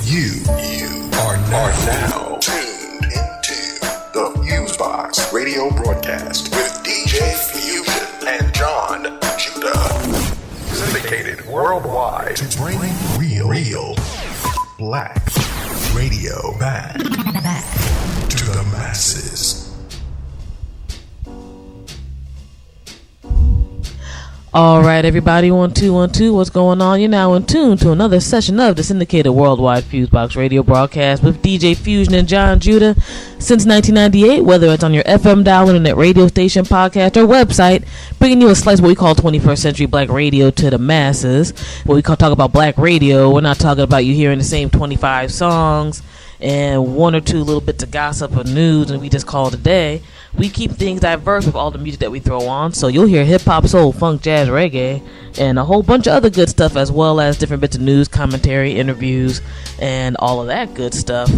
You are now tuned into the FuseBox Radio Broadcast with DJ Fusion and Jon Judah. Syndicated worldwide to bring real black radio back to the masses. All right, everybody, 1 2 1 2. What's going on? You're now in tune to another session of the syndicated worldwide FuseBox Radio Broadcast with DJ Fusion and Jon Judah since 1998. Whether it's on your FM dial, internet radio station, podcast, or website, bringing you a slice of what we call 21st century black radio to the masses. What we talk about black radio, we're not talking about you hearing the same 25 songs and one or two little bits of gossip or news, and we just call it a day. We keep things diverse with all the music that we throw on, so you'll hear hip-hop, soul, funk, jazz, reggae, and a whole bunch of other good stuff, as well as different bits of news, commentary, interviews, and all of that good stuff.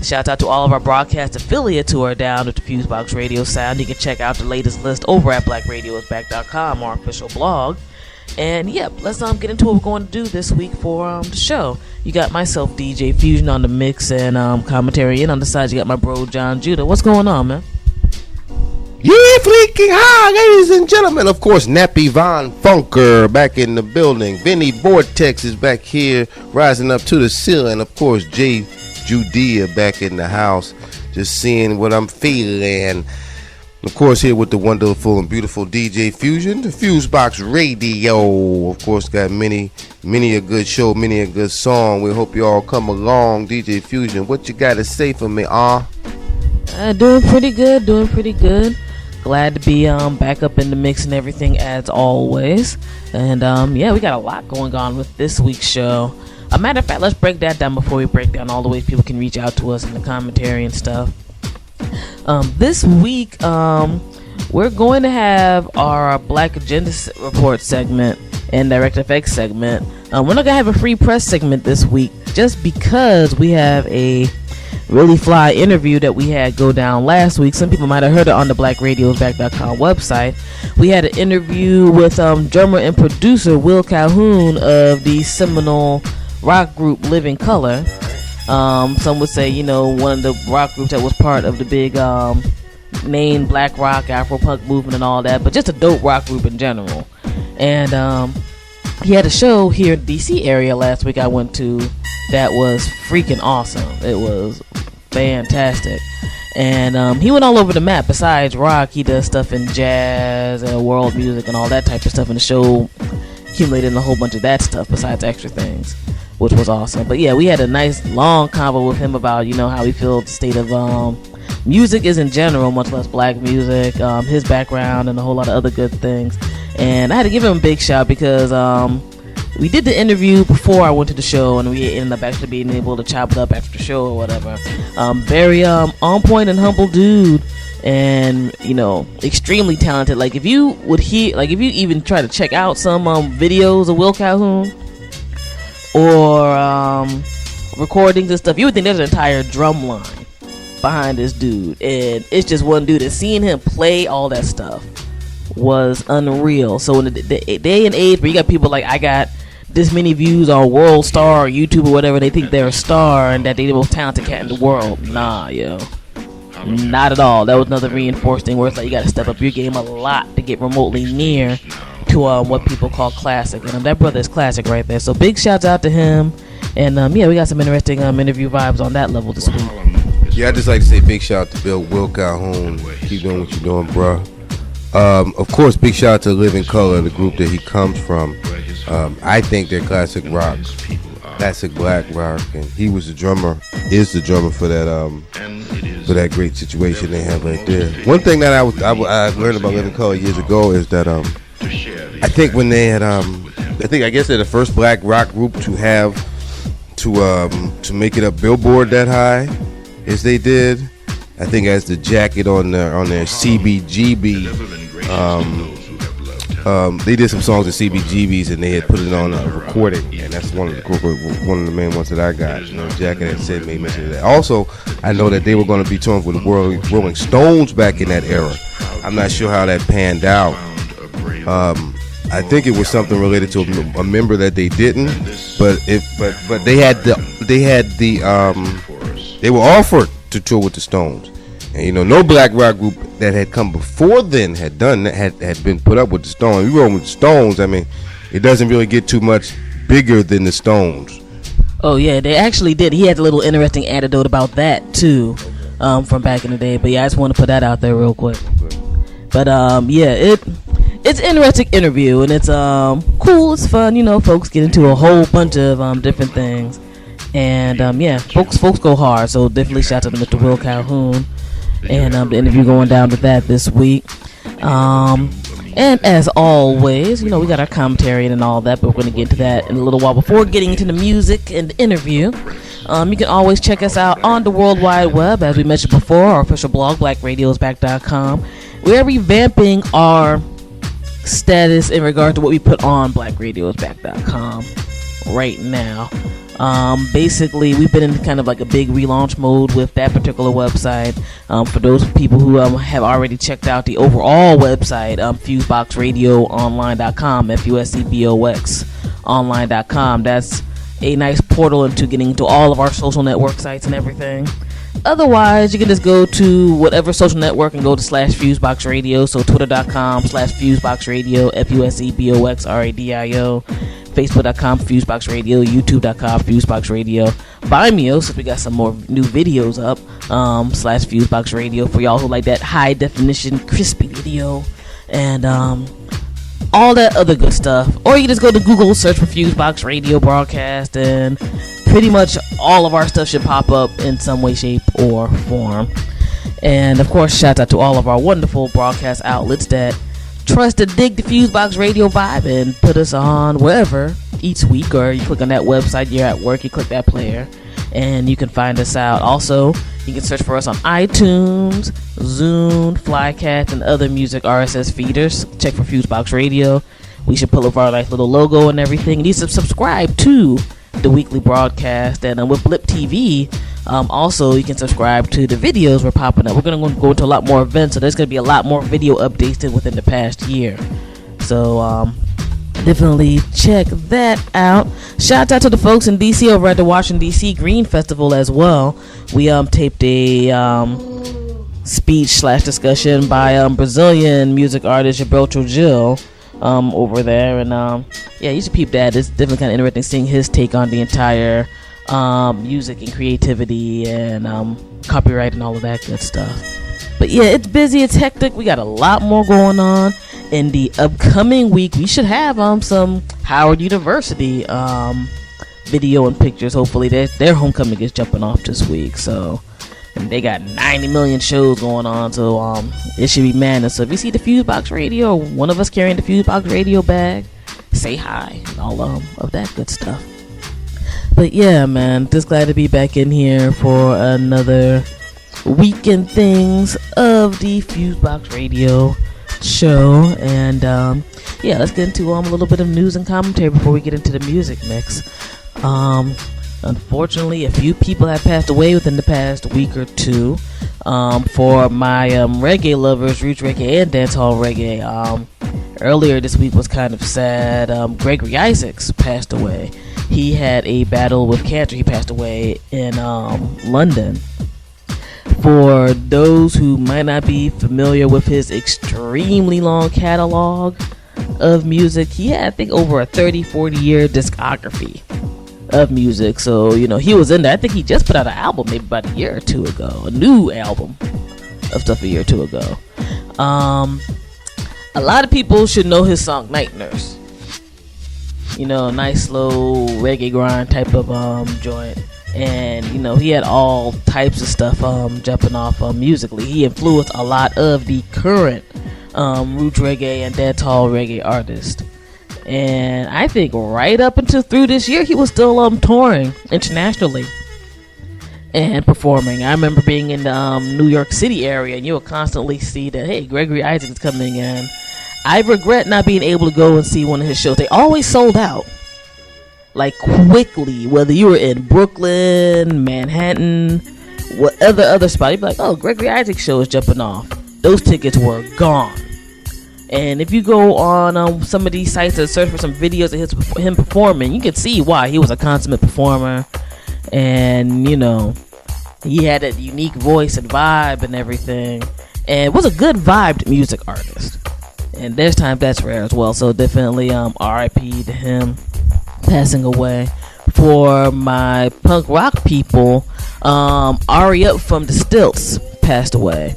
Shout out to all of our broadcast affiliates who are down with the FuseBox Radio sound. You can check out the latest list over at blackradiosback.com, our official blog. And yep, let's get into what we're going to do this week for the show. You got myself, DJ Fusion, on the mix and commentary, and on the side you got my bro Jon Judah. What's going on, man? Yeah, freaking hi, ladies and gentlemen. Of course, Nappy Von Funker back in the building. Vinny Vortex is back here, rising up to the ceiling. Of course, Jay Judah back in the house, just seeing what I'm feeling. Of course, here with the wonderful and beautiful DJ Fusion, the FuseBox Radio. Of course, got many a good show, many a good song. We hope you all come along. DJ Fusion, what you got to say for me, Doing pretty good. Glad to be back up in the mix and everything as always. And yeah, we got a lot going on with this week's show. A matter of fact, let's break that down before we break down all the ways people can reach out to us in the commentary and stuff. This week, we're going to have our Black Agenda Report segment and Direct FX segment. We're not going to have a free press segment this week just because we have a really fly interview that we had go down last week. Some people might have heard it on the blackradiosback.com website. We had an interview with drummer and producer Will Calhoun of the seminal rock group Living Colour. Some would say, one of the rock groups that was part of the big main black rock, Afro-punk movement and all that, but just a dope rock group in general. And he had a show here in the DC area last week I went to that was freaking awesome. It was fantastic. And he went all over the map. Besides rock, he does stuff in jazz and world music and all that type of stuff, and the show accumulated in a whole bunch of that stuff besides extra things, which was awesome. But yeah, we had a nice long convo with him about how he feels the state of music is in general, much less black music, his background, and a whole lot of other good things. And I had to give him a big shout because we did the interview before I went to the show, and we ended up actually being able to chop it up after the show or whatever. Very on point and humble dude, and extremely talented. Like if you would hear, like if you even try to check out some videos of Will Calhoun or recordings and stuff, you would think there's an entire drum line behind this dude, and it's just one dude. And seeing him play all that stuff was unreal. So in the day and age where you got people like, I got this many views on World Star or YouTube or whatever, they think they're a star and that they're the most talented cat in the world. Nah, yo, not at all. That was another reinforced thing where it's like you got to step up your game a lot to get remotely near to what people call classic, and that brother is classic right there. So big shouts out to him. And yeah, we got some interesting interview vibes on that level this week. Yeah, I'd just like to say big shout out to Will Calhoun. Keep doing what you're doing, bro. Of course, big shout out to Living Colour, the group that he comes from. I think they're classic rock, classic black rock, and he was the drummer, is the drummer for that great situation they have right there. One thing that I learned about Living Colour years ago is that I think when they had I guess they're the first black rock group to have to make it up Billboard that high as they did. I think as the jacket on their CBGB. They did some songs at CBGBs and they had put it on a recording, and that's one of the main ones that I got. Jacket that said made mention of that. Also, I know that they were going to be touring with the Rolling Stones back in that era. I'm not sure how that panned out. I think it was something related to a member that they didn't, but they were offered to tour with the Stones, and no black rock group that had come before then had done that, had been put up with the Stones. We were with the Stones. I mean, it doesn't really get too much bigger than the Stones. Oh yeah, they actually did. He had a little interesting anecdote about that too, from back in the day. But yeah, I just want to put that out there real quick. But it's an interesting interview, and it's cool, it's fun, folks get into a whole bunch of different things, and folks go hard, so definitely shout out to Mr. Will Calhoun, and the interview going down to that this week, and as always, we got our commentary and all that, but we're going to get into that in a little while. Before getting into the music and the interview, you can always check us out on the World Wide Web, as we mentioned before, our official blog, blackradiosback.com. We're revamping our status in regard to what we put on blackradiosback.com right now. Basically, we've been in kind of like a big relaunch mode with that particular website. For those people who have already checked out the overall website, FuseBoxRadioOnline.com, FUSEBOX online.com. That's a nice portal into getting into all of our social network sites and everything. Otherwise, you can just go to whatever social network and go to /Fusebox Radio. So twitter.com /Fusebox Radio, FUSEBOX RADIO, Facebook.com FuseBox Radio, YouTube.com FuseBox Radio, Vimeo, since we got some more new videos up, /Fusebox Radio for y'all who like that high definition crispy video, and all that other good stuff. Or you can just go to Google, search for FuseBox Radio Broadcast, and pretty much all of our stuff should pop up in some way, shape, or form. And of course, shout out to all of our wonderful broadcast outlets that trust to dig the FuseBox Radio vibe and put us on wherever each week. Or you click on that website, you're at work, you click that player, and you can find us out. Also, you can search for us on iTunes, Zune, Flycats, and other music RSS feeders. Check for FuseBox Radio. We should pull up our nice little logo and everything. You need to subscribe to the weekly broadcast, and with Blip TV, also you can subscribe to the videos we're popping up. We're going to go into a lot more events, so there's going to be a lot more video updates than within the past year. So definitely check that out. Shout out to the folks in DC over at the Washington DC Green Festival as well. We taped a speech/discussion by Brazilian music artist Gilberto Gil over there, and you should peep that. It's definitely kind of interesting seeing his take on the entire music and creativity and copyright and all of that good stuff. But yeah, it's busy, it's hectic. We got a lot more going on in the upcoming week. We should have some Howard University video and pictures. Hopefully their homecoming is jumping off this week, so, and they got 90 million shows going on, so it should be madness. So if you see the FuseBox Radio, or one of us carrying the FuseBox Radio bag, say hi and all of that good stuff. But yeah, man, just glad to be back in here for another weekend things of the FuseBox Radio show. And let's get into a little bit of news and commentary before we get into the music mix. Unfortunately, a few people have passed away within the past week or two. For my reggae lovers, roots reggae and dancehall reggae, earlier this week was kind of sad. Gregory Isaacs passed away. He had a battle with cancer. He passed away in London. For those who might not be familiar with his extremely long catalog of music, he had, I think, over a 30-40 year discography of music. So, he was in there. I think he just put out an album maybe about a year or two ago, a new album of stuff a year or two ago. A lot of people should know his song Night Nurse. Nice slow reggae grind type of joint. And he had all types of stuff jumping off musically. He influenced a lot of the current roots reggae and dancehall reggae artists. And I think right up until through this year, he was still touring internationally and performing. I remember being in the New York City area, and you will constantly see that, hey, Gregory Isaacs is coming in. I regret not being able to go and see one of his shows. They always sold out, like, quickly. Whether you were in Brooklyn, Manhattan, whatever other spot, you'd be like, oh, Gregory Isaacs show is jumping off. Those tickets were gone. And if you go on some of these sites and search for some videos of him performing, you can see why. He was a consummate performer, and you know, he had a unique voice and vibe and everything, and was a good vibed music artist. And there's times that's rare as well. So definitely R.I.P. to him passing away. For my punk rock people, Ari Up from the Stilts passed away.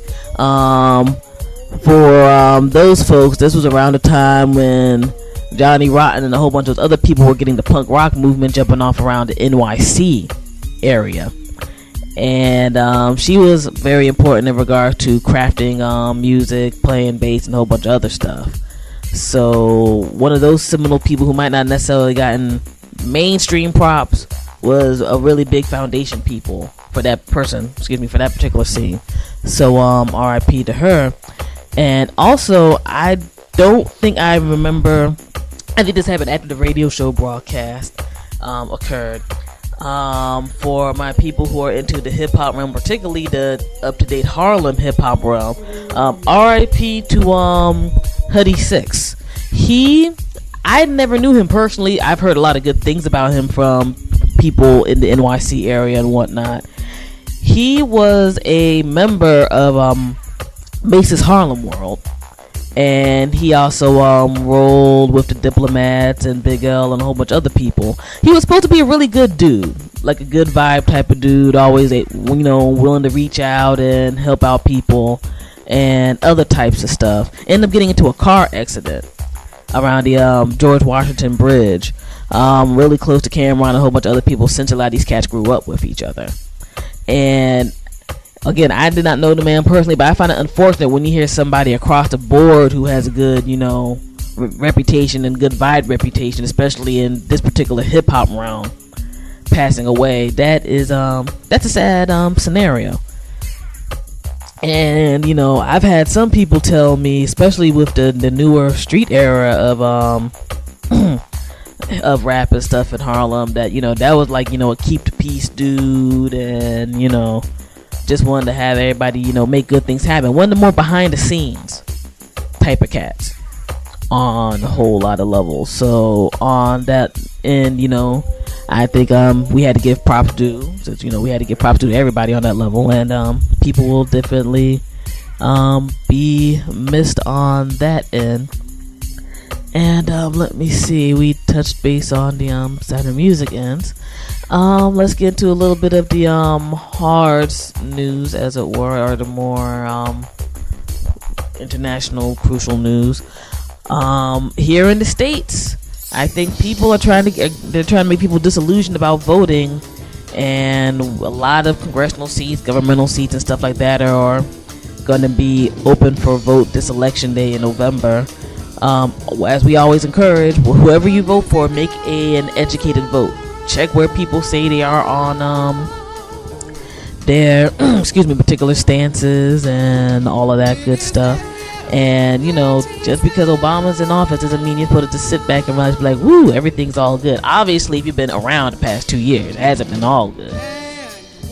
For those folks, this was around the time when Johnny Rotten and a whole bunch of other people were getting the punk rock movement jumping off around the NYC area. And she was very important in regard to crafting music, playing bass, and a whole bunch of other stuff. So one of those seminal people who might not necessarily gotten mainstream props was a really big foundation people for that person, for that particular scene. So RIP to her. And also, I don't think I remember, I think this happened after the radio show broadcast occurred. For my people who are into the hip-hop realm, particularly the up-to-date Harlem hip-hop realm, RIP to Huddy 6. I never knew him personally. I've heard a lot of good things about him from people in the NYC area and whatnot. He was a member of Mace's Harlem World, and he also rolled with the Diplomats and Big L and a whole bunch of other people. He was supposed to be a really good dude, like a good vibe type of dude, always willing to reach out and help out people and other types of stuff. Ended up getting into a car accident around the George Washington Bridge, really close to Cameron and a whole bunch of other people, since a lot of these cats grew up with each other. And again, I did not know the man personally, but I find it unfortunate when you hear somebody across the board who has a good, reputation and good vibe reputation, especially in this particular hip hop realm, passing away. That's a sad scenario. And I've had some people tell me, especially with the newer street era of of rap and stuff in Harlem, that that was like a keep the peace dude, and just wanted to have everybody make good things happen. One of the more behind the scenes type of cats on a whole lot of levels. So on that end, I think we had to give props due, since we had to give props to everybody on that level, and people will definitely be missed on that end. And let me see, we touched base on the side of music ends. Let's get into a little bit of the hard news, as it were, or the more international crucial news. Here in the States, I think people are trying to make people disillusioned about voting, and a lot of congressional seats, governmental seats, and stuff like that are going to be open for vote this election day in November. As we always encourage, whoever you vote for, make an educated vote. Check where people say they are on their particular stances and all of that good stuff. And just because Obama's in office doesn't mean you're supposed to sit back and be like, woo, everything's all good. Obviously, if you've been around the past 2 years, it hasn't been all good.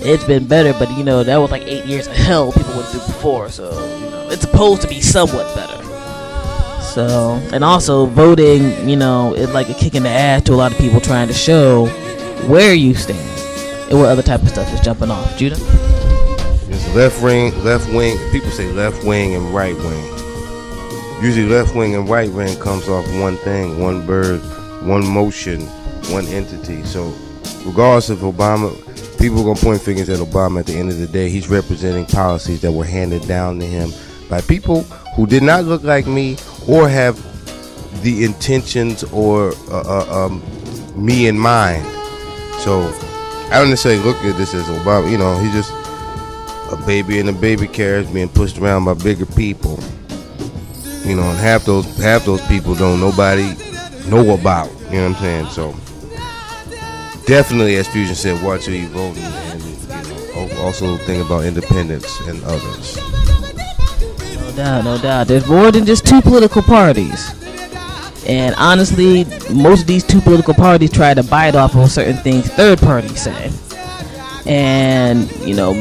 It's been better, but that was like 8 years of hell people went through before, so it's supposed to be somewhat better. So, and also voting, is like a kick in the ass to a lot of people trying to show where you stand and what other type of stuff is jumping off. Judah? It's left wing. People say left wing and right wing. Usually left wing and right wing comes off one thing, one bird, one motion, one entity. So regardless of Obama, people are going to point fingers at Obama. At the end of the day, he's representing policies that were handed down to him by people who did not look like me or have the intentions or me in mind. So I don't necessarily look at this as Obama. He's just a baby in a baby carriage being pushed around by bigger people. And half those people don't nobody know about. You know what I'm saying? So definitely, as Fusion said, watch who you voting, and also think about independents and others. No doubt. There's more than just two political parties. And honestly, most of these two political parties try to bite off on certain things third parties say. And,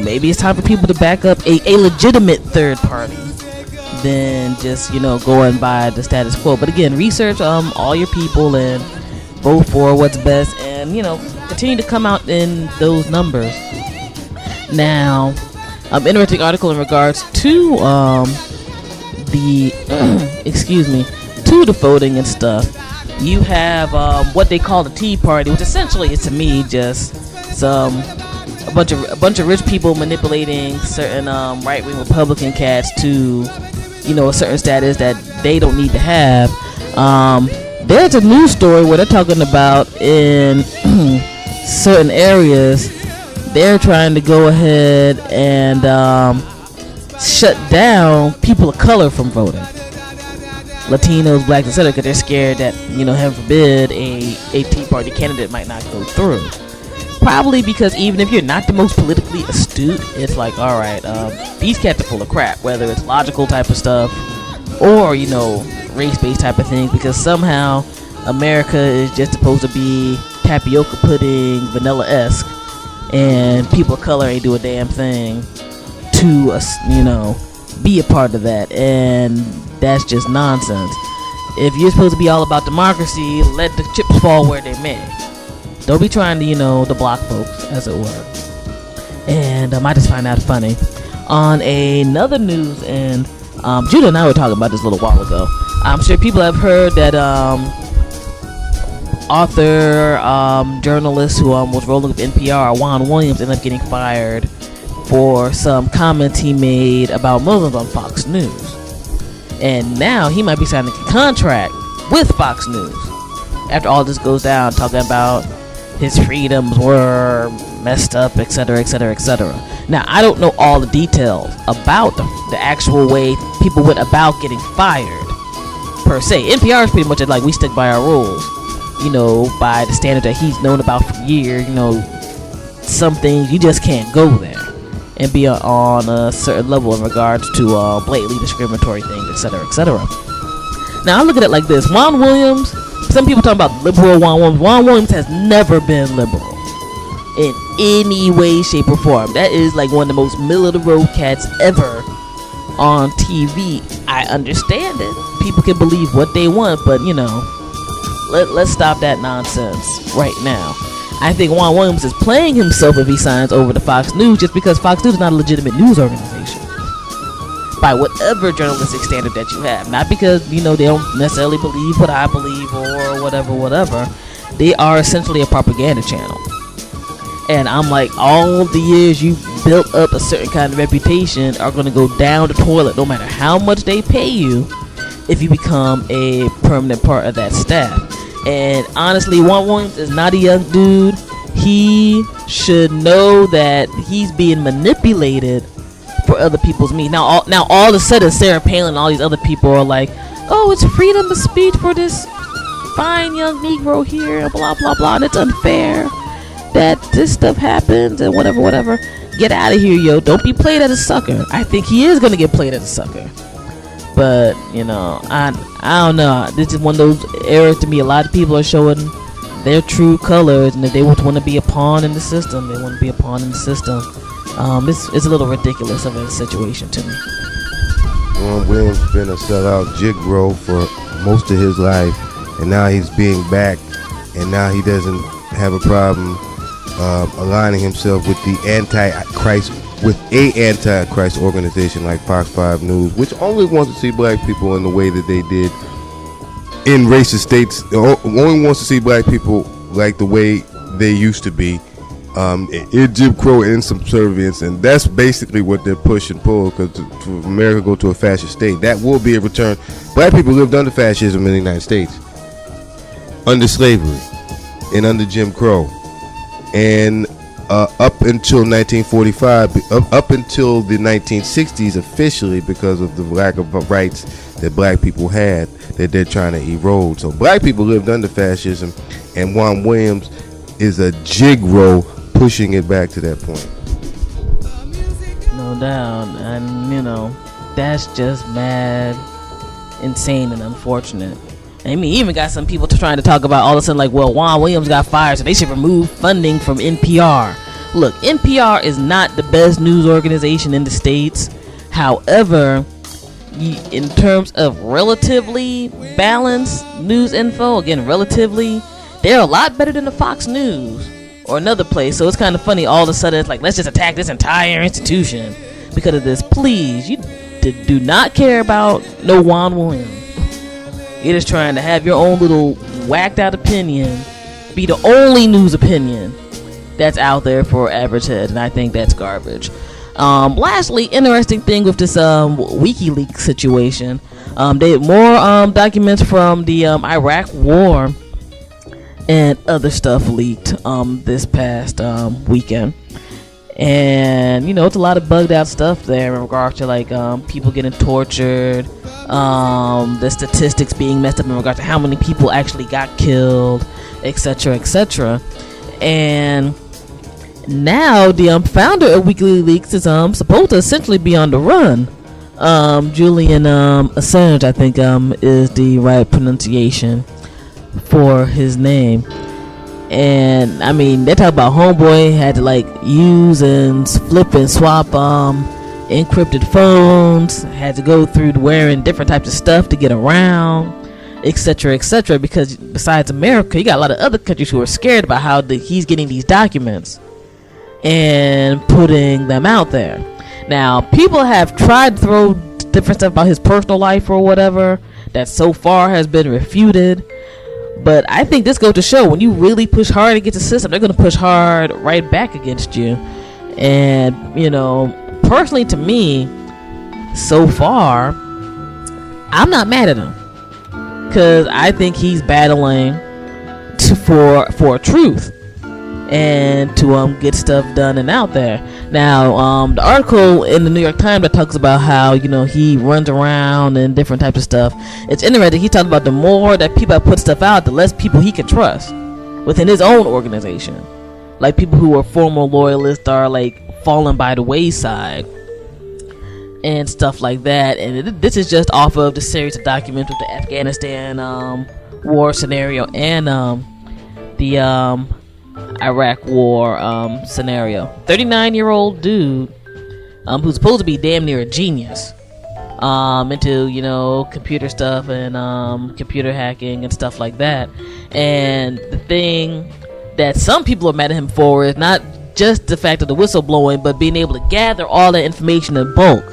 maybe it's time for people to back up a legitimate third party than just, going by the status quo. But again, research all your people and vote for what's best, and continue to come out in those numbers. Now, interesting article in regards to the to the voting and stuff. You have what they call the Tea Party, which essentially is, to me, just a bunch of rich people manipulating certain right-wing Republican cats to a certain status that they don't need to have. There's a news story where they're talking about in certain areas they're trying to go ahead and shut down people of color from voting. Latinos, blacks, etc., because they're scared that, heaven forbid, a Tea Party candidate might not go through. Probably because even if you're not the most politically astute, it's like, all right, these cats are full of crap, whether it's logical type of stuff or, race-based type of things, because somehow America is just supposed to be tapioca pudding, vanilla-esque, and people of color ain't do a damn thing to us, be a part of that, and that's just nonsense. If you're supposed to be all about democracy, let the chips fall where they may. Don't be trying to, to block folks, as it were. And I just find that funny. On another news, and Judah and I were talking about this a little while ago. I'm sure people have heard that author, journalist who was rolling with NPR, Juan Williams, ended up getting fired for some comments he made about Muslims on Fox News. And now he might be signing a contract with Fox News after all this goes down, talking about his freedoms were messed up, etc., etc., etc. Now, I don't know all the details about the actual way people went about getting fired, per se. NPR is pretty much like, we stick by our rules, by the standard that he's known about for years. Some things you just can't go there and be on a certain level in regards to blatantly discriminatory things, etc., etc. Now, I look at it like this. Juan Williams, some people talk about liberal Juan Williams. Juan Williams has never been liberal in any way, shape, or form. That is like one of the most middle-of-the-road cats ever on TV. I understand it. People can believe what they want, but, let's stop that nonsense right now. I think Juan Williams is playing himself if he signs over to Fox News, just because Fox News is not a legitimate news organization by whatever journalistic standard that you have. Not because, they don't necessarily believe what I believe or whatever. They are essentially a propaganda channel. And I'm like, all the years you built up a certain kind of reputation are going to go down the toilet no matter how much they pay you if you become a permanent part of that staff. And honestly, Juan Williams is not a young dude. He should know that he's being manipulated for other people's needs. Now all of a sudden, Sarah Palin and all these other people are like, oh, it's freedom of speech for this fine young Negro here, blah, blah, blah, and it's unfair that this stuff happens and whatever. Get out of here, yo. Don't be played as a sucker. I think he is going to get played as a sucker. But, I don't know. This is one of those eras to me. A lot of people are showing their true colors, and if they want to be a pawn in the system, they want to be a pawn in the system. It's a little ridiculous of a situation to me. Juan Williams has been a sellout jigro for most of his life, and now he's being backed, and now he doesn't have a problem aligning himself with the anti-Christ organization like Fox 5 News, which only wants to see black people in the way that they did in racist states. Only wants to see black people like the way they used to be in Jim Crow and subservience, and that's basically what they're push and pull, because to America go to a fascist state, that will be a return. Black people lived under fascism in the United States, under slavery and under Jim Crow, and up until 1945, up until the 1960s officially, because of the lack of rights that black people had that they're trying to erode. So black people lived under fascism, and Juan Williams is a jigro pushing it back to that point. No doubt. And that's just mad, insane, and unfortunate. I mean, even got some people trying to talk about all of a sudden, like, well, Juan Williams got fired, so they should remove funding from NPR. Look, NPR is not the best news organization in the States. However, in terms of relatively balanced news info, again, relatively, they're a lot better than the Fox News or another place. So it's kind of funny. All of a sudden, it's like, let's just attack this entire institution because of this. Please, you do not care about no Juan Williams. You're just trying to have your own little whacked out opinion be the only news opinion that's out there for average head, and I think that's garbage. Lastly, interesting thing with this WikiLeaks situation, they more documents from the Iraq War and other stuff leaked this past weekend. And it's a lot of bugged out stuff there in regard to like people getting tortured, the statistics being messed up in regard to how many people actually got killed, etc., etc. And now the founder of WikiLeaks is supposed to essentially be on the run. Julian Assange, I think is the right pronunciation for his name. And I mean, they talk about homeboy had to like use and flip and swap encrypted phones, had to go through wearing different types of stuff to get around, etc., etc. because besides America, you got a lot of other countries who are scared about how he's getting these documents and putting them out there. Now, people have tried to throw different stuff about his personal life or whatever that so far has been refuted. But I think this goes to show, when you really push hard against the system, they're going to push hard right back against you. And, personally to me, so far, I'm not mad at him. Because I think he's battling for truth. And to get stuff done and out there. Now, the article in the New York Times that talks about how he runs around and different types of stuff. It's interesting. He talked about the more that people put stuff out, the less people he can trust within his own organization. Like people who are former loyalists are like falling by the wayside and stuff like that. And this is just off of the series of documents with the Afghanistan war scenario and the Iraq war scenario. 39-year-old dude who's supposed to be damn near a genius into computer stuff and computer hacking and stuff like that. And the thing that some people are mad at him for is not just the fact of the whistleblowing, but being able to gather all that information in bulk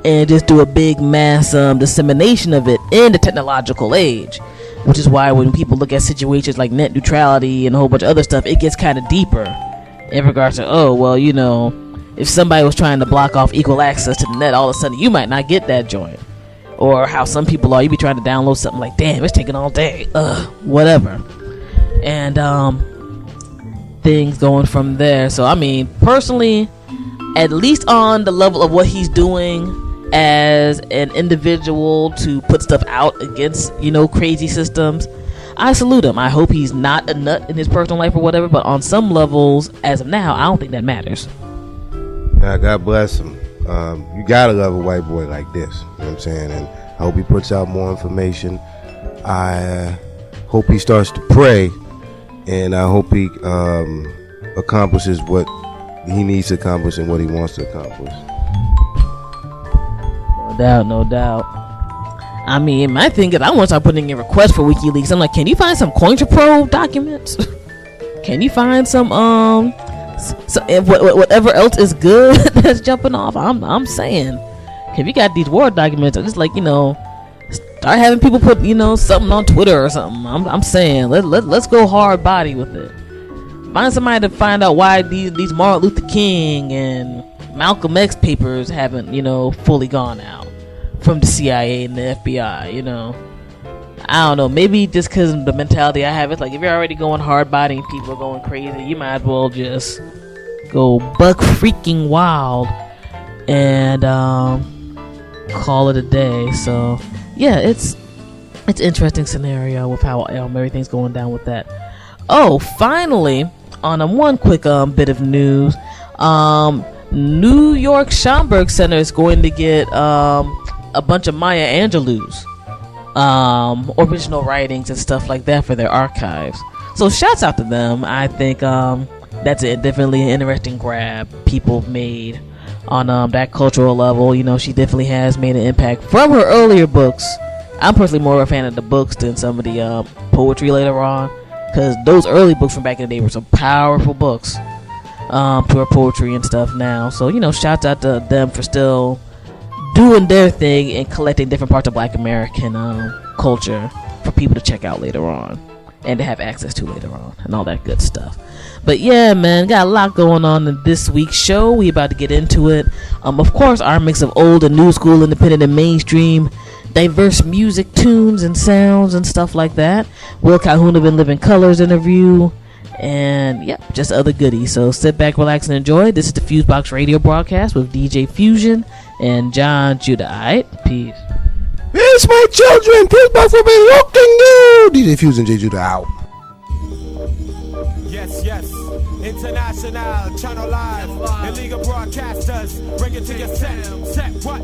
and just do a big mass dissemination of it in the technological age. Which is why when people look at situations like net neutrality and a whole bunch of other stuff, it gets kind of deeper in regards to, if somebody was trying to block off equal access to the net, all of a sudden you might not get that joint. Or how some people are, you be trying to download something like, damn, it's taking all day, whatever. And things going from there. So I mean, personally, at least on the level of what he's doing as an individual to put stuff out against crazy systems, I salute him. I hope he's not a nut in his personal life or whatever, but on some levels as of now, I don't think that matters. Yeah, God bless him. You gotta love a white boy like this, you know what I'm saying? And I hope he puts out more information. I hope he starts to pray, and I hope he accomplishes what he needs to accomplish and what he wants to accomplish. No doubt. I mean, my thing is, I want to start putting in requests for WikiLeaks. I'm like, can you find some CoinTraPro documents? Can you find some whatever else is good that's jumping off? I'm saying, if you got these war documents, just like start having people put something on Twitter or something. I'm saying, let's go hard body with it. Find somebody to find out why these Martin Luther King and Malcolm X papers haven't fully gone out from the CIA and the FBI. I don't know, maybe just because of the mentality I have, it's like if you're already going hard body and people are going crazy, you might as well just go buck freaking wild and call it a day. So yeah, it's interesting scenario with how everything's going down with that. Oh, finally, on one quick bit of news, New York Schomburg Center is going to get a bunch of Maya Angelou's original writings and stuff like that for their archives. So shouts out to them. I think that's definitely an interesting grab people made on that cultural level. You know, she definitely has made an impact from her earlier books. I'm personally more of a fan of the books than some of the poetry later on, because those early books from back in the day were some powerful books to her poetry and stuff now. So, you know, shouts out to them for still doing their thing and collecting different parts of Black American culture for people to check out later on and to have access to later on and all that good stuff. But yeah, man, got a lot going on in this week's show. We about to get into it. Of course, our mix of old and new school, independent and mainstream, diverse music, tunes and sounds and stuff like that. Will Calhoun of In Living Colors interview, and yep, just other goodies. So sit back, relax, and enjoy. This is the FuseBox Radio Broadcast with DJ Fusion and Jon Judah. Alright, peace. Yes, my children, FuseBox will be looking you. DJ Fusion J Judah out. Yes, international, channel live, illegal broadcasters, bring it to your set, what,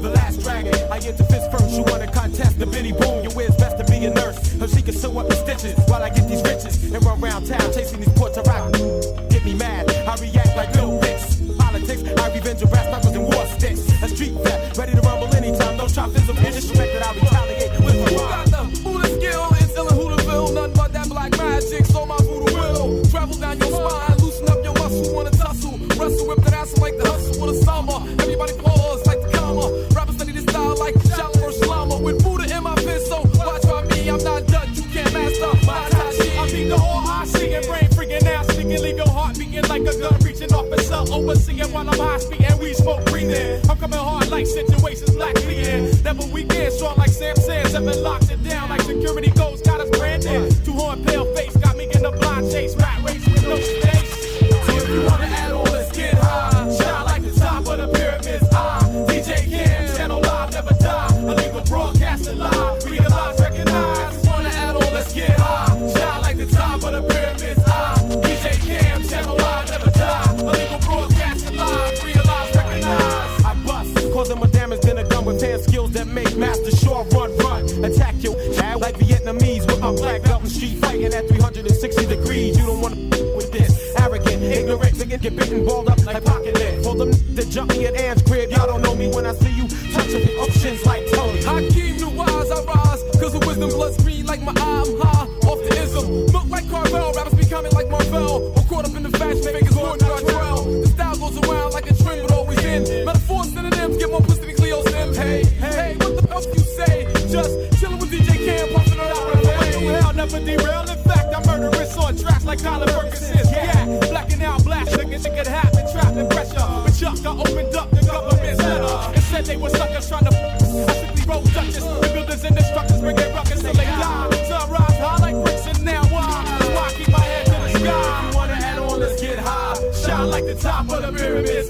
the last dragon, I get the fist first, you wanna contest the Biddy Boom, your where's best to be a nurse, so she can sew up the stitches, while I get these riches, and run around town, chasing these Puerto Rican, get me mad, I react like Lil Fix, politics, I revenge your brass knuckles and war sticks, a street vet, ready to rumble anytime, no chop is a disrespect that I retaliate with my rhyme. Who the skill, it's ill and who the bill, none but that black magic, so my voodoo will travel down your spine, loosen up your muscle, wanna tussle, wrestle, whip that ass like the hustle with a summer. Everybody pause like the comma. Rappers study this style like shallow or slama. With Buddha in my fist, so watch by me. I'm not Dutch, you can't master my Tashi. I mean the whole I see and brain freaking out. She can leave your heart beating like a gun reaching off and cell overseeing while I'm high speed and we smoke breathing. I'm coming hard like situations black bleeding. Never weekend, strong like Sam Sands. Seven locks it down like security goes, got us branded. Two horn pale face, got me in the blind chase. Rat race with no space. So if you wanna add on, let's get high. Shine like the top of the pyramids. DJ Cam, channel live, never die. Illegal broadcasting live. Realize, recognize. Wanna add on, let's get high. Shine like the top of the pyramids. DJ Cam, channel live, never die. Illegal broadcasting live. Realize, recognize. I bust, causing more damage than a gun with hand skills that make master sure run. Attack you, like Vietnamese with my black belt and street fighting at 360 degrees. You don't wanna with this arrogant, ignorant, nigga get bitten, balled up like pocket lid. For them that jump me at Ann's crib, y'all don't know me when I see you touching the oceans like Tony. I keep the wise, I rise, cause of wisdom, blood screen like my eye, I'm high, off the ism. Milk like Carvel, rappers be coming like Marvel. Or caught up in the fashion, figures more than Gartrell. The style goes around like a trend, but always in. Metaphors, synonyms, get more pussy than Cleo Sims. Hey, what the fuck you say? Just chillin' with DJ Cam, puffin' it out of the way. Hell never derail, in fact, I'm murderous on tracks like Colin Ferguson. Yeah, blacking out black, niggas it could happen, trapping pressure. But Chuck, I opened up the government's letter and said they were suckers trying to I simply wrote Duchess. The builders and destructors bring their ruckus till they die. Sunrise high like bricks and now why? That's why I keep my head to the sky. If you wanna add on, let's get high. Shine like the top of the pyramids.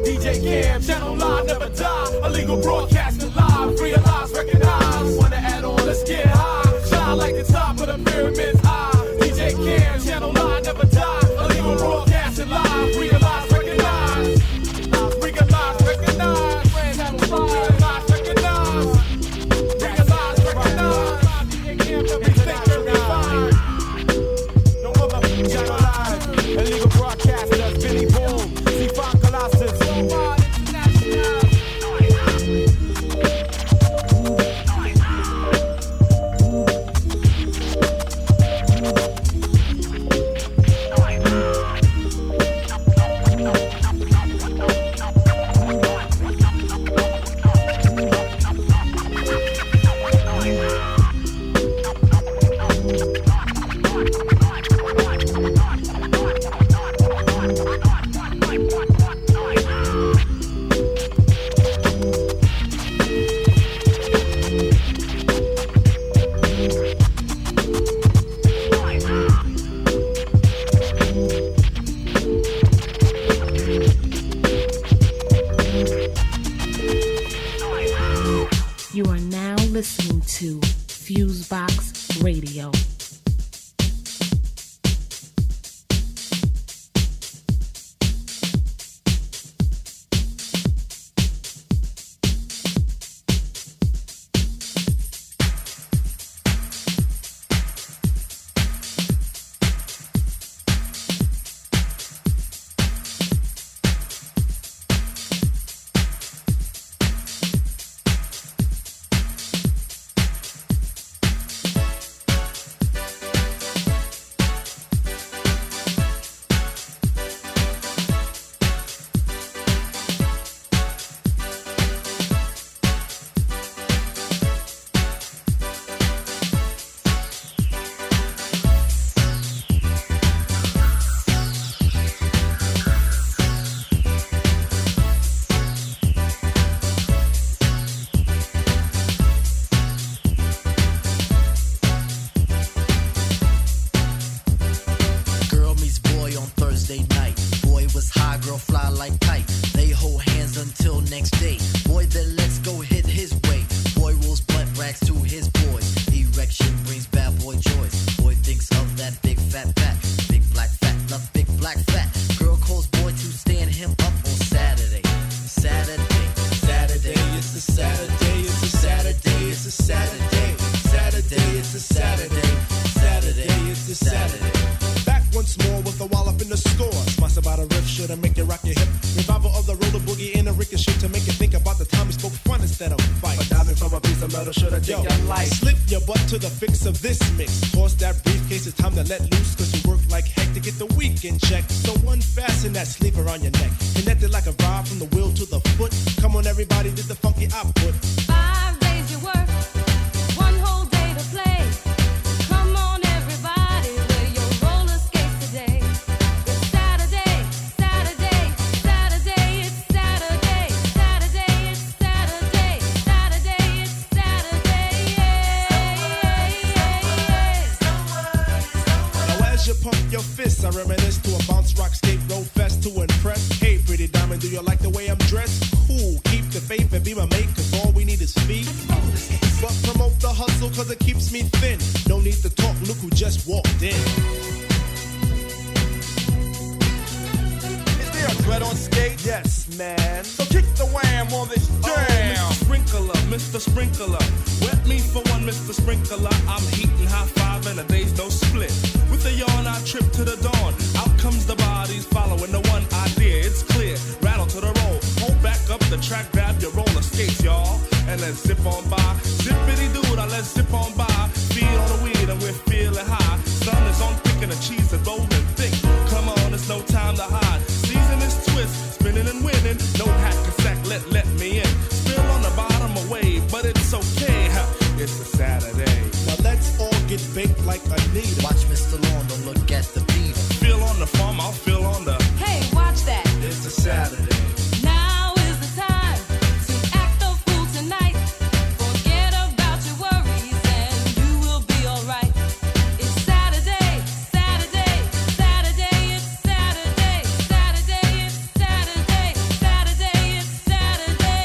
DJ Cam, channel live, never die. Illegal broadcasting live, realize, recognize. Wanna add on, let's get high. Shine like the top of the pyramids. DJ Cam, channel live, never die. Illegal broadcasting live, realize, recognize. Realize, recognize. Realize, recognize. Realize, recognize. DJ Cam, everything will be fine. No other channel live. Illegal broadcasters, Billy Boom, C5 Colossus. girl fly like kite. They hold hands until next day. Boy, then let's go hit his way. Boy rolls blunt racks to his boys. Erection brings bad boy joys. Boy thinks of that big fat fat. Big black fat, love big black fat. Girl calls boy to stand him up on Saturday. Saturday, Saturday, it's a Saturday, it's a Saturday, it's a Saturday. Saturday, it's a Saturday. Saturday, it's a Saturday. Back once more with a wallop in the score. Sponsored by the riff, shoulda make you rock your hip. Revival of the roller boogie in a ricochet to make you think about the time we spoke fun instead of fight. But diving from a piece of metal shoulda take your life. Slip your butt to the fix of this mix. Toss that briefcase, it's time to let loose. Cause you work like heck to get the weekend check. So unfasten that sleeper on your neck. Connected like a vibe from the wheel to the foot. Come on everybody, did the funky output. 5 days you work, 1 whole day to play. Come on everybody, wear your roller skates today. It's Saturday, Saturday, Saturday, it's Saturday, Saturday, it's Saturday, Saturday, it's Saturday, Now as you pump your fists, I reminisce to a bounce rock skate roll fest to impress. Hey pretty diamond, do you like the way I'm dressed? Cool, keep the faith and be my mate, cause all we need is feet. But promote the hustle cause it keeps me thin. No need to talk, look who just walked in. Is there a dread on skate? Yes, man. So kick the wham on this jam. Oh, Mr. Sprinkler, wet me for one, Mr. Sprinkler. I'm heating high five and a day's no split. With a yawn, I trip to the dawn. Out comes the bodies following the one idea. It's clear, rattle to the roll. Hold back up the track, grab your roller skates, y'all, and let's zip on by. Zippity dude, let's zip on by. Feed on the weed and we're feeling high. Sun is on thick and the cheese is rolling thick. Come on, it's no time to hide. Season is twist, spinning and winning. No hack and sack, let me in. Spill on the bottom away, but it's okay. It's a Saturday. Now let's all get baked like Anita. Watch Mr. Lawn, don't look at the beat. Feel on the farm, I'll feel on the. Hey, watch that. It's a Saturday. Now is the time to act the fool tonight. Forget about your worries and you will be alright. It's Saturday, Saturday, Saturday, it's Saturday, Saturday, it's Saturday, Saturday, it's Saturday.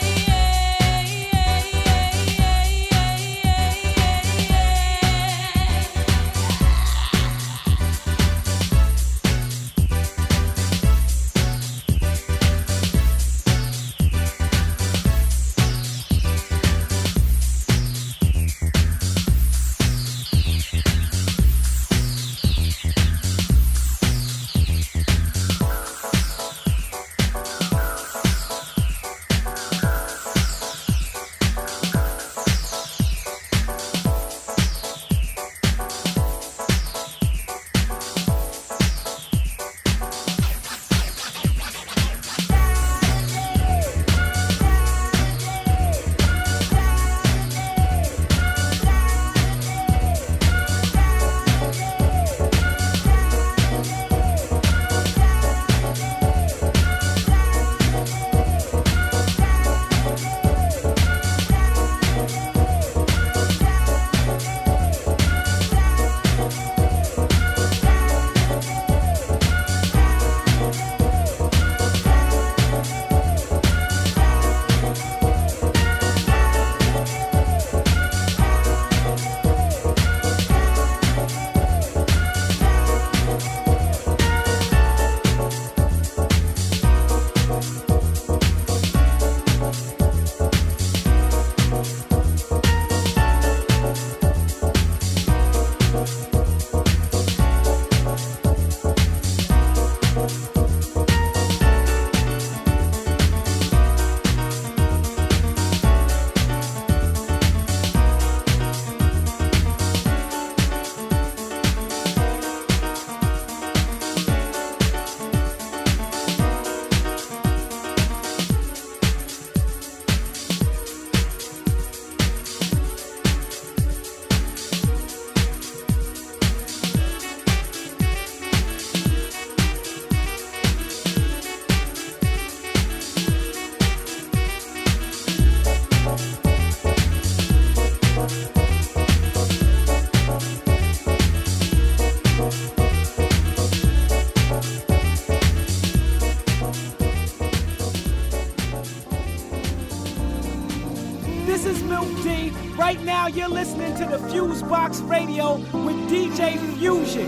Milk D. Right now you're listening to the FuseBox Radio with DJ Fusion.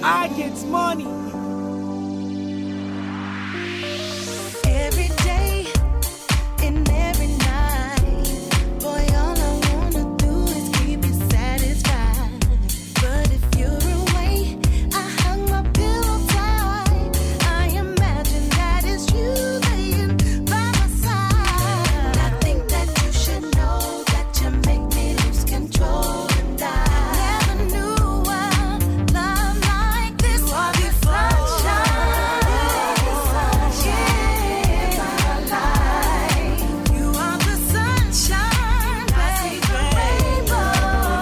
I gets money. Every day and every night, boy, all I wanna do is keep you satisfied. But if you're away, I hung my pillow tight. I imagine that it's you laying by my side. I think that you should know that you make me lose control and I never knew a love like this. You are the sunshine, yeah, my life. You are the sunshine, I see the rainbow,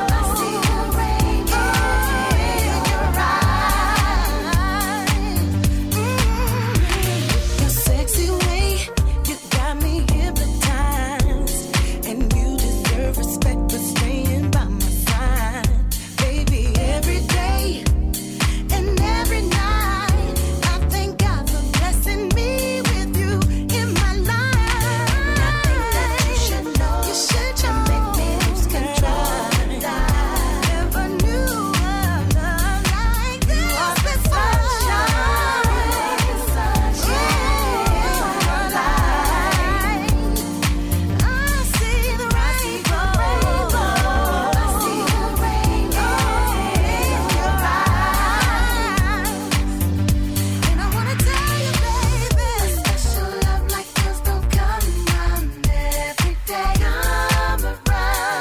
I see the rainbow in your eyes. Your sexy way, you got me hypnotized, and you deserve respect for staying by my side, baby. Every day and every night, I thank God for blessing me with you in my life. I think that you should know, you make me lose control and I never knew a love like this. You are the sunshine, yeah, my life. I see the rainbow, I see the rainbow in your eyes. And I wanna tell you, baby, a special love like yours don't come around every day. Come around,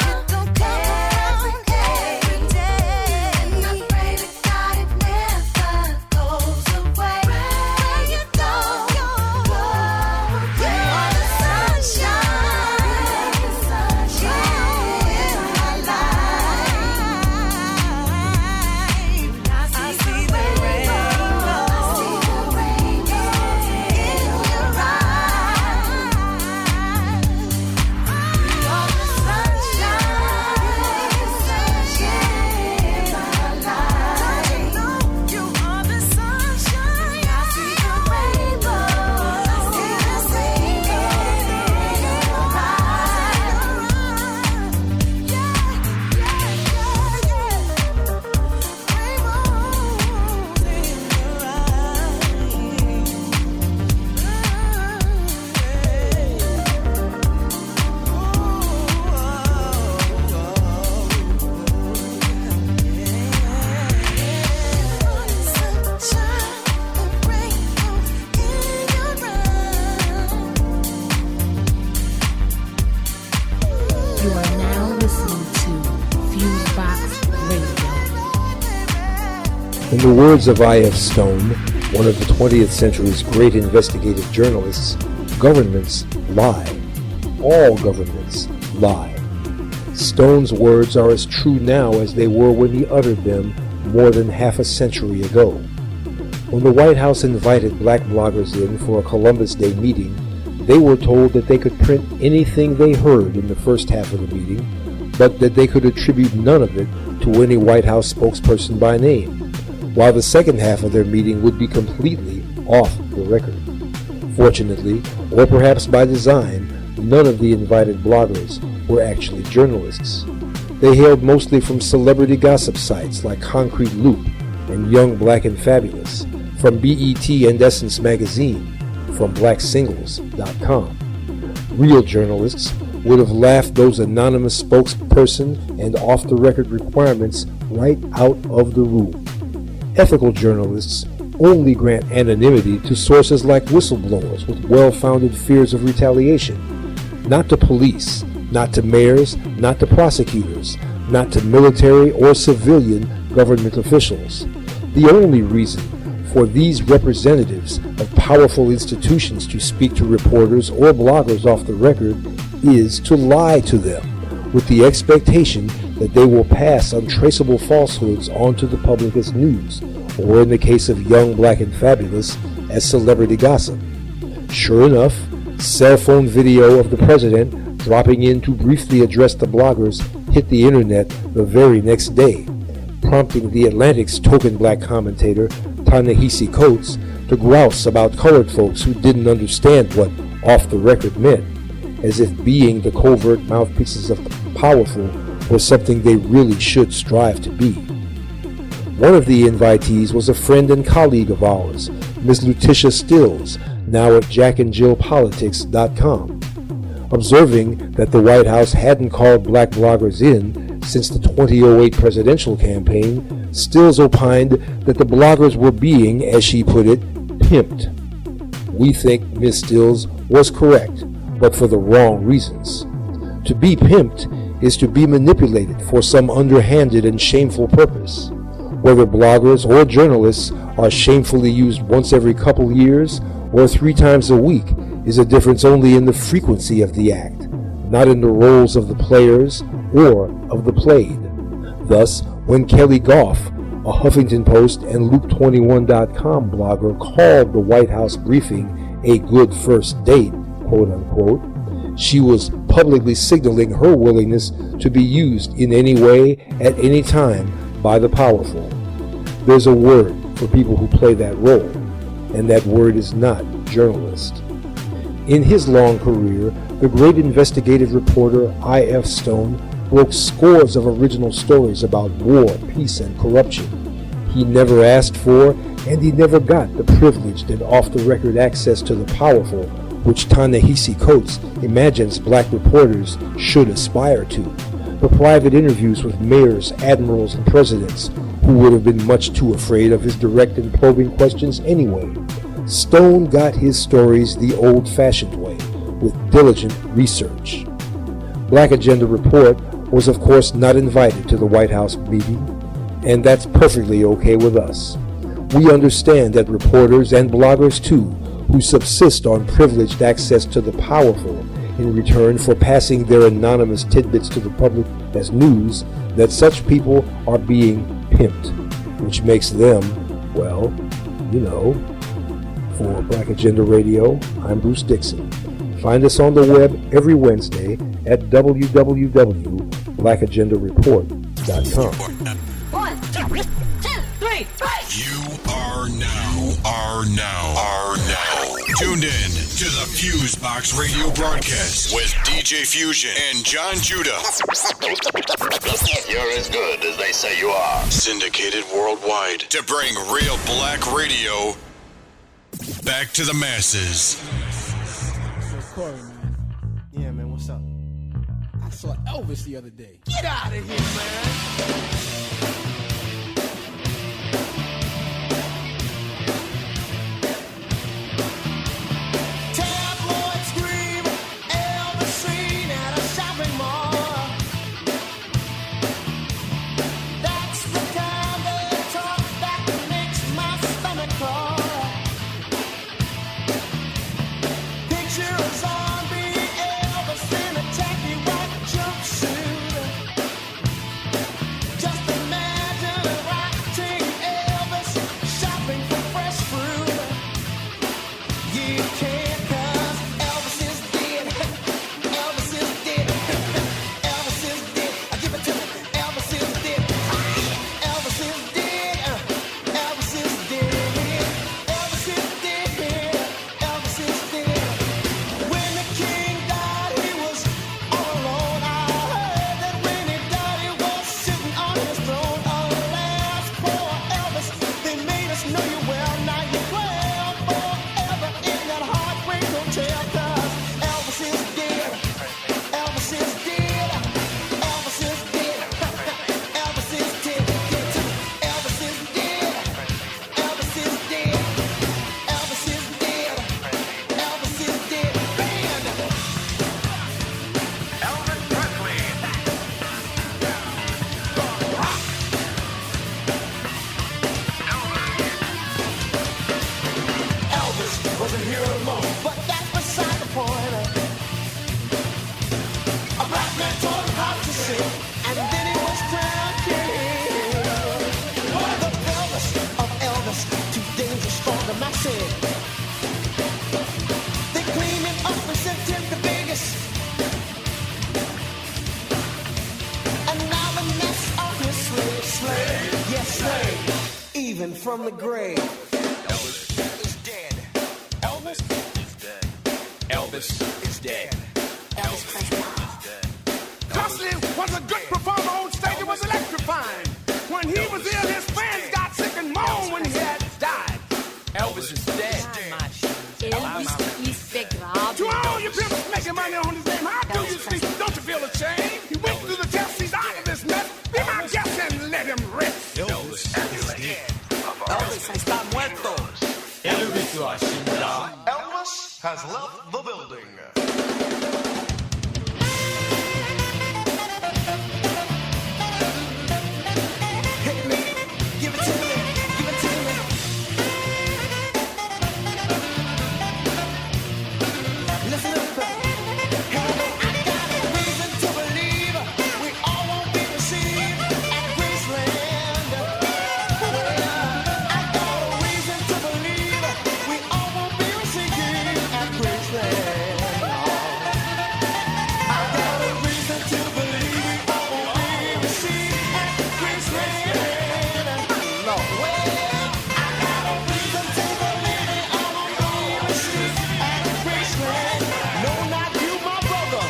it don't come around every day. And I pray to God it never goes away. Where you go, you are the sunshine, yeah, in my life. I see the rainbow, I see the rainbow in your eyes. You are the sunshine, yeah, in my life. You are the sunshine, I see the rainbow, I see the rainbow in your eyes. You are now listening to FuseBox Radio. In the words of I.F. Stone, one of the 20th century's great investigative journalists, governments lie. All governments lie. Stone's words are as true now as they were when he uttered them more than half a century ago. When the White House invited black bloggers in for a Columbus Day meeting, they were told that they could print anything they heard in the first half of the meeting, but that they could attribute none of it to any White House spokesperson by name, while the second half of their meeting would be completely off the record. Fortunately, or perhaps by design, none of the invited bloggers were actually journalists. They hailed mostly from celebrity gossip sites like Concrete Loop and Young Black and Fabulous, from BET and Essence Magazine, from BlackSingles.com. Real journalists would have laughed those anonymous spokesperson and off-the-record requirements right out of the room. Ethical journalists only grant anonymity to sources like whistleblowers with well-founded fears of retaliation, not to police, not to mayors, not to prosecutors, not to military or civilian government officials. The only reason for these representatives of powerful institutions to speak to reporters or bloggers off the record is to lie to them with the expectation that they will pass untraceable falsehoods on to the public as news, or in the case of Young Black and Fabulous, as celebrity gossip. Sure enough, cell phone video of the president dropping in to briefly address the bloggers hit the internet the very next day, prompting the Atlantic's token black commentator, Ta-Nehisi Coates, to grouse about colored folks who didn't understand what off the record meant, as if being the covert mouthpieces of the powerful was something they really should strive to be. One of the invitees was a friend and colleague of ours, Ms. Letitia Stills, now at jackandjillpolitics.com. Observing that the White House hadn't called black bloggers in since the 2008 presidential campaign, Stills opined that the bloggers were being, as she put it, pimped. We think Ms. Stills was correct, but for the wrong reasons. To be pimped is to be manipulated for some underhanded and shameful purpose. Whether bloggers or journalists are shamefully used once every couple years or 3 times a week is a difference only in the frequency of the act, not in the roles of the players or of the played. Thus, when Kelly Goff, a Huffington Post and Luke21.com blogger, called the White House briefing a good first date, quote unquote, she was publicly signaling her willingness to be used in any way at any time by the powerful. There's a word for people who play that role, and that word is not journalist. In his long career, the great investigative reporter I.F. Stone broke scores of original stories about war, peace, and corruption. He never asked for, and he never got the privileged and off-the-record access to the powerful, which Ta-Nehisi Coates imagines black reporters should aspire to. The private interviews with mayors, admirals, and presidents, who would have been much too afraid of his direct and probing questions anyway. Stone got his stories the old-fashioned way, with diligent research. Black Agenda Report was of course not invited to the White House meeting, and that's perfectly okay with us. We understand that reporters and bloggers too, who subsist on privileged access to the powerful in return for passing their anonymous tidbits to the public as news, that such people are being pimped, which makes them, well, you know. For Black Agenda Radio, I'm Bruce Dixon. Find us on the web every Wednesday at www.blackagendareport.com. 1, 2, 3, 5. You are now tuned in to the FuseBox Radio Broadcast with DJ Fusion and Jon Judah. You're as good as they say you are. Syndicated worldwide to bring real black radio back to the masses. So Corey, man. Yeah, man, what's up? I saw Elvis the other day. Get out of here, man. Tabloid scream, Elvis seen at a shopping mall. That's the kind of talk that makes my stomach crawl. Picture a zombie Elvis in a tacky white jumpsuit. Just imagine a rocking Elvis shopping for fresh fruit. You can't, 'cause Elvis is dead. Elvis is dead. Elvis is dead. I give it to him. Elvis is dead. Elvis is dead. Elvis is dead. Elvis is dead. Elvis is dead. When the king died, he was all alone. I heard that when he died, he was sitting on his throne. Alas, poor Elvis, they made us know you well. Now you dwell forever in that heartbreak hotel. 'Cause Elvis is dead. Elvis is dead. Elvis is dead. Elvis is dead. Elvis is dead. Elvis is dead. Elvis is dead. Elvis is dead. Band. Elvis Presley. Elvis wasn't here alone, but that's beside the point. A black man taught him how to sing, and then he was crowned king. The pelvis of Elvis, too dangerous for the masses. They cleaned him up and sent him to Vegas. And now the nests are his slave, yes, slave, even from the grave. Elvis is dead. Elvis is dead. Elvis is dead. has left the building. Hit me, give it to me, give it to me. Listen up, I got a reason to believe we all won't be received at Graceland. I got a reason to believe we all won't be received at Graceland. I got a reason to believe we all won't be received at Graceland. Lord, well, I got a reason to believe we all won't be received at Graceland. No, not you, my brother,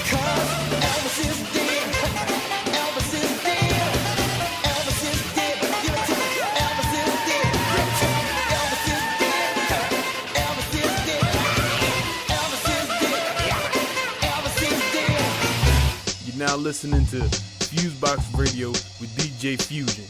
'cause Elvis is dead. Elvis is dead. Elvis is dead. Give it to me. Elvis is dead. Give it to me. Elvis is dead. Elvis is dead. Elvis is dead. Elvis is dead. You're now listening to FuseBox Radio with DJ Fusion.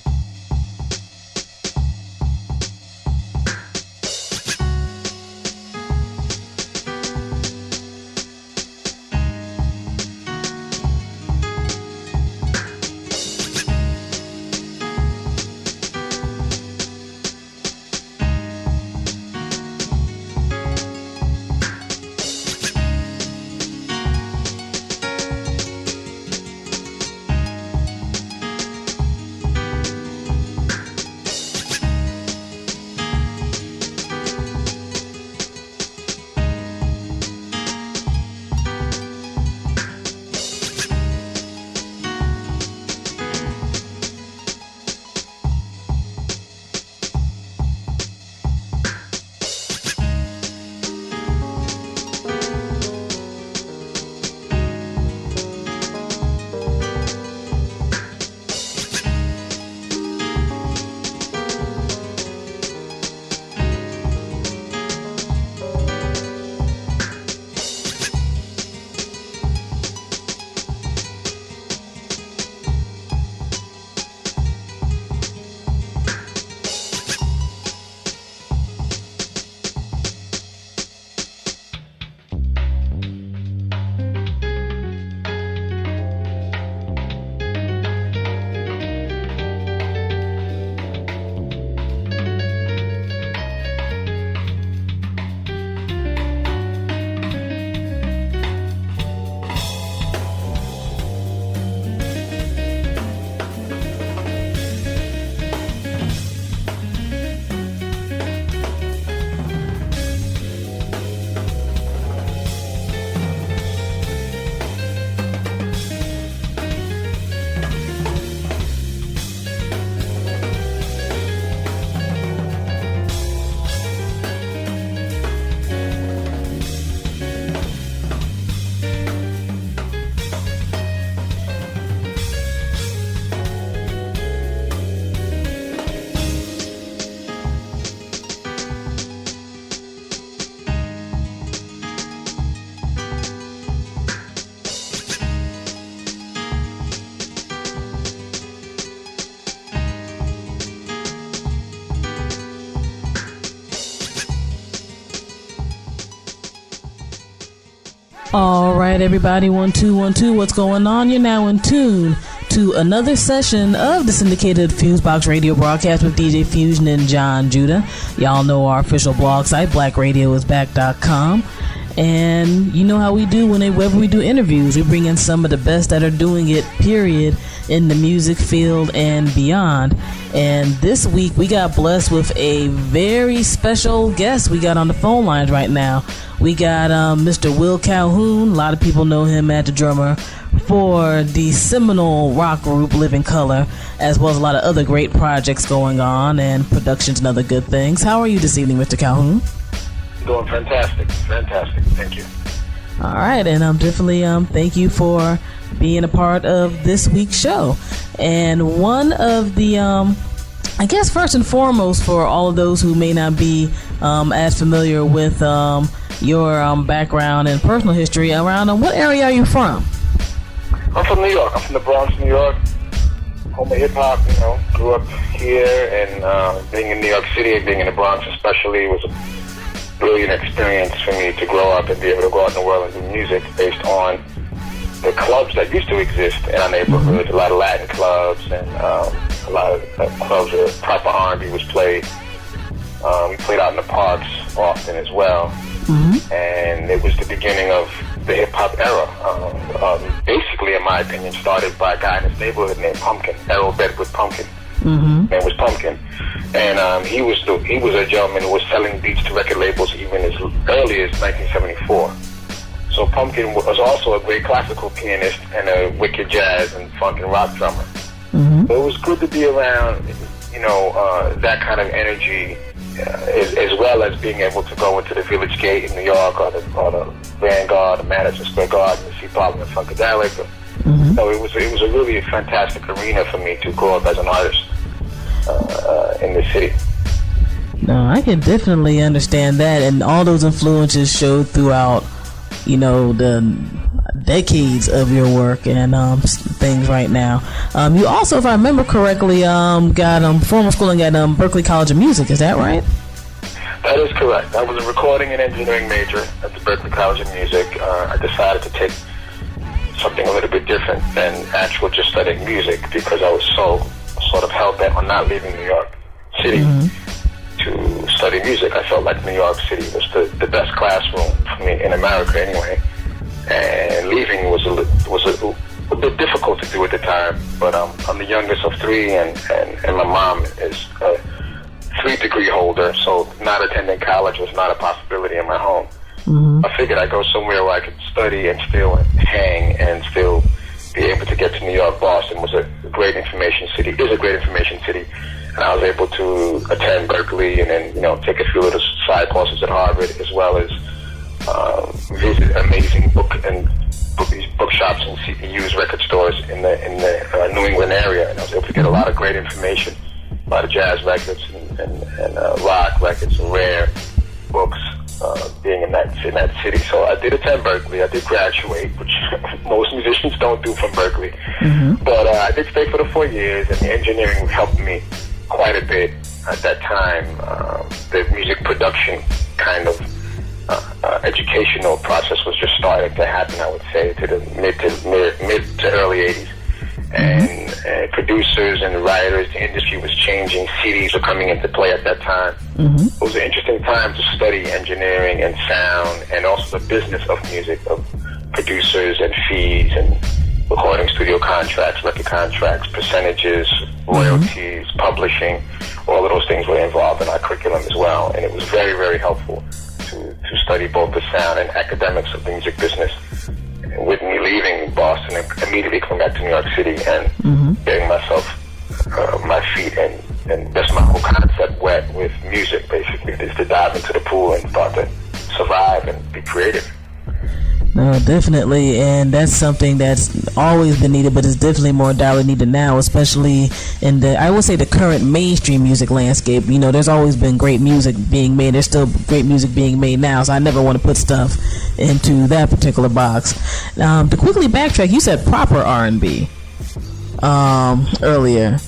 All right, everybody, 1 2 1 2. What's going on? You're now in tune to another session of the syndicated FuseBox Radio Broadcast with DJ Fusion Jon Judah. Y'all know our official blog site, blackradioisback.com. And you know how we do whenever we do interviews. We bring in some of the best that are doing it, period, in the music field and beyond. And this week we got blessed with a very special guest we got on the phone lines right now. We got Mr. Will Calhoun. A lot of people know him as the drummer for the seminal rock group Living Color, as well as a lot of other great projects going on and productions and other good things. How are you this evening, Mr. Calhoun? Doing fantastic. Thank you. All right, and definitely thank you for being a part of this week's show. And one of the I guess first and foremost, for all of those who may not be as familiar with your background and personal history around what area are you from? I'm from New York. I'm from the Bronx, New York. Home of hip-hop, grew up here, and being in New York City, being in the Bronx especially, was a brilliant experience for me to grow up and be able to go out in the world and do music based on the clubs that used to exist in our neighborhood. A lot of Latin clubs and a lot of clubs where proper R&B was played. We played out in the parks often as well. And it was the beginning of the hip-hop era. Basically, in my opinion, started by a guy in his neighborhood named Pumpkin, Errol Bedwood Pumpkin. His name was Pumpkin. And he was a gentleman who was selling beats to record labels even as early as 1974. So Pumpkin was also a great classical pianist and a wicked jazz and funk and rock drummer. So it was good to be around, that kind of energy, as well as being able to go into the Village Gate in New York or the Vanguard, the Madison Square Garden, and see Parliament Funkadelic. So it was a really fantastic arena for me to grow up as an artist in the city. No, I can definitely understand that, and all those influences showed throughout, the decades of your work and things right now. You also, if I remember correctly, got formal schooling at Berklee College of Music. Is that right? That is correct. I was a recording and engineering major at the Berklee College of Music. I decided to take something a little bit different than actual just studying music because I was so sort of hell-bent on not leaving New York City to study music. I felt like New York City was the best classroom for me in America anyway. And leaving was a bit difficult to do at the time, but I'm the youngest of three, and my mom is a 3-degree holder, so not attending college was not a possibility in my home. I figured I'd go somewhere where I could study and still hang and still be able to get to New York. Boston was a great information city, is a great information city, and I was able to attend Berklee and then, take a few little side courses at Harvard, as well as visit amazing bookshops and CPUs, record stores in the New England area, and I was able to get a lot of great information, a lot of jazz records and rock records and rare books, being in that city. So I did attend Berklee. I did graduate, which most musicians don't do from Berklee. But I did stay for the 4 years, and the engineering helped me quite a bit at that time. The music production kind of educational process was just starting to happen, I would say, to the mid to early 80s. And producers and writers, the industry was changing. CDs were coming into play at that time. It was an interesting time to study engineering and sound, and also the business of music, of producers and fees and recording studio contracts, record contracts, percentages, royalties, publishing. All of those things were involved in our curriculum as well, and it was very, very helpful to study both the sound and academics of the music business. With me leaving Boston and immediately coming back to New York City and getting myself, my feet and just my whole concept wet with music, basically, just to dive into the pool and start to survive and be creative. No, definitely, and that's something that's always been needed, but it's definitely more direly needed now, especially in I would say, the current mainstream music landscape. There's always been great music being made. There's still great music being made now, so I never want to put stuff into that particular box. To quickly backtrack, you said proper R&B earlier.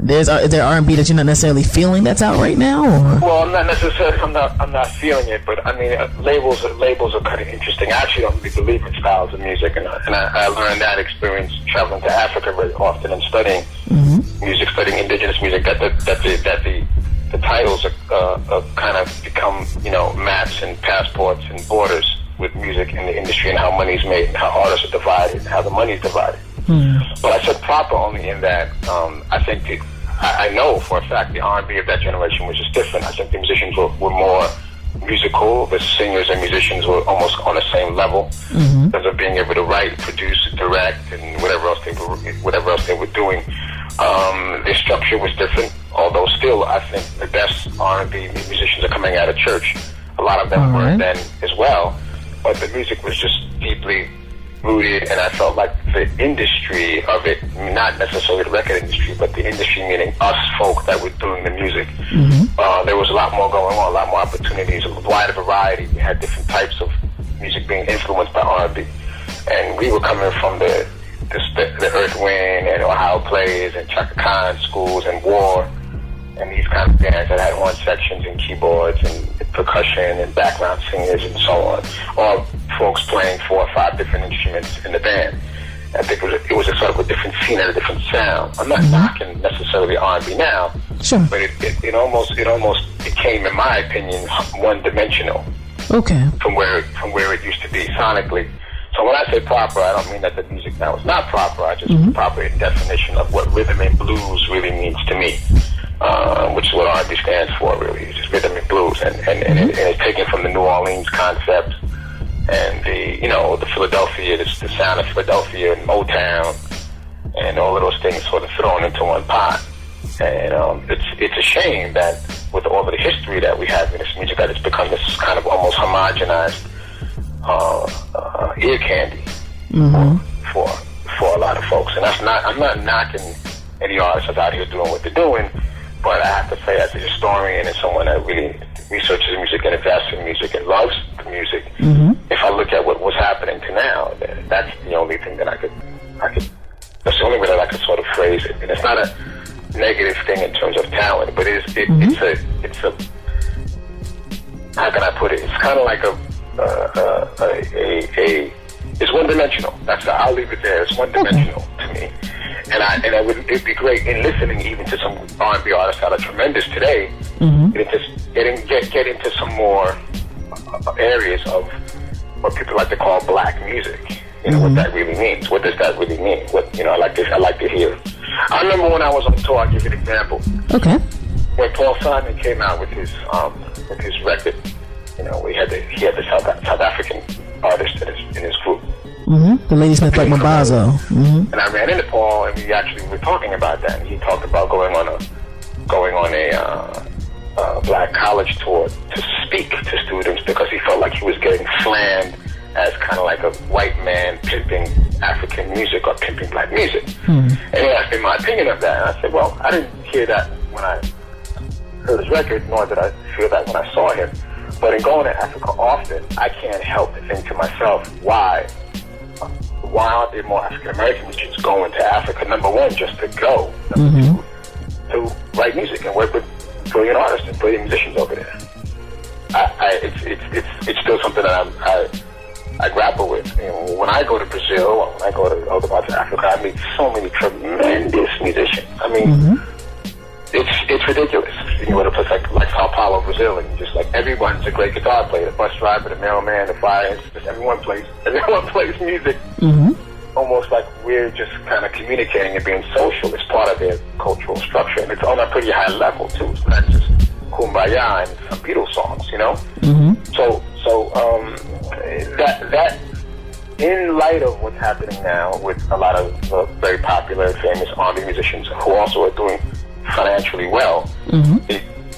Is there R&B that you're not necessarily feeling that's out right now? Or? Well, I'm not necessarily. I'm not feeling it, but I mean, labels are kind of interesting. I actually don't really believe in styles of music, and I learned that experience traveling to Africa very often and studying music, studying indigenous music. That the titles are kind of become maps and passports and borders with music in the industry, and how money's made, and how artists are divided, and how the money's divided. But I said proper only in that I think I know for a fact the R&B of that generation was just different. I think the musicians were more musical. The singers and musicians were almost on the same level in terms of being able to write, produce, direct, and whatever else they were doing. Their structure was different, although still I think the best R&B musicians are coming out of church. A lot of them were then as well, but the music was just deeply rooted, and I felt like the industry of it, not necessarily the record industry, but the industry meaning us folk that were doing the music, there was a lot more going on, a lot more opportunities, a wider variety. We had different types of music being influenced by R&B, and we were coming from the Earth, Wind, and Ohio Plays, and Chaka Khan schools, and War, and these kind of bands that had horn sections and keyboards and percussion and background singers and so on, or folks playing 4 or 5 different instruments in the band. I think it was a sort of a different scene and a different sound. I'm not knocking necessarily R&B now, but it almost became, in my opinion, one-dimensional. Okay. From where it used to be sonically. So when I say proper, I don't mean that the music now is not proper. I just proper in definition of what rhythm and blues really means to me, which is what R&B stands for. Really, it's just rhythm and blues, and it's taken from the New Orleans concept. And the Philadelphia, the sound of Philadelphia and Motown, and all of those things sort of thrown into one pot. And it's a shame that with all of the history that we have in this music, that it's become this kind of almost homogenized ear candy for a lot of folks. And I'm not knocking any artists out here doing what they're doing, but I have to say, as a historian and someone that really researches music and invests in music and loves the music, if I look at what's happening to now, that's the only thing that I could. That's the only way that I could sort of phrase it. And it's not a negative thing in terms of talent, but it's a how can I put it? It's kind of like it's one-dimensional. I'll leave it there. It's one-dimensional to me. And it'd be great in listening even to some R&B artists that are tremendous today, get into some more areas of what people like to call black music. What that really means. What does that really mean? I like to hear. I remember when I was on tour, I'll give you an example. Okay. When Paul Simon came out with his record, he had the South African artist in his group. The Ladysmith Black Mabazo. And I ran into Paul, and we actually were talking about that. And he talked about going on a black college tour to speak to students because he felt like he was getting slammed as kind of like a white man pimping African music or pimping black music. And he asked me my opinion of that. And I said, well, I didn't hear that when I heard his record, nor did I feel that when I saw him. But in going to Africa often, I can't help but think to myself, why aren't there more African American musicians going to Africa? Number one, just to go. Number two, to write music and work with brilliant artists and brilliant musicians over there. It's still something that I grapple with. When I go to Brazil, or when I go to other parts of Africa, I meet so many tremendous musicians. I mean, it's ridiculous. You go to a place like Sao Paulo, Brazil, and just like everyone's a great guitar player. The bus driver, the mailman, the fire, just everyone plays music. Almost like we're just kind of communicating and being social. It's part of their cultural structure, and it's on a pretty high level too. It's not just Kumbaya and some Beatles songs, So that in light of what's happening now with a lot of very popular and famous R&B musicians who also are doing financially well,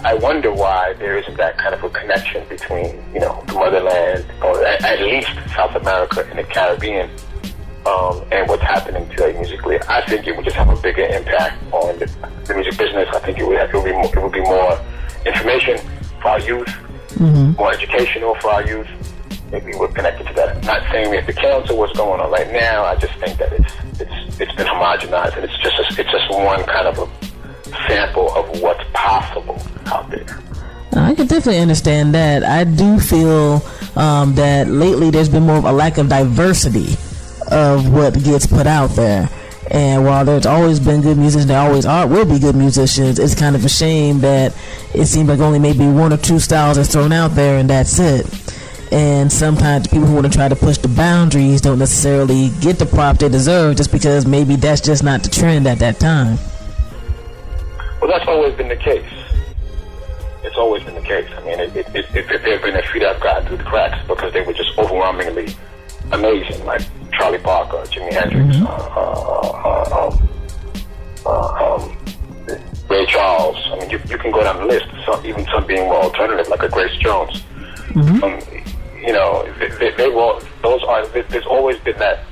I wonder why there isn't that kind of a connection between, the motherland, or at least South America and the Caribbean, and what's happening today musically. I think it would just have a bigger impact on the music business. I think it would be more information for our youth, more educational for our youth. Maybe we're connected to that. I'm not saying we have to cancel what's going on right now. I just think that it's been homogenized, and it's just one kind of a sample of what's possible out there. I can definitely understand that. I do feel that lately there's been more of a lack of diversity of what gets put out there. And while there's always been good musicians, there always will be good musicians, it's kind of a shame that it seems like only maybe one or two styles are thrown out there and that's it. And sometimes people who want to try to push the boundaries don't necessarily get the prop they deserve just because maybe that's just not the trend at that time. Well, that's always been the case. It's always been the case. I mean, there have been a few that have gotten through the cracks because they were just overwhelmingly amazing, like Charlie Parker, Jimi Hendrix, Ray Charles. I mean, you can go down the list. Even some being more alternative, like a Grace Jones. There's always been that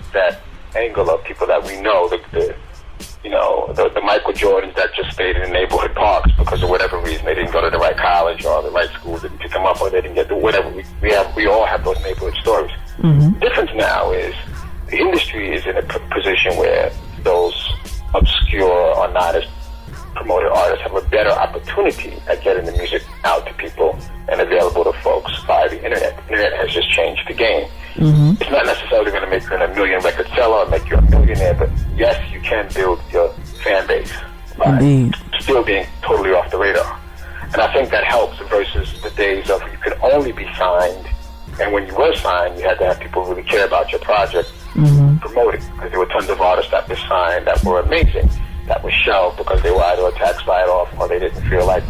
angle of people that we know, the Michael Jordans that just stayed in the neighborhood parks because of whatever reason. They didn't go to the right college or the right school, didn't pick them up, or they didn't get the whatever. We all have those neighborhood stories. The difference now is the industry is in a position where those obscure or not as promoted artists have a better opportunity at getting the music out to people and available to folks via the internet. The internet has just changed the game. Mm-hmm. It's not necessarily going to make you a million record seller or make you a millionaire, but yes, you can build your fan base by Indeed. still being totally off the radar. And I think that helps versus the days of you could only be signed, and when you were signed, you had to have people really care about your project, promote it, because there were tons of artists that were signed that were amazing, that were shelved because they were either a tax write-off or they didn't feel like,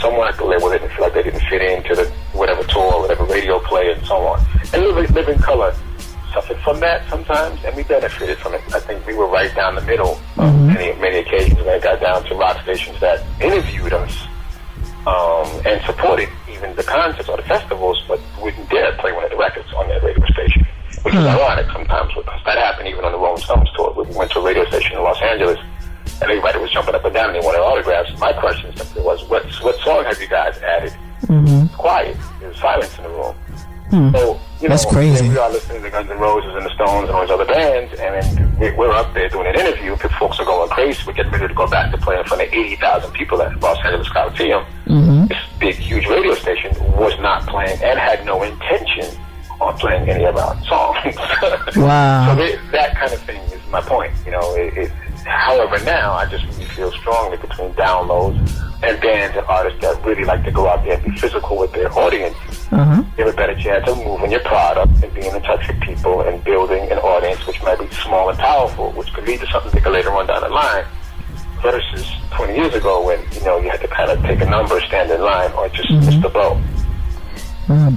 someone at the label didn't feel like they didn't fit into the whatever tour, whatever radio play, and so on. And Live in Color suffered from that sometimes, and we benefited from it. I think we were right down the middle on many occasions when it got down to rock stations that interviewed us and supported even the concerts or the festivals, but wouldn't dare play one of the records on their radio station, which is ironic sometimes with us. That happened even on the Rolling Stones tour. We went to a radio station in Los Angeles, and everybody was jumping up and down and they wanted autographs. My question simply was, what song have you guys added? It's quiet. There's silence in the room. So, That's crazy. We are listening to Guns N' Roses and the Stones and all these other bands, and then we're up there doing an interview. Folks are going crazy. We're getting ready to go back to play in front of 80,000 people at Los Angeles Coliseum. This big, huge radio station was not playing and had no intention on playing any of our songs. Wow. So that kind of thing is my point. However, now I just really feel strongly between downloads and bands and artists that really like to go out there and be physical with their audience. You have a better chance of moving your product and being in touch with people and building an audience which might be small and powerful, which could lead to something bigger later on down the line, versus 20 years ago when, you had to kind of take a number, stand in line, or just miss the boat.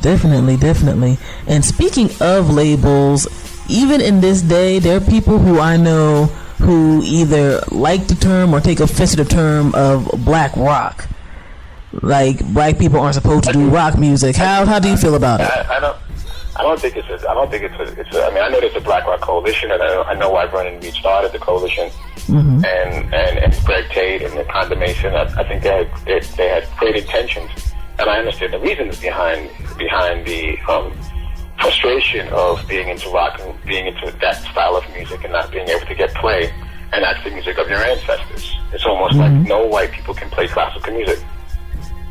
Definitely. And speaking of labels, even in this day, there are people who I know who either like the term or take offense to the term of black rock. Like, black people aren't supposed to do rock music. How do you feel about it? I don't think it's I mean, I know there's a Black Rock Coalition, and I know why Vernon Reed started the coalition, and Greg Tate and the condemnation. I think they had great intentions, and I understand the reasons behind the frustration of being into rock and being into that style of music and not being able to get play, and that's the music of your ancestors. It's almost like no white people can play classical music.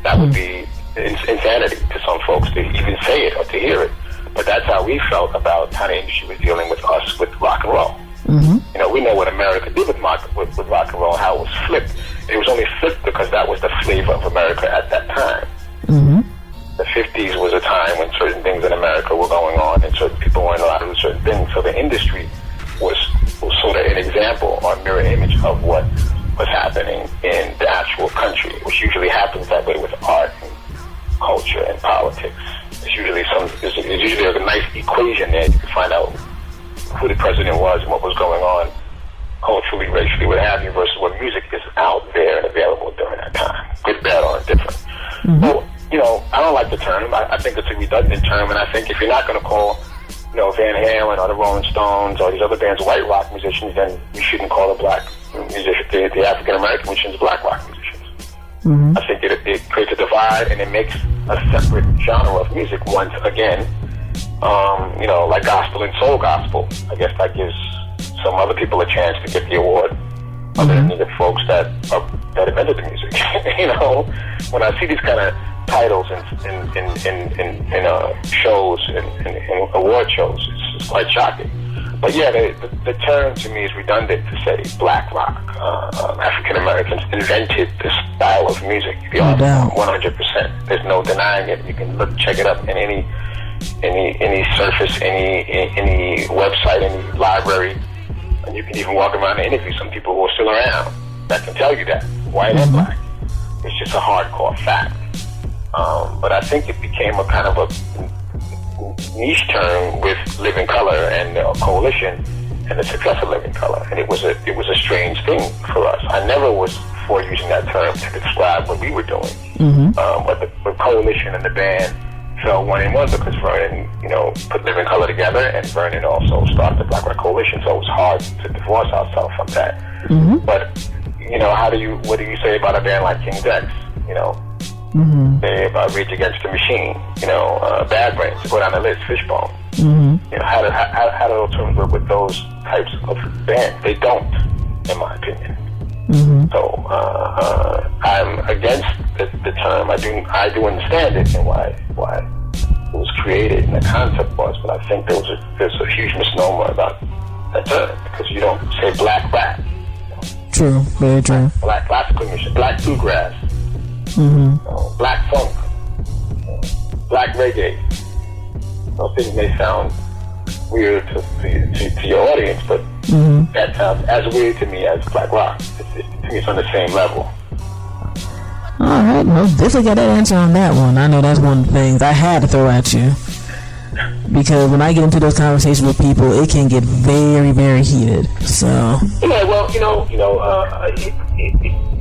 That would be insanity to some folks to even say it or to hear it. But that's how we felt about how the industry was dealing with us with rock and roll. We know what America did with rock and roll, how it was flipped. It was only flipped because that was the flavor of America at that time. The 50s was a time when certain things in America were going on and certain people weren't allowed to do certain things. So the industry was sort of an example or mirror image of what was happening in the actual country, which usually happens that way with art and culture and politics. There's usually a nice equation there. You can find out who the president was and what was going on culturally, racially, what have you, versus what music is out there and available during that time. Good, bad, or indifferent. So, I don't like the term. I think it's a redundant term, and I think if you're not going to call, Van Halen or the Rolling Stones or these other bands white rock musicians, then you shouldn't call the black musicians, the African American musicians, black rock musicians. I think it creates a divide and it makes a separate genre of music once again. Like gospel and soul gospel. I guess that gives some other people a chance to get the award, other than the folks that invented the music. When I see these kind of titles in shows and award shows, it's quite shocking. But yeah, the term to me is redundant to say black rock. African Americans invented this style of music. The art form, 100%. There's no denying it. You can check it up in any surface, any website, any library, and you can even walk around and interview some people who are still around that can tell you that, white and black. It's just a hardcore fact. But I think it became a kind of a niche term with Living Color and the coalition and the success of Living Color, and it was a strange thing for us. I never was for using that term to describe what we were doing. But the coalition and the band fell one in one because Vernon, put Living Color together, and Vernon also started the Black Rock Coalition, so it was hard to divorce ourselves from that. But what do you say about a band like King's X? They about Rage Against the Machine, Bad Brains, go down the list, Fishbone. How do those terms work with those types of bands? They don't, in my opinion. So I'm against the term. I do understand it and why it was created and the concept was, but I think there's a huge misnomer about that term because you don't say black rap. True, very true. Black classical music, black bluegrass, black funk, black reggae. Those things may sound weird to your audience, but that sounds as weird to me as black rock. To me, it's on the same level. Alright, well, definitely got that answer on that one. I know that's one of the things I had to throw at you. Because when I get into those conversations with people, it can get very, very heated. So yeah, well,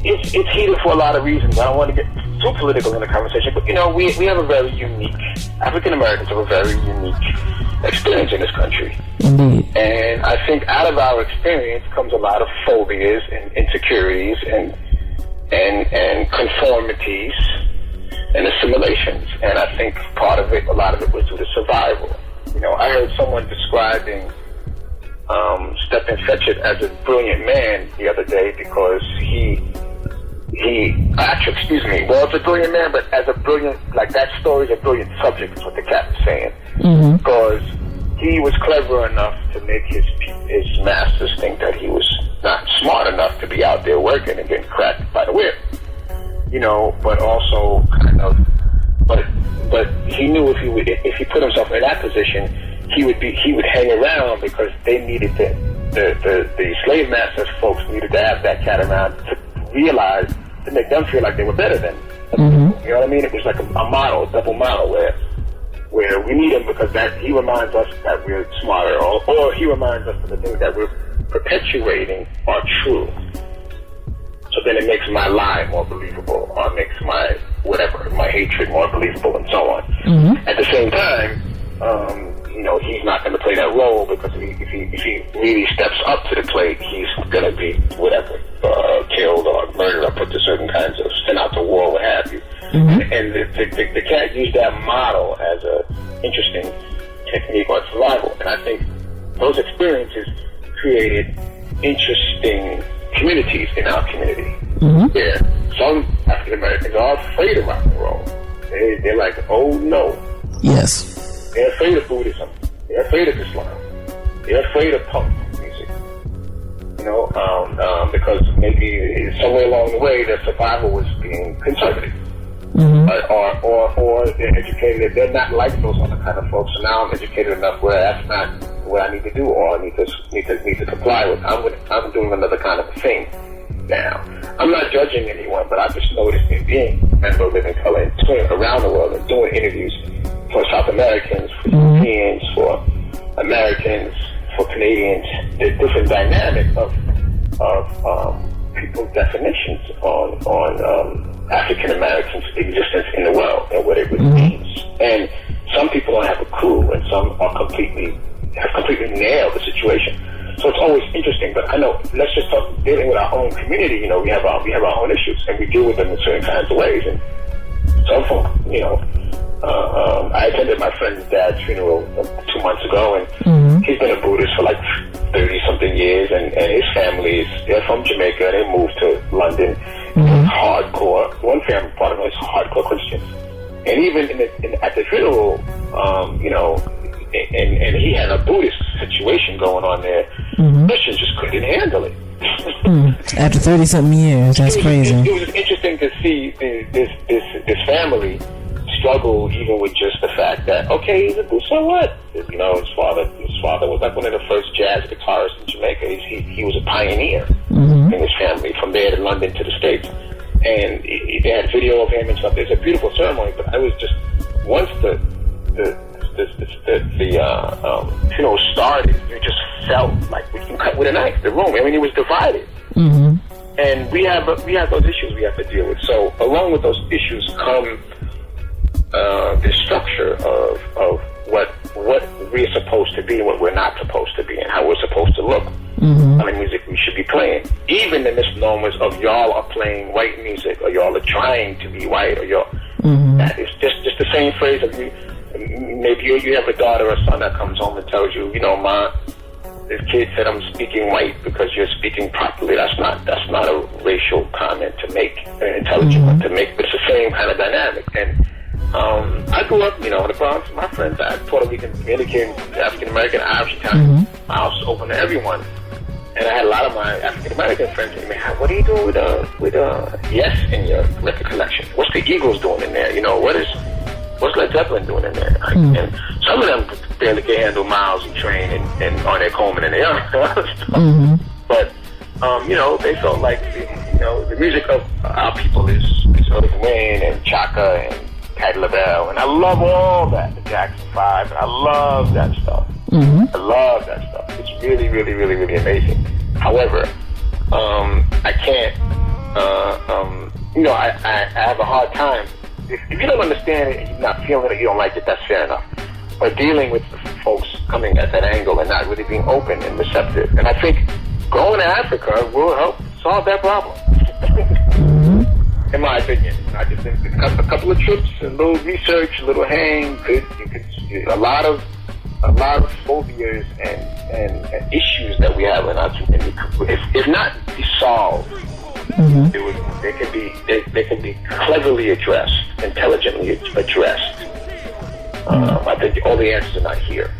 it's heated for a lot of reasons. I don't want to get too political in the conversation, but we have a very unique, African Americans have a very unique experience in this country. Indeed. And I think out of our experience comes a lot of phobias and insecurities and conformities and assimilations. And I think a lot of it was due to survival. I heard someone describing Stephen Fetchit as a brilliant man the other day because it's a brilliant man, but as a brilliant, like that story is a brilliant subject is what the cat was saying. Because he was clever enough to make his masters think that he was not smart enough to be out there working and getting cracked by the whip. But also kind of, but he knew if he put himself in that position, he would hang around because they needed the slave masters folks needed to have that cat around to realize, to make them feel like they were better than them. You know what I mean? It was like a model, a double model where we need him because he reminds us that we're smarter, or he reminds us that the things that we're perpetuating are true. So then it makes my lie more believable, or makes my hatred more believable, and so on. At the same time, he's not going to play that role because if he really steps up to the plate, he's going to be killed or murdered or put to certain kinds of sent out to war, what have you. And the cat used that model as a interesting technique on survival, and I think those experiences created interesting communities in our community. Where some African Americans are afraid of rock and roll. They're like, oh no. Yes. They're afraid of Buddhism. They're afraid of Islam. They're afraid of punk music. Because maybe somewhere along the way their survival was being conservative. Or they're educated. They're not like those other kind of folks. So now I'm educated enough where that's not what I need to do, or I need to comply with. I'm doing another kind of thing now. I'm not judging anyone, but I just noticed in being a member of Living Color and touring around the world and doing interviews for South Americans, for Europeans, for Americans, for Canadians, the different dynamic of people's definitions on African Americans' existence in the world and what it really means. And some people don't have a clue, and some are completely nailed the situation. So it's always interesting, but I know, let's just talk dealing with our own community. We have our own issues, and we deal with them in certain kinds of ways. And some folk, I attended my friend's dad's funeral 2 months ago, and he's been a Buddhist for like 30-something years, and his family they're from Jamaica, and they moved to London. Hardcore. One family part of it is hardcore Christians, and even at the funeral, and he had a Buddhist situation going on there. Christians just couldn't handle it. After 30-something years, that's crazy. It was interesting to see this family struggle even with just the fact that, okay, he's a Buddhist, so what? His father was like one of the first jazz guitarists in Jamaica. He was a pioneer in his family, from there to London to the States. And they had video of him and stuff. It's a beautiful ceremony, but I was just, once the funeral started, you just felt like we can cut with a knife the room. I mean, it was divided. And we have those issues we have to deal with. So along with those issues come the structure of what we're supposed to be and what we're not supposed to be, and how we're supposed to look. I mean, music we should be playing. Even the misnomers of y'all are playing white music, or y'all are trying to be white, or y'all. That is just the same phrase of you. Maybe you have a daughter or son that comes home and tells you, Ma, If kids said I'm speaking white because you're speaking properly, that's not a racial comment to make, intelligent one to make. But it's the same kind of dynamic. And I grew up, in the Bronx. My friends, I Puerto Rican, Dominican, African American, Irish, Italian. My house was open to everyone. And I had a lot of my African American friends saying, "Man, what are you doing with Yes in your record collection? What's the Eagles doing in there? What's Led Zeppelin doing in there?" And some of them barely can handle Miles and Train and Arnett Coleman and the other stuff. But they felt like the music of our people is Earth, Wayne and Chaka and Patti LaBelle, and I love all that, the Jackson 5, and I love that stuff. I love that stuff. It's really, really, really, really amazing. However, I can't, I have a hard time. If you don't understand it and you're not feeling it, you don't like it, that's fair enough. But dealing with folks coming at that angle and not really being open and receptive. And I think going to Africa will help solve that problem. In my opinion. I just think a couple of trips, a little research, a little hang, a lot of phobias and issues that we have in our community, if not be solved, they can be cleverly addressed, intelligently addressed. I think all the answers are not here.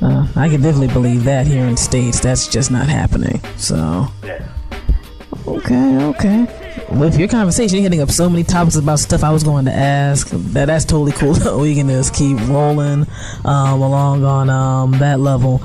I can definitely believe that here in the States. That's just not happening. So, yeah. Okay. With your conversation, you're hitting up so many topics about stuff I was going to ask. That's totally cool. We can just keep rolling along on that level.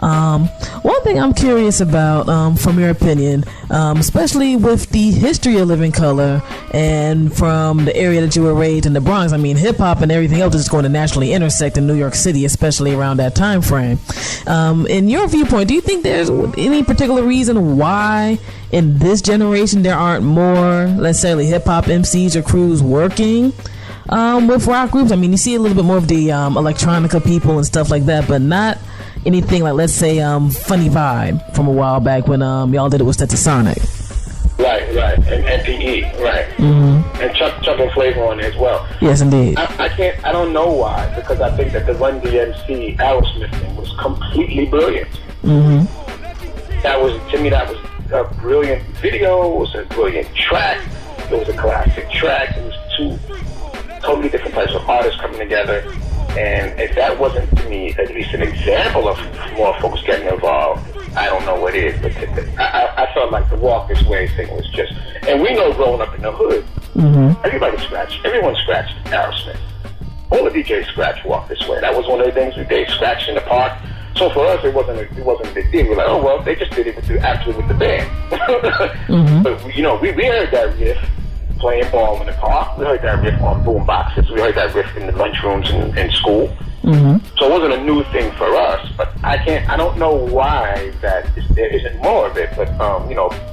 One thing I'm curious about, from your opinion, especially with the history of Living Color and from the area that you were raised in the Bronx, I mean, hip-hop and everything else is going to naturally intersect in New York City, especially around that time frame. In your viewpoint, do you think there's any particular reason why in this generation there aren't more, let's say, hip-hop MCs or crews working with rock groups? I mean, you see a little bit more of the electronica people and stuff like that, but not anything like, let's say, Funny Vibe from a while back when y'all did it with Stetsasonic. Right, and NPE, right. And Chuck and Flavor on it as well. Yes, indeed. I don't know why, because I think that the Run DMC Aerosmith thing was completely brilliant. To me, that was a brilliant video, it was a brilliant track, it was a classic track, it was two totally different types of artists coming together, and if that wasn't, to me, at least an example of more folks getting involved, I don't know what is, but I felt like the Walk This Way thing was just, and we know growing up in the hood, everyone scratched Aerosmith. All the DJs scratched Walk This Way. That was one of the things they scratched in the park. So for us, it wasn't a big deal. We're like, oh well, they just did it with the band. But we heard that riff playing ball in the park. We heard that riff on boom boxes. We heard that riff in the lunchrooms in school. So it wasn't a new thing for us. But I don't know why there isn't more of it. But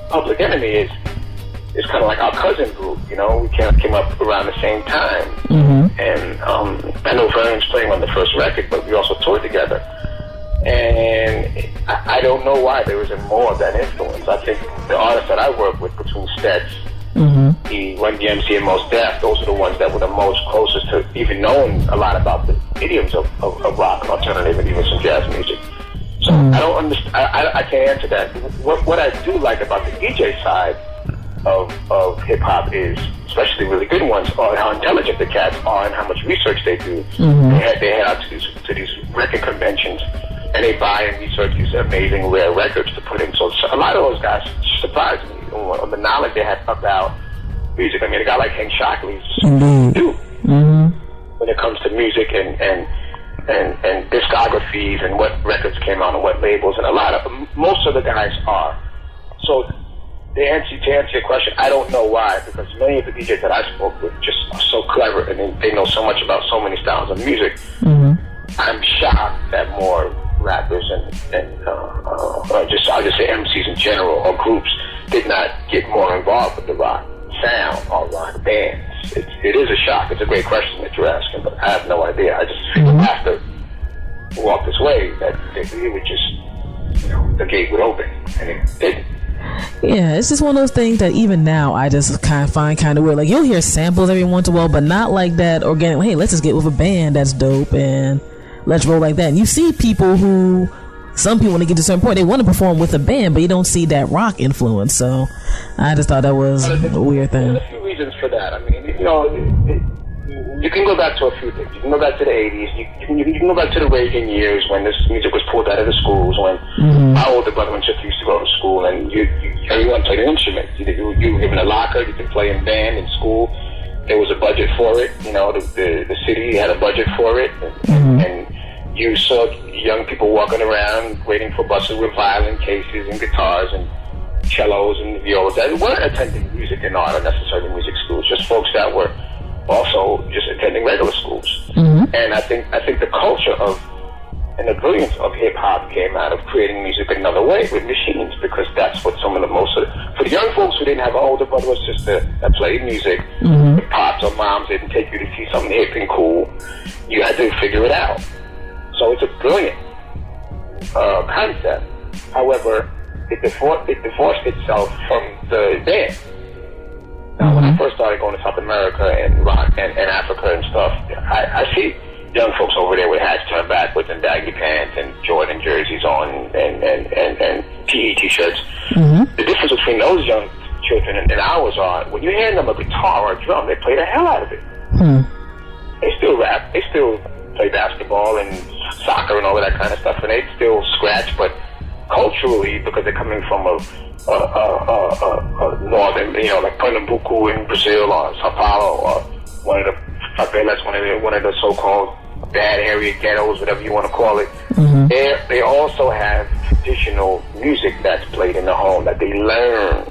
Public Enemy is kind of like our cousin group. We came up around the same time. And I know Vernon's playing on the first record, but we also toured together. And I don't know why there isn't more of that influence. I think the artists that I work with, between Stets, the Run DMC and Mos Def, those are the ones that were the most closest to even knowing a lot about the idioms of rock and alternative and even some jazz music. So I don't understand. I can't answer that. What I do like about the DJ side of hip hop is, especially really good ones, are how intelligent the cats are and how much research they do. They head out to these record conventions. And they buy and research these amazing rare records to put in. So a lot of those guys surprised me on the knowledge they had about music. I mean, a guy like Hank Shockley's do when it comes to music and discographies and what records came out and what labels. And most of the guys are. So to answer your question, I don't know why, because many of the DJs that I spoke with just are so clever and they know so much about so many styles of music. I'm shocked that more rappers and I'll just say MCs in general or groups did not get more involved with the rock sound or rock bands. It is a shock. It's a great question that you're asking, but I have no idea. I just feel after Walk This Way that it would just, the gate would open, and it didn't. Yeah, it's just one of those things that even now I just find kind of weird. Like, you'll hear samples every once in a while, but not like that organic. Hey, let's just get with a band that's dope and let's roll like that. And you see people who some people, when they get to a certain point, they want to perform with a band, but you don't see that rock influence. So I just thought that was a weird thing. There's a few reasons for that. I mean, you know, you can go back to a few things. You can go back to the 80s. You can go back to the Reagan years when this music was pulled out of the schools, when my older brother and sister used to go to school, and everyone played an instrument. You were given a locker, you could play in band in school. There was a budget for it. You know, the city had a budget for it. And you saw young people walking around waiting for buses with violin cases and guitars and cellos and violas that weren't attending music and art or necessarily music schools, just folks that were also just attending regular schools. And I think the culture of and the brilliance of hip-hop came out of creating music another way with machines, because that's what some of the most for the young folks who didn't have an older brother or sister that played music, the pops or moms didn't take you to see something hip and cool, you had to figure it out. So it's a brilliant concept. However, it divorced itself from the band. Now, when I first started going to South America and rock and Africa and stuff, I see young folks over there with hats turned backwards and baggy pants and Jordan jerseys on and PE t-shirts. The difference between those young children and ours are, when you hand them a guitar or a drum, they play the hell out of it. They still rap, they still play basketball and soccer and all of that kind of stuff, and they still scratch, but culturally, because they're coming from a northern, you know, like Pernambuco in Brazil or Sao Paulo or one of the favelas, one of the so-called bad area ghettos, whatever you want to call it. They also have traditional music that's played in the home that they learn.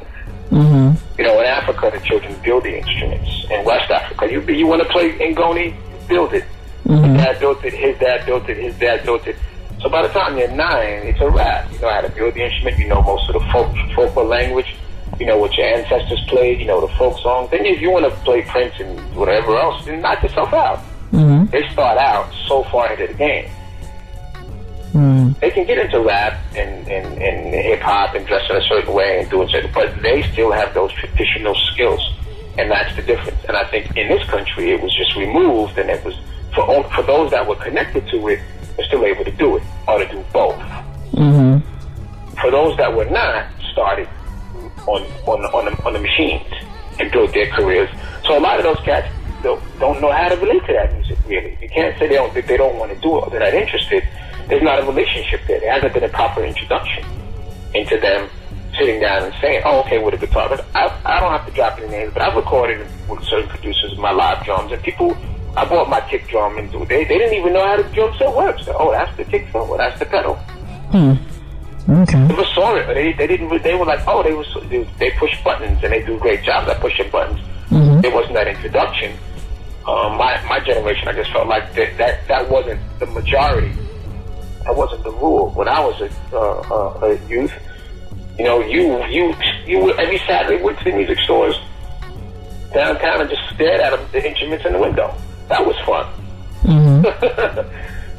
You know, in Africa, the children build the instruments. In West Africa, you want to play Ngoni, build it. His dad built it, his dad built it, his dad built it. So by the time you're 9, it's a wrap. You know how to build the instrument, you know most of the folk language, you know what your ancestors played, you know the folk songs. Then if you want to play Prince and whatever else, then knock yourself out. They start out so far into the game. They can get into rap and hip-hop and dress in a certain way and do it certain, but they still have those traditional skills, and that's the difference. And I think in this country, it was just removed, and it was for those that were connected to it, they're still able to do it, or to do both. For those that were not, started on the machines and built their careers. So a lot of those cats don't know how to relate to that music, really. You can't say they don't want to do it or they're not interested. There's not a relationship there. There hasn't been a proper introduction into them sitting down and saying, oh, okay, with a guitar. But I don't have to drop any names, but I've recorded with certain producers my live drums, and people, I bought my kick drum and they didn't even know how the drum set works. So, oh, that's the kick drum, well, that's the pedal. Okay. Never saw it, but they were like, oh, they push buttons and they do great jobs at pushing buttons. It wasn't that introduction. My generation, I just felt like that wasn't the majority. That wasn't the rule. When I was a youth, you know, you would, every Saturday went to the music stores downtown and just stared at the instruments in the window. That was fun.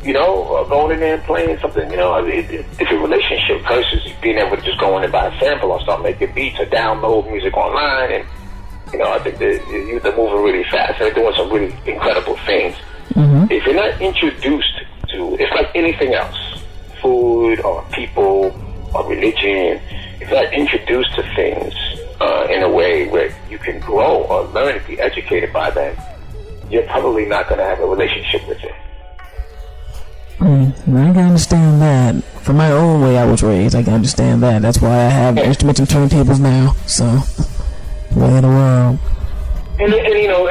You know, going in there and playing something, you know, different relationship versus being able to just go in and buy a sample or start making beats or download music online. And, you know, I think the youth are moving really fast. They're doing some really incredible things. If you're not introduced to, it's like anything else, food or people or religion, if you're not introduced to things in a way where you can grow or learn and be educated by them, you're probably not going to have a relationship with it. I can understand that. From my own way I was raised, I can understand that. That's why I have instruments and turntables now. So, way in the world. And you know,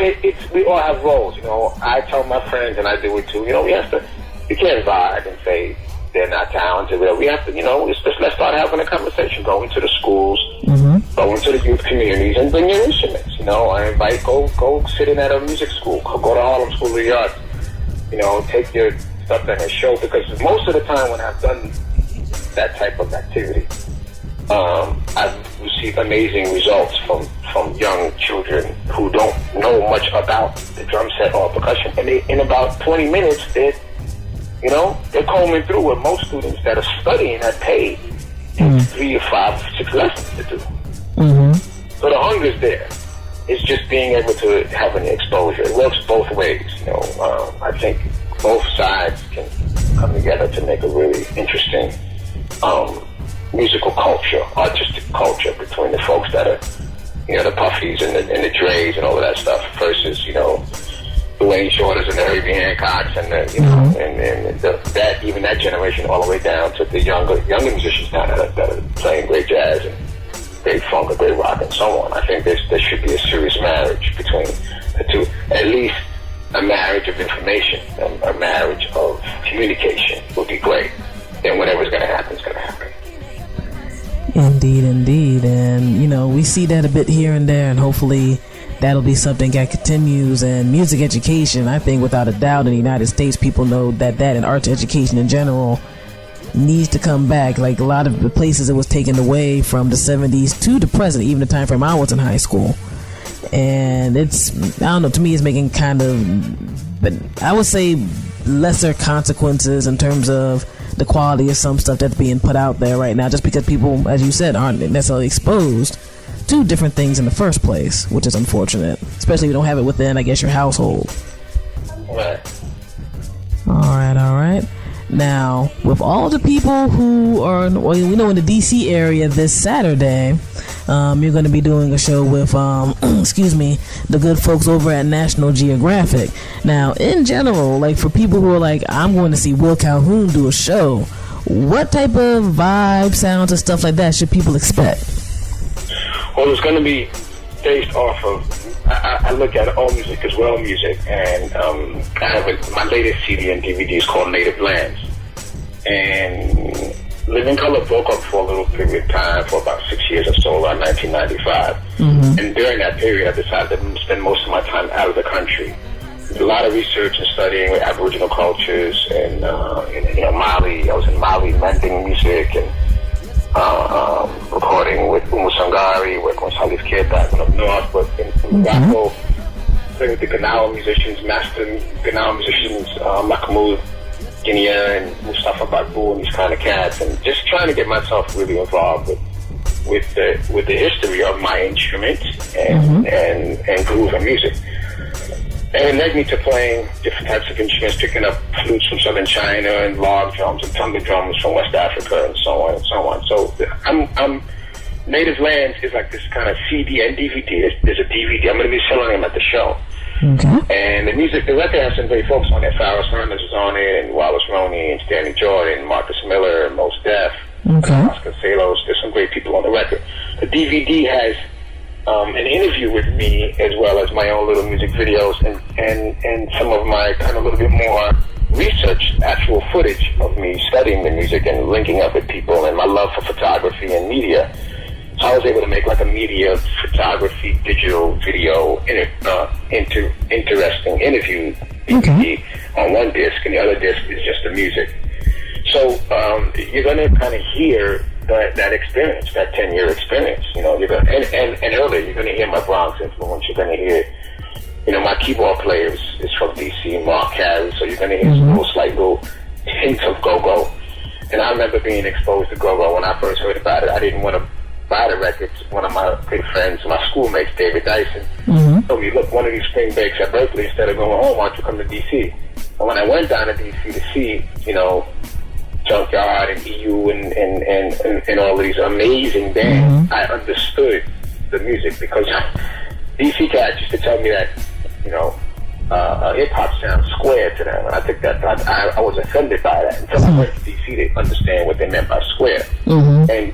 we all have roles. You know, I tell my friends, and I do it too. You know, we can't vibe and say they're not talented. We have to, you know, let's start having a conversation. Go into the schools, go into the youth communities, and bring your instruments. You know, I invite go sit in at a music school, go to Harlem School of the Arts. You know, take your stuff in a show, because most of the time when I've done that type of activity, I've received amazing results from young children who don't know much about the drum set or percussion, and in about 20 minutes they're combing through what most students that are studying have paid 3 or 5, 6 lessons to do. So the hunger's there. It's just being able to have an exposure. It works both ways. You know, I think both sides can come together to make a really interesting musical culture, artistic culture between the folks that are, the Puffies and the Dre's and all of that stuff versus, the Wayne Shorters and the Herbie Hancocks and that even that generation all the way down to the younger musicians now that are playing great jazz and great funk and great rock and so on. I think there should be a serious marriage between the two. At least a marriage of information, a marriage of communication would be great. Then whatever's going to happen is going to happen. Indeed. And, we see that a bit here and there, and hopefully that'll be something that continues. And music education, I think without a doubt in the United States, people know that and arts education in general needs to come back. Like a lot of the places it was taken away from the 70s to the present, even the time frame I was in high school. And it's, I don't know, to me it's making kind of, but I would say lesser consequences in terms of the quality of some stuff that's being put out there right now, just because people, as you said, aren't necessarily exposed to different things in the first place, which is unfortunate, especially if you don't have it within, I guess, your household. Right. All right. Now, with all the people who are, in the DC area this Saturday, you're going to be doing a show with, the good folks over at National Geographic. Now, in general, like for people who are like, I'm going to see Will Calhoun do a show, what type of vibe, sounds, and stuff like that should people expect? Well, it's going to be based off of, I look at all music as well music, and I have my latest CD and DVD is called Native Lands. And Living Color broke up for a little period of time, for about 6 years or so, around 1995. Mm-hmm. And during that period, I decided to spend most of my time out of the country. Did a lot of research and studying with Aboriginal cultures, and Mali. I was in Mali mending music and recording with Umusangari, working with Salif Keita up north, but in Morocco, playing with the Ganawa musicians, master Ganawa musicians, Mahmoud Guinea and Mustafa Bagbu and these kind of cats, and just trying to get myself really involved with the history of my instrument and groove and music. And it led me to playing different types of instruments, picking up flutes from southern China and log drums and tonga drums from West Africa and so on and so on. So I'm Native Lands is like this kind of CD and DVD. There's a DVD. I'm going to be selling them at the show. Okay. And the record has some great folks on it. Faris Hermes is on it, and Wallace Roney, and Stanley Jordan, Marcus Miller, Mos Def, Oscar Salos. There's some great people on the record. The DVD has an interview with me, as well as my own little music videos and some of my kind of a little bit more research, actual footage of me studying the music and linking up with people, and my love for photography and media. So I was able to make like a media, photography, digital, video, interesting interview DVD on one disc, and the other disc is just the music. So you're going to kind of hear that experience, that 10-year experience. You're going and earlier you're going to hear my Bronx influence. You're going to hear, my keyboard player is from DC, Mark Carey. So you're going to hear some slight little hints of go-go. And I remember being exposed to go-go when I first heard about it. I didn't want to buy the records. One of my good friends, my schoolmates, David Dyson, told me, look, one of these spring breaks at Berkeley, instead of going home, why don't you come to DC? And when I went down to DC to see, Junkyard and EU and all of these amazing bands, I understood the music, because DC cats used to tell me that, hip-hop sounds square to them, and I think that I was offended by that until I went to DC to understand what they meant by square. And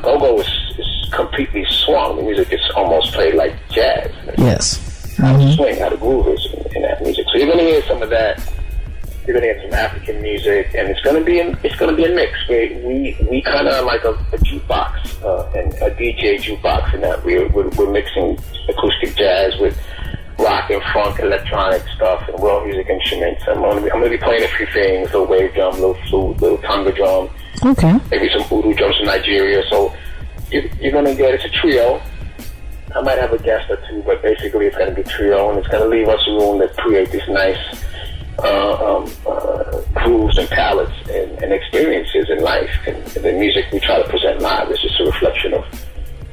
go-go is completely swung. The music is almost played like jazz. Yes. How to swing, how to groove is in that music. So you're going to hear some of that. You're going to hear some African music, and it's going to be a mix. We kind of like a jukebox, and a DJ jukebox, in that we're mixing acoustic jazz with rock and funk, electronic stuff, and world music instruments. I'm going to be playing a few things: little wave drum, little flute, little tonga drum, maybe some voodoo drums from Nigeria. So you're going to get, it's a trio. I might have a guest or two, but basically it's going to be trio, and it's going to leave us room to create this nice grooves and palettes and experiences in life. And the music we try to present live is just a reflection of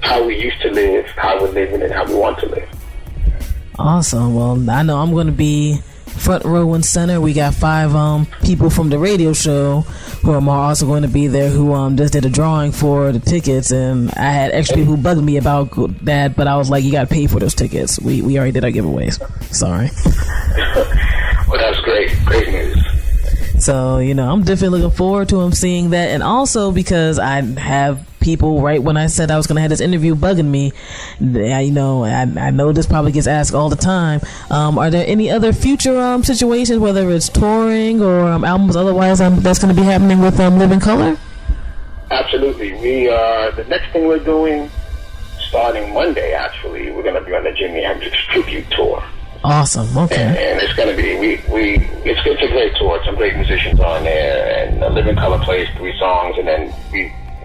how we used to live, how we're living, and how we want to live. Awesome. Well, I know I'm going to be front row and center. We got 5 people from the radio show who are also going to be there, who just did a drawing for the tickets, and I had extra people who bugged me about that, but I was like, you got to pay for those tickets. We already did our giveaways. Sorry. Well, that's great news. So, I'm definitely looking forward to him seeing that. And also because I have people, right when I said I was going to have this interview, bugging me. I know this probably gets asked all the time. Are there any other future situations, whether it's touring or albums otherwise, that's going to be happening with Living Color? Absolutely. The next thing we're doing, starting Monday, actually, we're going to be on the Jimi Hendrix tribute tour. Awesome. Okay. And it's going to be it's a great tour. Some great musicians on there, and Living Color plays 3 songs, and then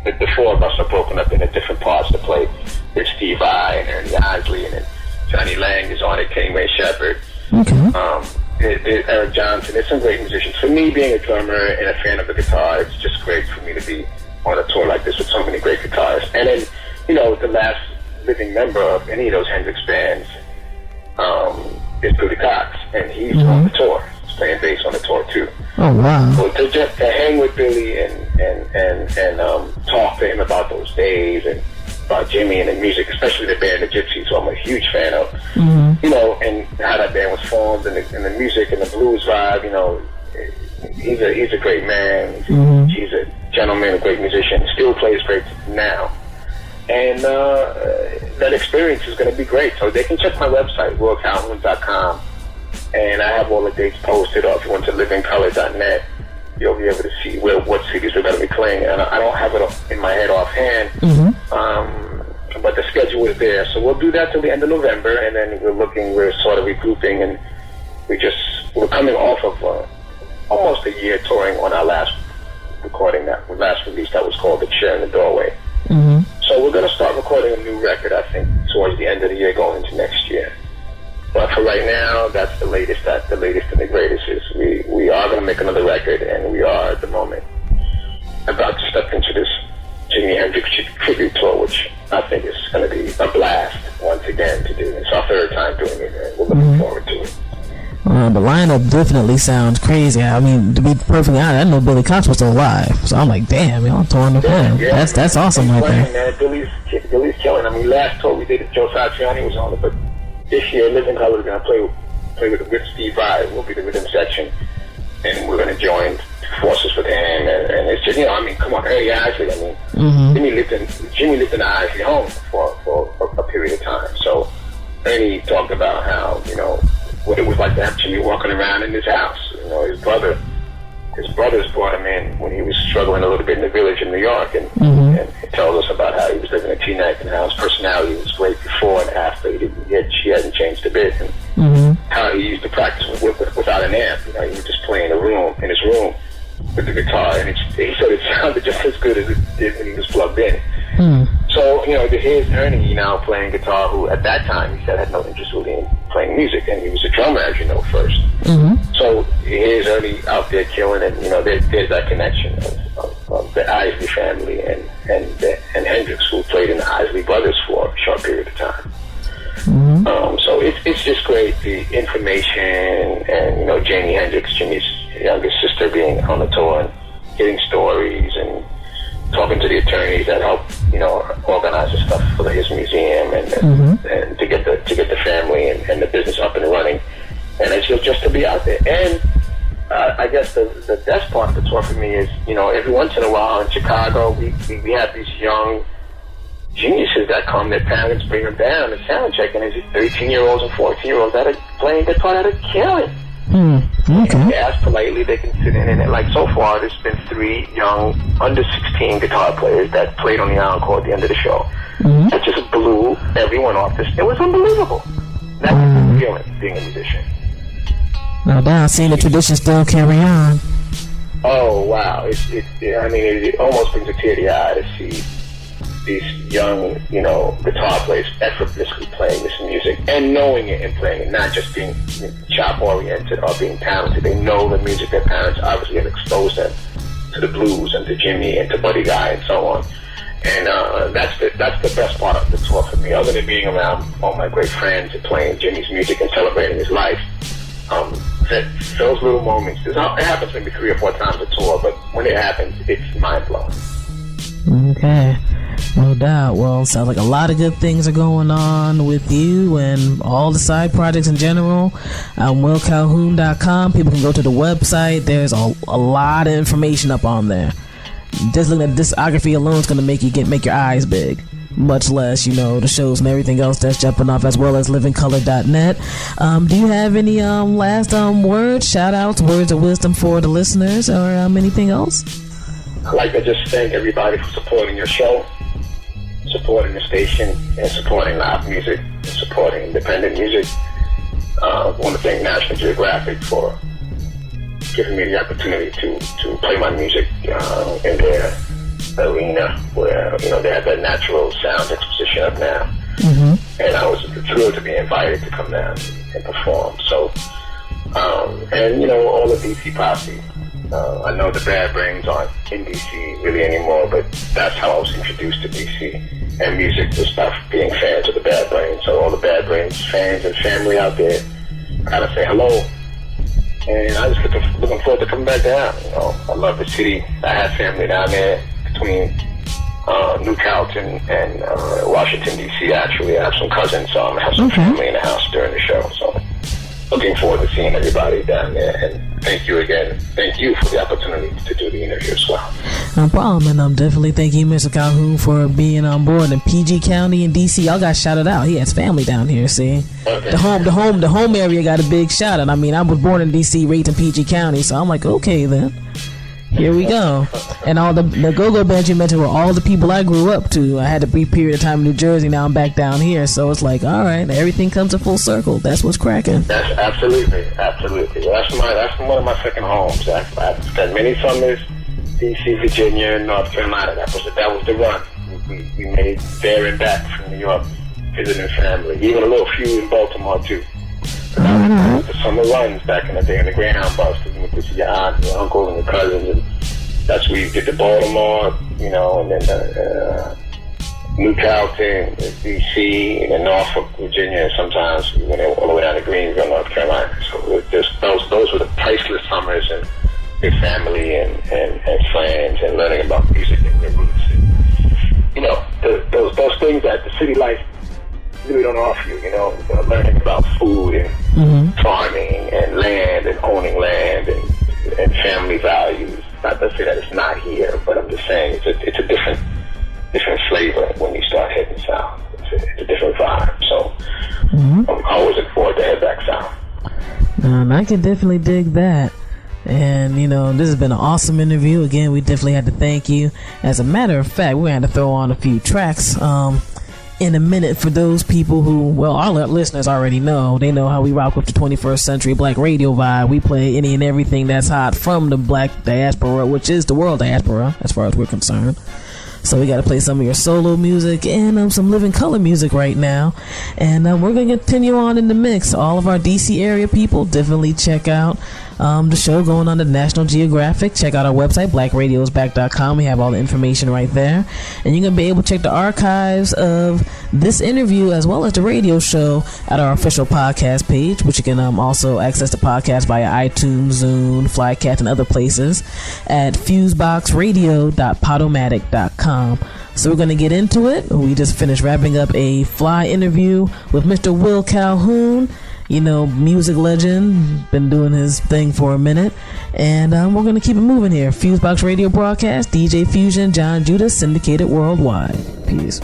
the 4 of us are broken up into different parts to play. There's Steve Vai and Ernie Isley, and then Johnny Lang is on it, Kenny Ray Shepherd, Eric Johnson. There's some great musicians. For me, being a drummer and a fan of the guitar, it's just great for me to be on a tour like this with so many great guitarists. And then, the last living member of any of those Hendrix bands is Billy Cox, and he's on the tour. He's playing bass on the tour too. Oh wow! So to hang with Billy and talk to him about those days and about Jimmy and the music, especially the band The Gypsies, who I'm a huge fan of. And how that band was formed and the music and the blues vibe. He's a great man. He's a gentleman, a great musician. Still plays great now. And that experience is going to be great. So they can check my website, willcalhoun.com, and I have all the dates posted. Or if you went to livingcolor.net, you'll be able to see what cities we're going to be playing. And I don't have it in my head offhand, but the schedule is there. So we'll do that till the end of November, and then we're sort of regrouping, and we're coming off of almost a year touring on our last recording, last release that was called The Chair in the Doorway. So we're going to start recording a new record, I think, towards the end of the year, going into next year. But for right now, that's the latest. That's the latest and the greatest. We are going to make another record, and we are at the moment about to step into this Jimi Hendrix tribute tour, which I think is going to be a blast once again to do. It's our 3rd time doing it, and we're looking forward to it. The lineup definitely sounds crazy. I mean, to be perfectly honest, I didn't know Billy Cox was still alive. So I'm like, damn, I'm touring with him. Yeah, that's awesome right there. Man, Billy's killing. I mean, last tour we did, Joe Satriani was on it, but this year, Living Color is going to play with Steve Vai. We'll be the rhythm section, and we're going to join forces with him. And it's just, come on, Ernie Isley. Jimmy lived in the Isley home for a period of time. So Ernie talked about how, what it was like to have Jimmy walking around in his house. His brothers brought him in when he was struggling a little bit in the village in New York, and he tells us about how he was living in Teaneck and how his personality was great before and after. She hadn't changed a bit, and how he used to practice without an amp. He would just play in his room with the guitar, and he said it sounded just as good as it did when he was plugged in. So, here's Ernie now playing guitar, who at that time he said had no interest really in playing music, and he was a drummer, as you know, first. So here's Ernie out there killing, and there's that connection of the Isley family and Hendrix, who played in the Isley Brothers for a short period of time. So it's just great, the information, and Jimi Hendrix, Jimmy's youngest sister, being on the tour and getting stories and talking to the attorneys that help organize the stuff for his museum and to get the family and the business up and running, and it's just to be out there. And I guess the best part of the tour for me is every once in a while in Chicago we have these young geniuses that come. Their parents bring them down to sound check, and there's 13-year-olds and 14-year-olds that are playing guitar that are killing. Okay. They ask politely, they can sit in, and like so far there's been 3 young under 16 guitar players that played on the encore at the end of the show. That just blew everyone off this. It was unbelievable. That's the feeling, being a musician. No doubt, seeing the tradition still carry on. Oh wow, it almost brings a tear to the eye to see these young, guitar players effortlessly playing this music and knowing it and playing it, not just being chop-oriented or being talented. They know the music. Their parents obviously have exposed them to the blues and to Jimmy and to Buddy Guy and so on. And that's the best part of the tour for me, other than being around all my great friends and playing Jimmy's music and celebrating his life. those little moments, it happens maybe 3 or 4 times a tour, but when it happens, it's mind-blowing. Okay, no doubt. Well, sounds like a lot of good things are going on with you and all the side projects in general. WillCalhoun.com. People can go to the website. There's a lot of information up on there. Just looking at discography alone is going to make your eyes big. Much less, the shows and everything else that's jumping off, as well as livingcolor.net. Do you have any last words, shout outs, words of wisdom for the listeners, or anything else? I'd like to just thank everybody for supporting your show, supporting the station, and supporting live music, and supporting independent music. I want to thank National Geographic for giving me the opportunity to play my music in their arena where, they have that natural sound exposition up now. Mm-hmm. And I was thrilled to be invited to come down and perform. So, and, all the DC posse. I know the Bad Brains aren't in DC really anymore, but that's how I was introduced to DC and music, was by being fans of the Bad Brains. So all the Bad Brains fans and family out there, gotta say hello. And I just looking forward to coming back down. I love the city. I have family down there between New Calton and Washington, D.C. Actually, I have some cousins, so I'm gonna have some family in the house during the show. So looking forward to seeing everybody down there. And thank you again. Thank you for the opportunity to do the interview as well. No problem, and I'm definitely thank you, Mr. Calhoun, for being on board. And PG County and DC, y'all got shouted out. He has family down here. See, okay. The home area got a big shout out. I mean, I was born in DC, raised in PG County, so I'm like, okay then. Here we go. And all the go-go bands you mentioned were all the people I grew up to. I had a brief period of time in New Jersey. Now I'm back down here. So it's like, all right, everything comes to full circle. That's what's cracking. That's absolutely. Well, that's one of my second homes. I've spent many summers, D.C., Virginia, and North Carolina. That was the run. We made there and back from New York, visiting family. Even a little few in Baltimore, too. The summer runs back in the day on the Greyhound bus. You went to see your aunt and your uncle and your cousins, and that's where you get to Baltimore, and then New Calton, D.C., and then Norfolk, Virginia, and sometimes we went all the way down to Greenville, North Carolina. So those were the priceless summers, and your family and friends, and learning about music and your roots. And, those things that the city life really don't offer you, learning about food and farming and land and owning land and family values. Not to say that it's not here, but I'm just saying it's a different flavor when you start heading south. It's a different vibe. So I'm always looking forward to head back south. I can definitely dig that. And this has been an awesome interview. Again, we definitely had to thank you. As a matter of fact, we had to throw on a few tracks in a minute for those people who, our listeners already know. They know how we rock with the 21st century black radio vibe. We play any and everything that's hot from the black diaspora, which is the world diaspora as far as we're concerned. So we got to play some of your solo music and some Living Color music right now. And we're going to continue on in the mix. All of our DC area people, definitely check out the show going on the National Geographic. Check out our website, blackradiosback.com. We have all the information right there. And you're going to be able to check the archives of this interview as well as the radio show at our official podcast page, which you can also access the podcast via iTunes, Zune, Flycat, and other places at FuseBoxRadio.podomatic.com. So we're going to get into it. We just finished wrapping up a fly interview with Mr. Will Calhoun, music legend, been doing his thing for a minute, and we're going to keep it moving here. FuseBox Radio Broadcast, DJ Fusion Jon Judah, syndicated worldwide. Peace.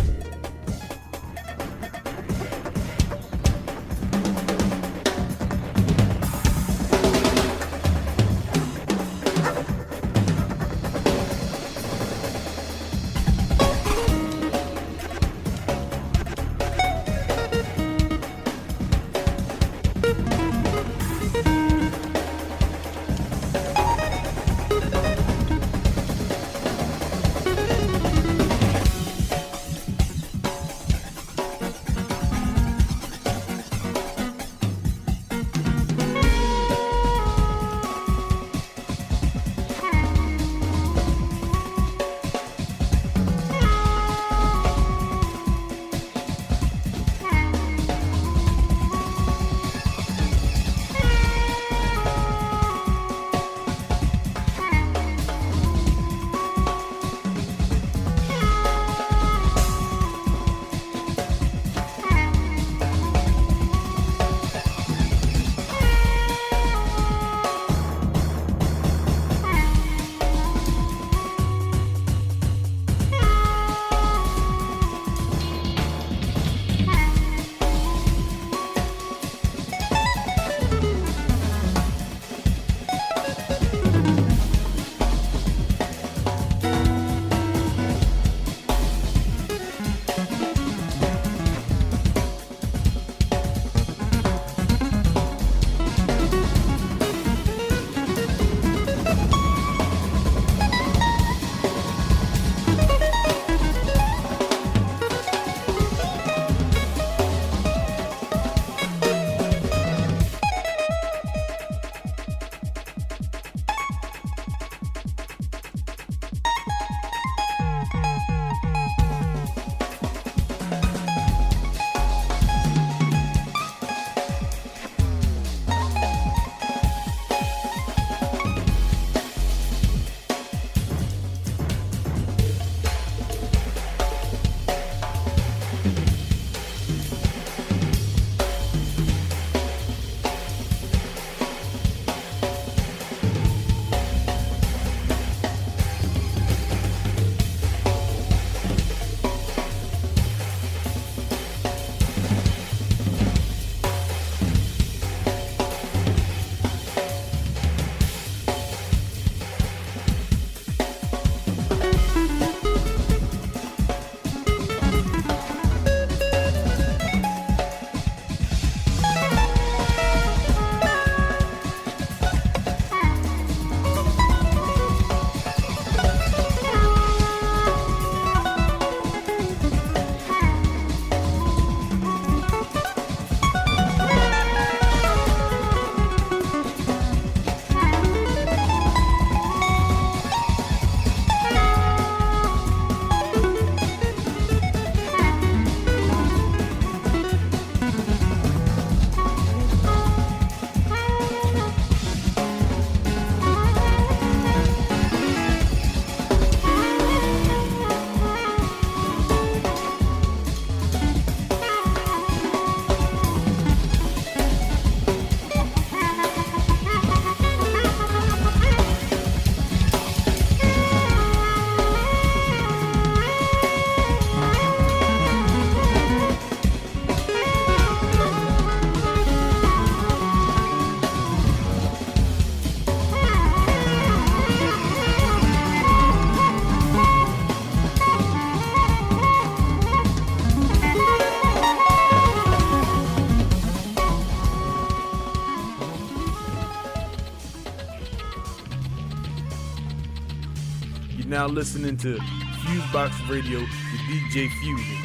now listening to FuseBox Radio with DJ Fusion.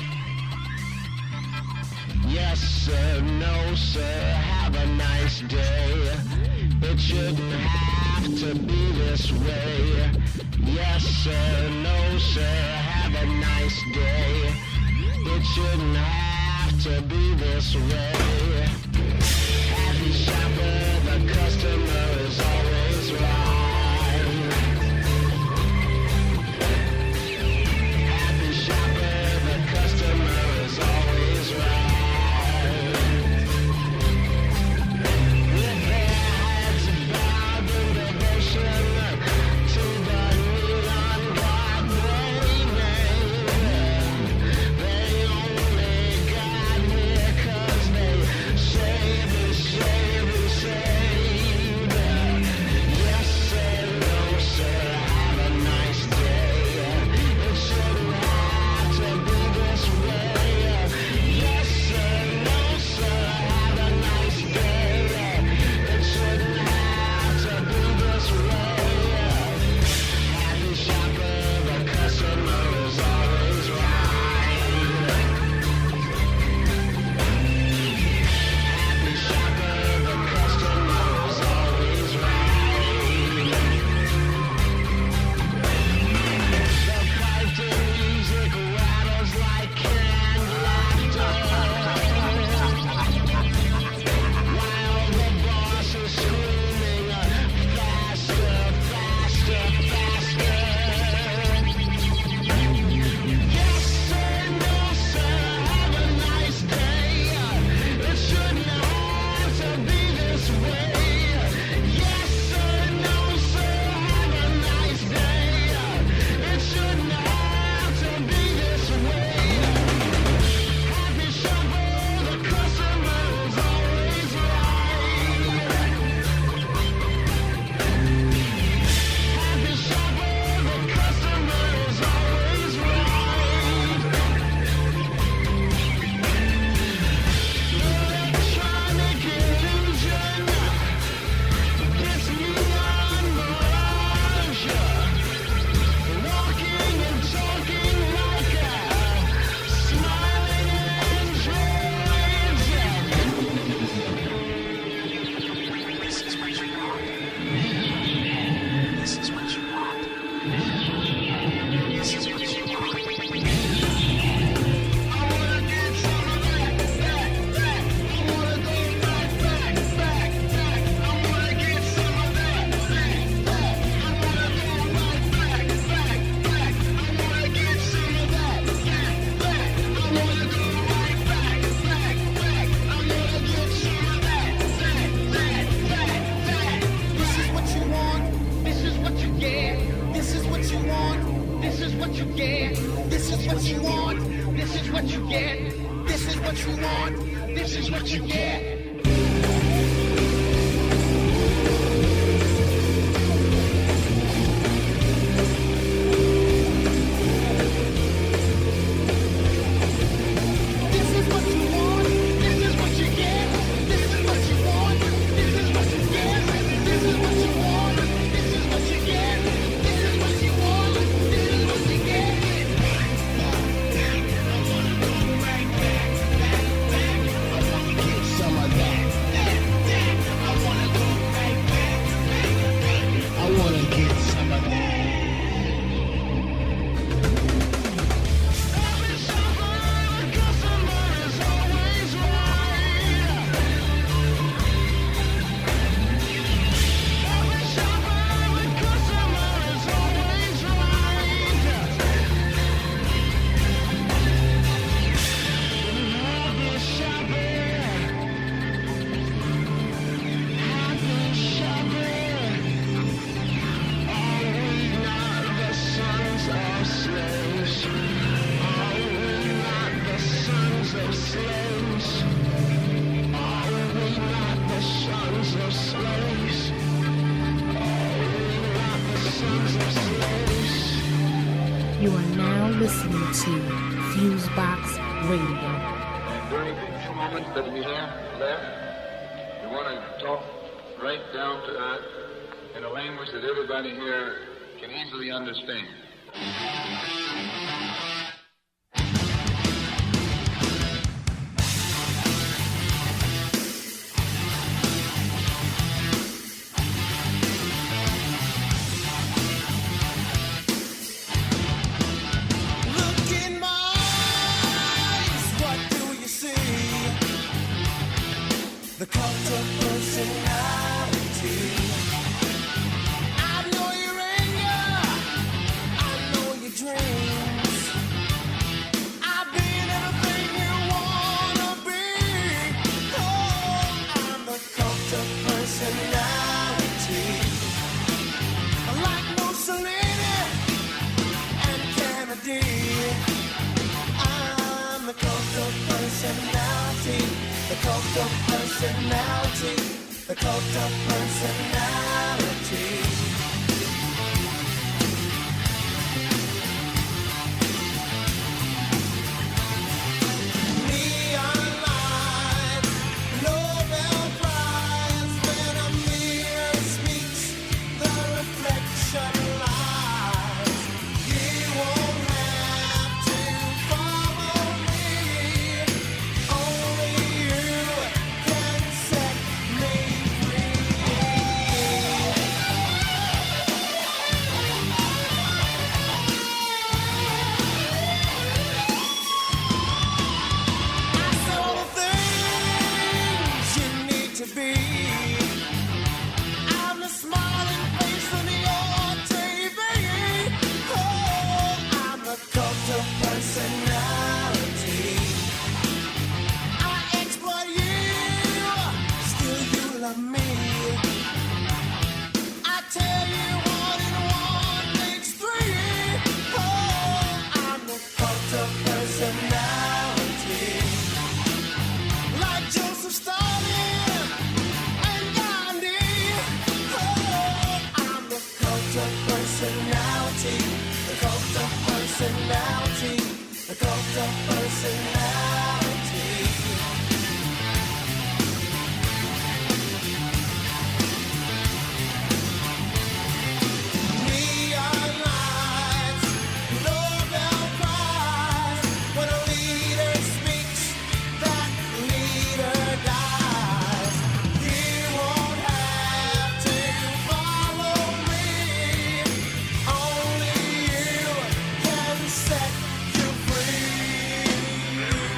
Yes, sir, no, sir, have a nice day. It shouldn't have to be this way. Yes, sir, no, sir, have a nice day. It shouldn't have to be this way. Happy shopper, the customer is always right. Happy shopper, the customer is always right. You are now listening to FuseBox Radio. And during the few moments that we have left, we want to talk right down to earth in a language that everybody here can easily understand. The cult of personality. I know your anger, I know your dreams. I've been everything you wanna be. Oh, I'm the cult of personality. Like Mussolini and Kennedy. I'm the cult of personality. The cult of personality, the cult of personality. Neon lights, Nobel Prize, when a mirror speaks, the reflection lies. You won't have to follow me, only you can set me free. I saw the things you need to be. I'm the smiling face on your TV. Oh, I'm the cult of personality. I exploit you, still you love me. I tell you 1 and 1 makes 3. Oh, I'm the cult of personality. Like Joseph Stalin and Gandhi. Oh, I'm the cult of personality. The cult of personality. The cult of personality. Neon lights, Nobel Prize. When a leader speaks, that leader dies. You won't have to follow me, only you can set you free.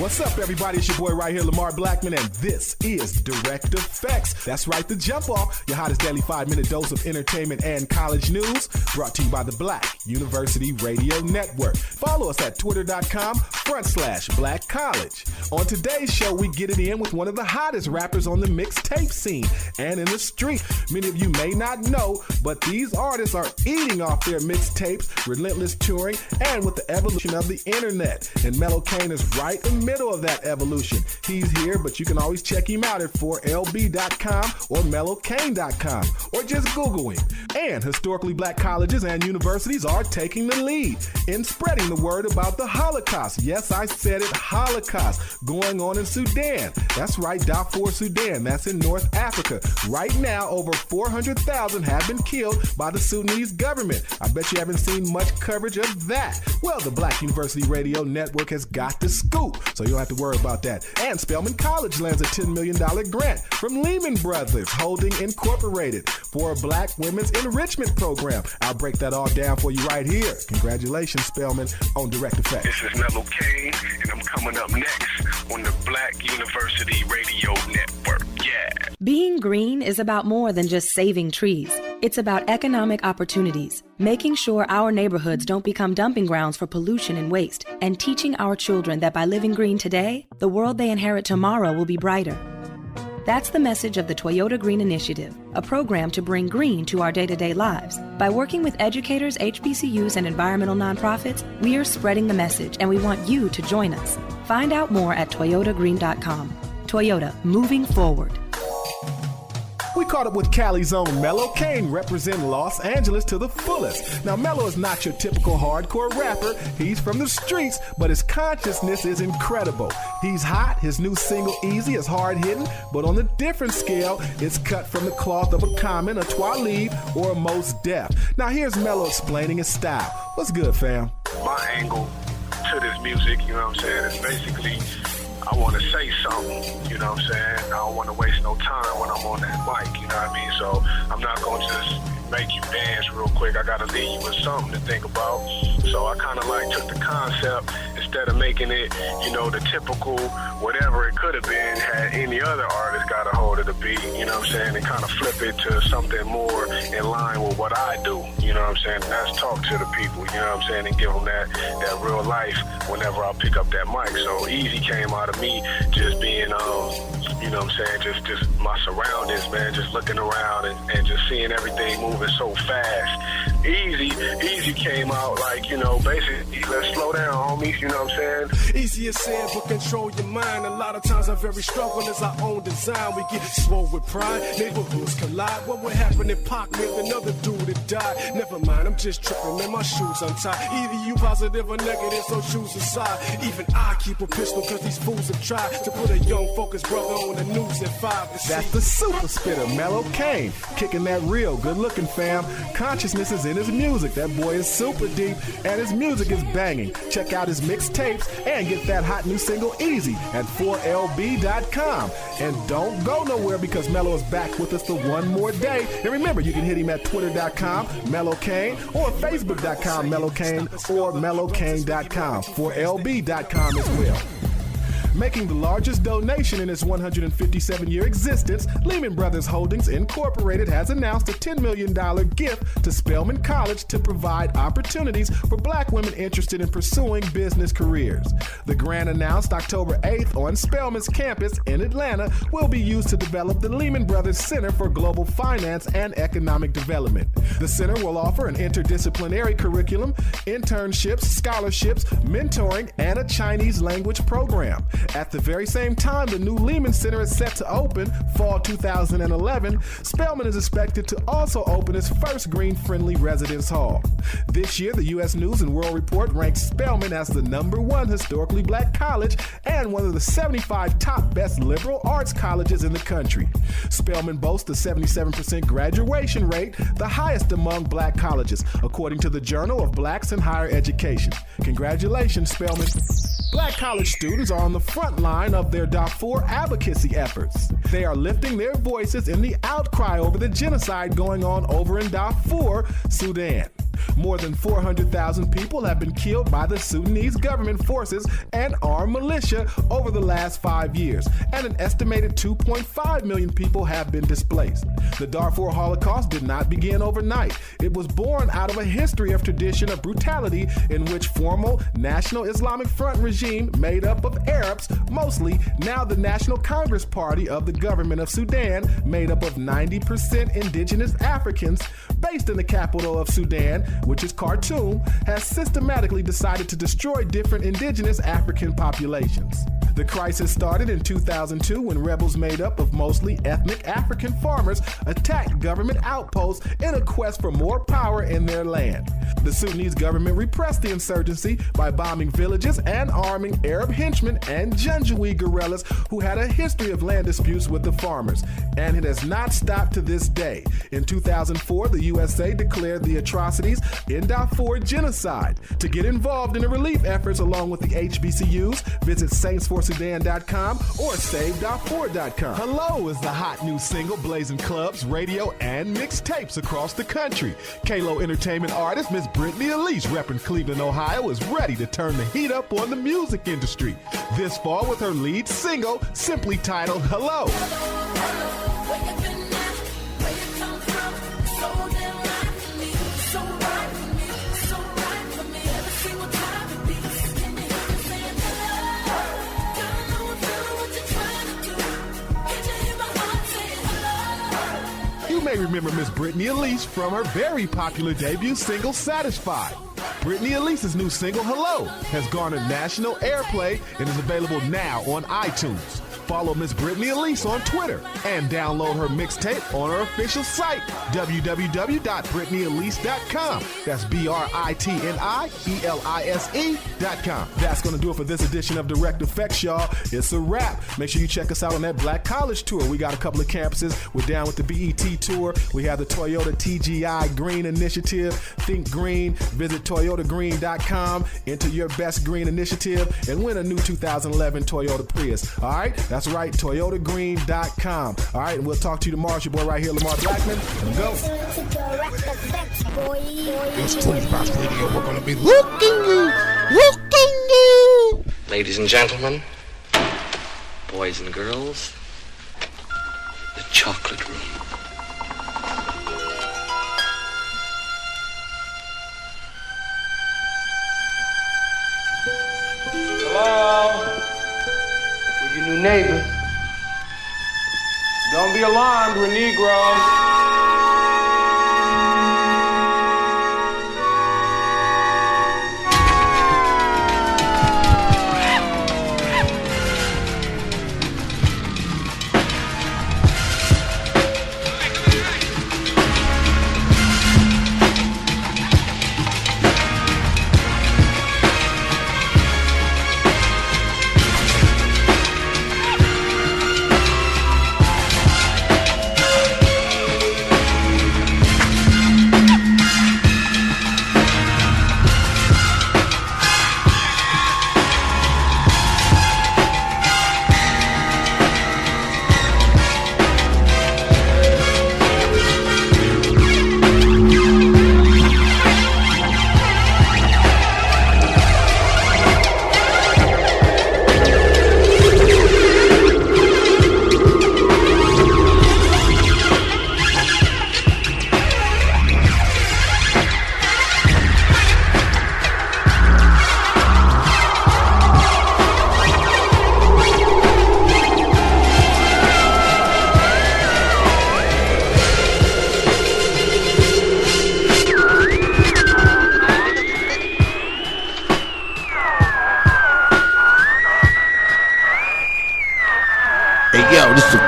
What's up, everybody? It's your boy right here, Lamar Blackman, and this is Direct Effects. That's right, the Jump Off, your hottest daily 5-minute dose of entertainment and college news, brought to you by the Black University Radio Network. Follow us at twitter.com/Black College. On today's show, we get it in with one of the hottest rappers on the mixtape scene and in the street. Many of you may not know, but these artists are eating off their mixtapes, relentless touring, and with the evolution of the internet. And Mellow Kane is right in the middle of that evolution. He's here, but you can always check him out at 4lb.com or mellowkane.com, or just Google him. And historically black colleges and universities are taking the lead in spreading the word about the Holocaust. Yes, I said it, Holocaust, going on in Sudan. That's right, Darfur, Sudan. That's in North Africa. Right now, over 400,000 have been killed by the Sudanese government. I bet you haven't seen much coverage of that. Well, the Black University Radio Network has got the scoop, so you don't have to worry about that. And Spelman College lands a $10 million grant from Lehman Brothers Holding Incorporated for a Black Women's Enrichment Program. I'll break that all down for you right here. Congratulations, Spelman, on Direct Effects. This is Mellow Kane, and I'm coming up next on the Black University Radio Network. Yeah. Being green is about more than just saving trees. It's about economic opportunities, making sure our neighborhoods don't become dumping grounds for pollution and waste, and teaching our children that by living green today, the world they inherit tomorrow will be brighter. That's the message of the Toyota Green Initiative, a program to bring green to our day-to-day lives. By working with educators, HBCUs, and environmental nonprofits, we are spreading the message, and we want you to join us. Find out more at toyotagreen.com. Toyota, moving forward. We caught up with Cali's own Mellow Kane, representing Los Angeles to the fullest. Now, Mellow is not your typical hardcore rapper. He's from the streets, but his consciousness is incredible. He's hot. His new single, Easy, is hard-hitting, but on a different scale, it's cut from the cloth of a Common, a Twalib, or a Mos Def. Now, here's Mellow explaining his style. What's good, fam? My angle to this music, you know what I'm saying, is basically I want to say something, you know what I'm saying? I don't want to waste no time when I'm on that mic, you know what I mean? So I'm not going to just make you dance real quick. I got to leave you with something to think about. So I kind of like took the concept, instead of making it, you know, the typical whatever it could have been had any other artist got a hold of the beat, you know what I'm saying, and kind of flip it to something more in line with what I do, you know what I'm saying? And that's talk to the people, you know what I'm saying, and give them that real life whenever I pick up that mic. So Easy came out of me just being, you know what I'm saying, just my surroundings, man, just looking around and just seeing everything moving so fast. Easy came out like, you know, basically, let's slow down, homies, you know what I'm saying? Easier said, but control your mind. A lot of times our very struggle is our own design. We get swole with pride, neighborhoods collide. What would happen if Pac killed another dude that died? Never mind, I'm just tripping, man, my shoes untied. Either you positive or negative, so choose a side. Even I keep a pistol, cause these fools have tried to put a young focused brother on the news at 5. That's the super spitter, Mellow Kane, kicking that real, good looking, fam. Consciousness is in his music. That boy is super deep, and his music is banging. Check out his mixtapes and get that hot new single Easy at 4lb.com. And don't go nowhere, because Mellow is back with us for one more day. And remember, you can hit him at twitter.com, Mellow Kane, or facebook.com, Mellow Kane, or mellowkane.com, 4lb.com as well. Making the largest donation in its 157-year existence, Lehman Brothers Holdings Incorporated has announced a $10 million gift to Spelman College to provide opportunities for black women interested in pursuing business careers. The grant, announced October 8th on Spelman's campus in Atlanta, will be used to develop the Lehman Brothers Center for Global Finance and Economic Development. The center will offer an interdisciplinary curriculum, internships, scholarships, mentoring, and a Chinese language program. At the very same time the new Lehman Center is set to open, fall 2011, Spelman is expected to also open its first green-friendly residence hall. This year, the U.S. News & World Report ranks Spelman as the #1 historically black college and one of the 75 top best liberal arts colleges in the country. Spelman boasts a 77% graduation rate, the highest among black colleges, according to the Journal of Blacks in Higher Education. Congratulations, Spelman. Black college students are on the front line of their Darfur advocacy efforts. They are lifting their voices in the outcry over the genocide going on over in Darfur, Sudan. More than 400,000 people have been killed by the Sudanese government forces and armed militia over the last 5 years, and an estimated 2.5 million people have been displaced. The Darfur Holocaust did not begin overnight. It was born out of a history of tradition of brutality in which formal National Islamic Front regime made up of Arabs, mostly, now the National Congress Party of the government of Sudan, made up of 90% indigenous Africans, based in the capital of Sudan, which is Khartoum, has systematically decided to destroy different indigenous African populations. The crisis started in 2002 when rebels made up of mostly ethnic African farmers attacked government outposts in a quest for more power in their land. The Sudanese government repressed the insurgency by bombing villages and arming Arab henchmen and Janjaweed guerrillas who had a history of land disputes with the farmers, and it has not stopped to this day. In 2004, the USA declared the atrocities in Darfur genocide. To get involved in the relief efforts along with the HBCUs, visit saintsforsudan.com or savedarfur.com. Hello is the hot new single blazing clubs, radio, and mixtapes across the country. K-Lo Entertainment artist Miss Brittany Elise, repping Cleveland, Ohio, is ready to turn the heat up on the music industry this fall with her lead single, simply titled Hello. You may remember Miss Brittany Elise from her very popular debut single, Satisfied. Brittany Elise's new single, Hello, has garnered national airplay and is available now on iTunes. Follow Miss Brittany Elise on Twitter and download her mixtape on her official site, www.brittanyelise.com. That's BRITNIELISE.com. That's going to do it for this edition of Direct Effects, y'all. It's a wrap. Make sure you check us out on that Black College Tour. We got a couple of campuses. We're down with the BET Tour. We have the Toyota TGI Green Initiative. Think green. Visit ToyotaGreen.com. Enter your best green initiative and win a new 2011 Toyota Prius. All right? That's right, ToyotaGreen.com. All right, and we'll talk to you tomorrow. It's your boy right here, Lamar Blackman. Let's go. It's FuseBox Radio. We're going to be looking you. Ladies and gentlemen, boys and girls, the chocolate room. Hello? With your new neighbor. Don't be alarmed, we're Negroes.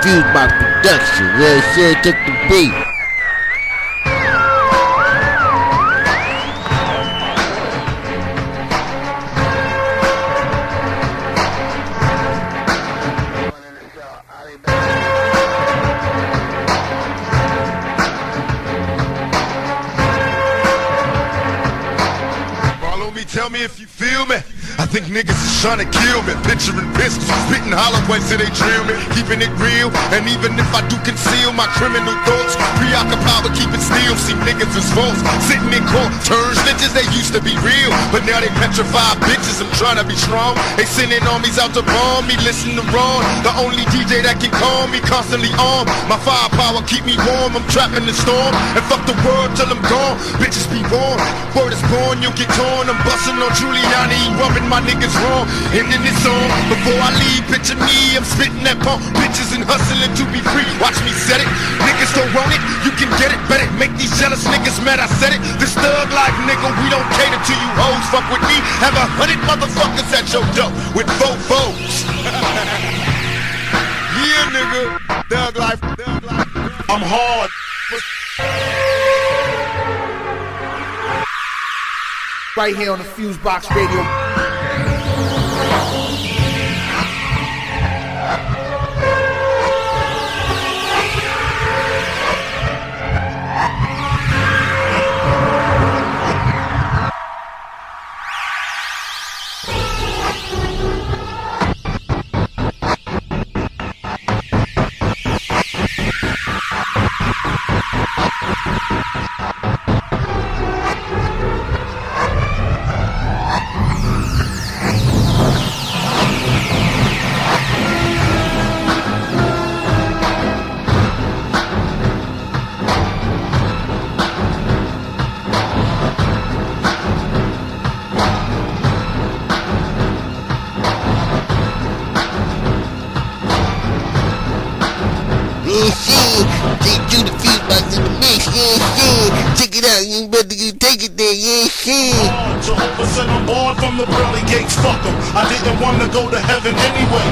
FuseBox production. Yeah, shit, took the beat. Follow me, tell me if you feel me. I think niggas is trying to kill me. Picturing pistols, spitting hollow points till they drill me. Keeping it real, and even if I do conceal my criminal thoughts, preoccupied with keeping still. See niggas is false, sitting in court, turn snitches. They used to be real, but now they petrified bitches. I'm trying to be strong. They sending armies out to bomb me. Listen to Ron, the only DJ that can calm me. Constantly armed, my firepower keep me warm. I'm trapped in the storm, and fuck the world till I'm gone. Bitches be warned, word is born, you'll get torn. I'm busting on Giuliani, rubbing my niggas wrong. Ending this song, before I leave, picture me, I'm spitting that pump. Bitches and hustling to be free, watch me set it. Niggas don't want it, you can get it, bet it. Make these jealous niggas mad, I said it. This thug life, nigga, we don't cater to you hoes. Fuck with me, have 100 motherfuckers at your door with 4 foes. Yeah, nigga, thug life, thug life. I'm hard. Right here on the FuseBox Radio. Jehovah said I'm born from the pearly gates, fuck em. I didn't want to go to heaven anyway,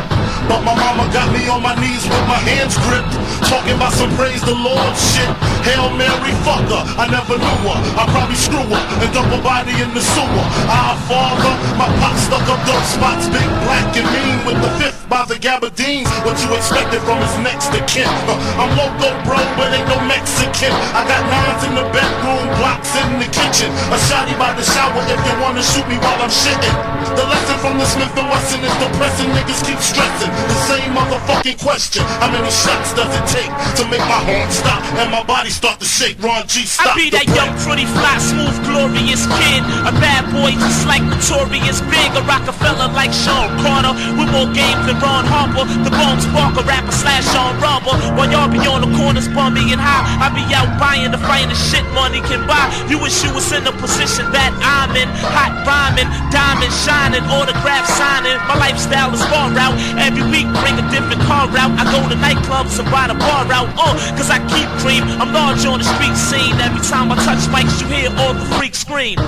but my mama got me on my knees with my hands gripped, talking about some praise the Lord shit. Hail Mary, fuck her, I never knew her. I probably screw her and dump her body in the sewer. Our Father, my pop stuck up dope spots, big, black and mean with the fifth by the gabardines. What you expected from his next to kin? I'm loco, bro, but ain't no Mexican. I got 9s in the bedroom, blocks in the kitchen, a shotty by the shower if you wanna shoot me while I'm shitting. The lesson from the Smith & Wesson is depressing. Niggas keep stressing the same motherfucking question. How many shots does it take to make my heart stop and my body start to shake? Ron G, stop. I be that young, pretty, fly, smooth, glorious kid. A bad boy just like Notorious Big. A Rockefeller like Sean Carter. With more game than Ron Harper. The Bone Sparker, rapper slash Sean Rubber. While y'all be on the corners bumming and high, I be out buying the finest shit money can buy. You wish you was in the position that I'm in. Hot rhyming, diamond shining, autograph signing. My lifestyle is far out. Every week bring a different car out. I go to nightclubs and buy the bar out. Cause I keep cream. I'm large on the street scene. Every time I touch mics you hear all the freaks scream.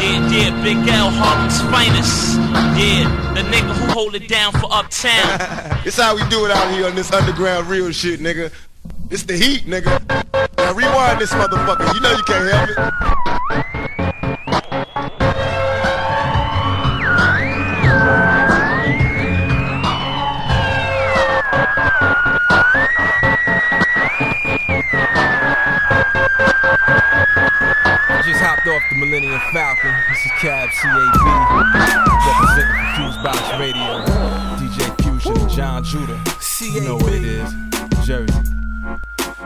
Yeah, Big L, Harlem's finest. Yeah, the nigga who hold it down for Uptown. It's how we do it out here on this underground real shit, nigga. It's the heat, nigga. Now rewind this motherfucker. You know you can't help it. Just hopped off the Millennium Falcon. This is Cab CAB, representing for FuseBox Radio. DJ Fusion Jon Judah. You know what it is, Jersey.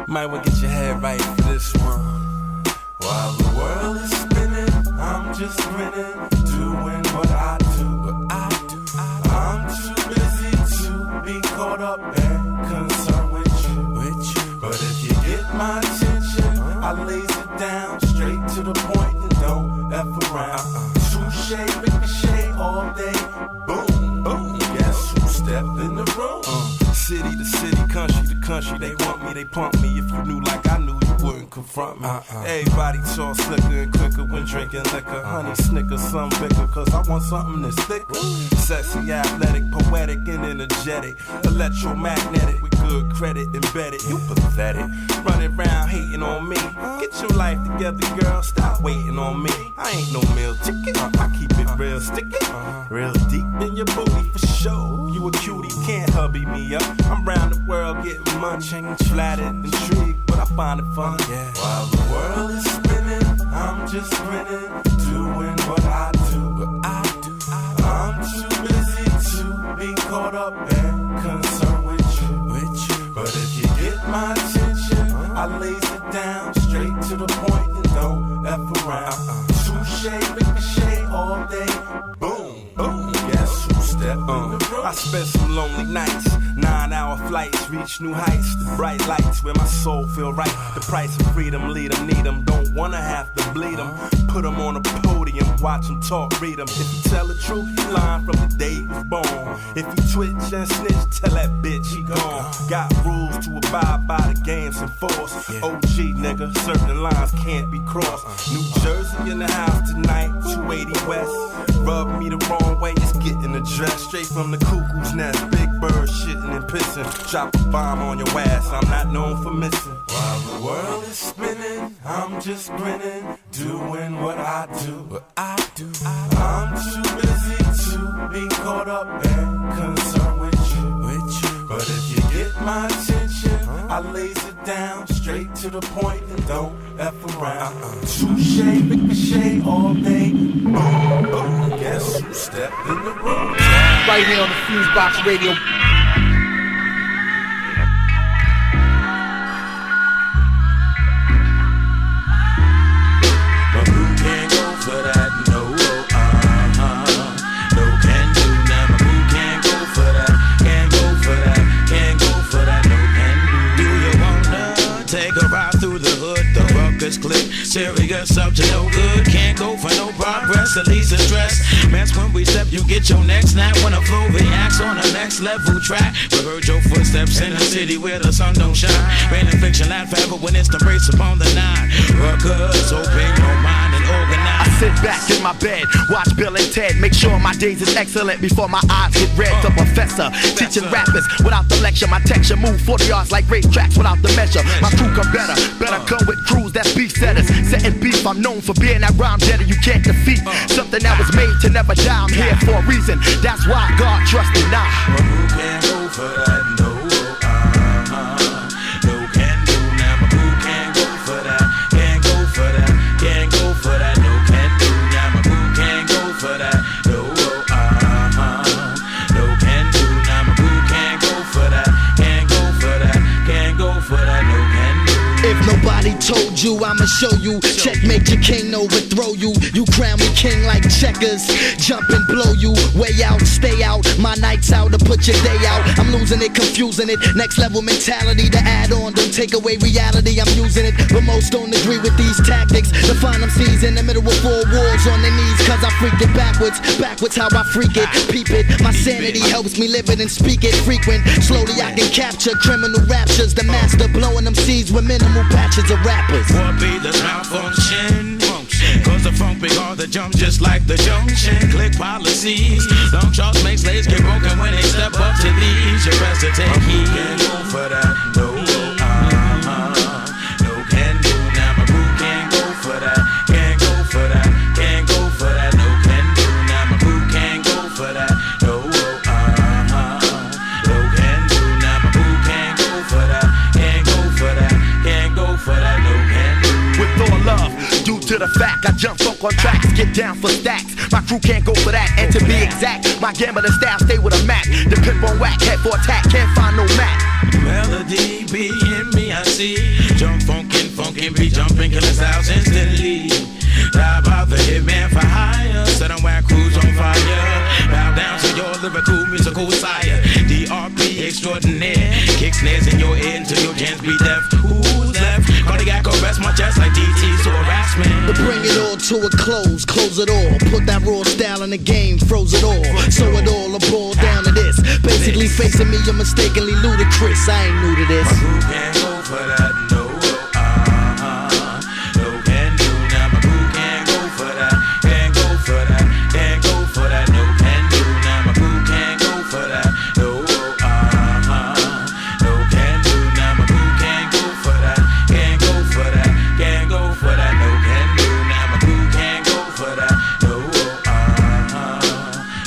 Might want to get your head right for this one. While the world is spinning, I'm just grinning, doing what I do. I'm too busy to be caught up and concerned with you. But if you get my attention, I lays it down straight to the point and don't F around. Touche, ricochet all day, boom, boom. Guess who stepped in the room? City to city, country to country, they want me, they pump me. If you knew like I knew, you wouldn't confront me. Everybody talk slicker and quicker when drinking liquor. Honey, snicker, some bigger, cause I want something that's thicker. Sexy, athletic, poetic, and energetic. Electromagnetic, with good credit embedded. You pathetic, running around hating on me. Get your life together, girl, stop waiting on me. I ain't no meal ticket, I keep it real sticky. Real deep in your booty for sure. You a cutie, can't hubby me up. I'm round the world getting money, flattered, intrigued, but I find it fun. Yeah. While the world is spinning, I'm just grinning, doing what I do. caught up and concerned with you. But if you get my attention, I lays it down straight to the point and don't F around. Touche, ricochet all day, boom, boom. Guess who stepped in the room? I spent some lonely nights, 9-hour flights, reach new heights. The bright lights where my soul feel right. The price of freedom, lead them, need them. Don't wanna have to bleed them. Put them on a podium, watch them talk, read them. If you tell the truth, he lying from the day he was born. If he twitch and snitch, tell that bitch he gone. Got rules to abide by, the game's in force. OG nigga, certain lines can't be crossed. New Jersey in the house tonight, 280 West. Rub me the wrong way, it's getting addressed. Straight from the cuckoo's nest, big bird shitting and pissing. Drop a bomb on your ass, I'm not known for missing. While the world is spinning, I'm just grinning, doing what I do. I'm too busy to be caught up and concerned with you. But if you get my attention, I lays it down straight to the point and don't F around. Touche, ricochet all day, boom, boom. Guess who stepped in the room? Right here on the FuseBox Radio. But who can't go for that? No, no can do. Now my boo can't go for that. Can't go for that. Can't go for that. No can do. Do you wanna take a ride through the hood? The ruckus click, serious up to no good. Can't go for no progress, at least a stress. Mess when we step, you get your next snap. When a flow reacts on the next level track. We heard your footsteps in a city where the sun don't shine. Rain and fiction, laugh forever when it's the race upon the nine. Ruckus, open your mind and organize. I sit back in my bed, watch Bill and Ted. Make sure my days is excellent before my eyes get red. The professor, teaching rappers without the lecture. My texture move 40 yards like racetracks without the measure. My crew come better come with crews that's beef setters. Setting beef, I'm known for being that rhyme jetter you can't defeat. Something that was made to never die, I'm here for a reason. That's why God trusted now. But who can't go for that? No, no can do. Now my boo can't go for that. Can't go for that. Can't go for that. No can do. Now my boo can't go for that. No, no can do. Now my boo can't go for that. Can't go for that. Can't go for that. No can do. If nobody told you, I'ma show you. Checkmate your king, overthrow you. You crown me king like checkers. Jump and blow you. Way out, stay out. My nights out to put your day out. I'm losing it, confusing it. Next level mentality to add on. Don't take away reality, I'm using it. But most don't agree with these tactics. The find them seas in the middle of 4 wars on their knees. Cause I freak it backwards. Backwards how I freak it. Peep it. My sanity helps me live it and speak it frequent. Slowly I can capture criminal raptures. The master blowing them seeds with minimal patches of rappers. What be the malfunction? Cause the funk big all the jump just like the junction. Click policies. Long shots make slaves get broken when they step up to these. Your best to take heed. Can't go for that. No, no can do. Now my boo can't go for that. Can't go for that. Can't go for that. No can do. Now my boo can't go for that. No, no can do. Now my boo can't go for that. Can't go for that. Can't go for that. No can do. With all love, due to the fact I jump funk on tracks, get down for stacks. My crew can't go for that, and to be exact, my gambling style stay with a Mac. The pimp on whack, head for attack, can't find no Mac. Melody be in me, I see. Jump funkin', be jumping, killing styles instantly. Die by the hitman for hire. Set on whack crews on fire. Bow down to your lyrical, musical sire. DRP extraordinaire. Kick snares in your ear until your jams be deaf. Who's left? Cardiac arrest my chest like DT's to harassment. But bring it all to a close it all. Put that raw style in the game, froze it all. So it all boil down to this. Basically facing me, you're mistakenly ludicrous. I ain't new to this. My crew can't go for that. No, no can do. Now my crew can't go for that. Can't go for that. Can't go for that. No can do. Now my crew can't go for that. No, no can do. Now my crew can't go for that. Can't go for that. Can't go for that. No can do. Now my crew can't go for that. No,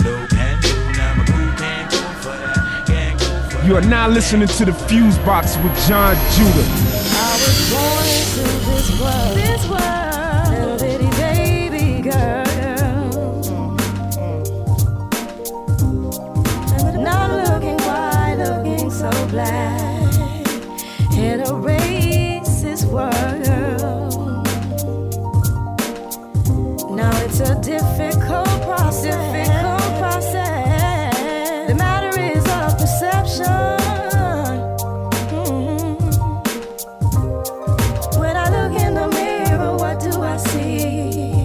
no can do. Now my crew can't go for that. Can't go for that. You are now listening to the FuseBox with Jon Judah. I was born into this world, little bitty baby girl. And not in a racist world. Now it's a difficult process. The matter is of perception. When I look in the mirror, what do I see?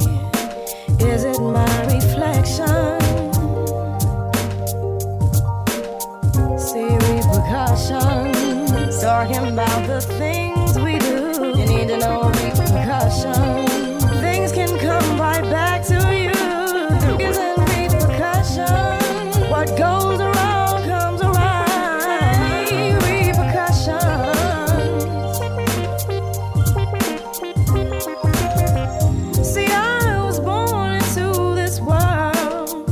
Is it my reflection? See repercussions. Talking about the things we do. You need to know repercussions. Things can come right back to you. Isn't repercussions? What goes around comes around. Repercussions. See, I was born into this world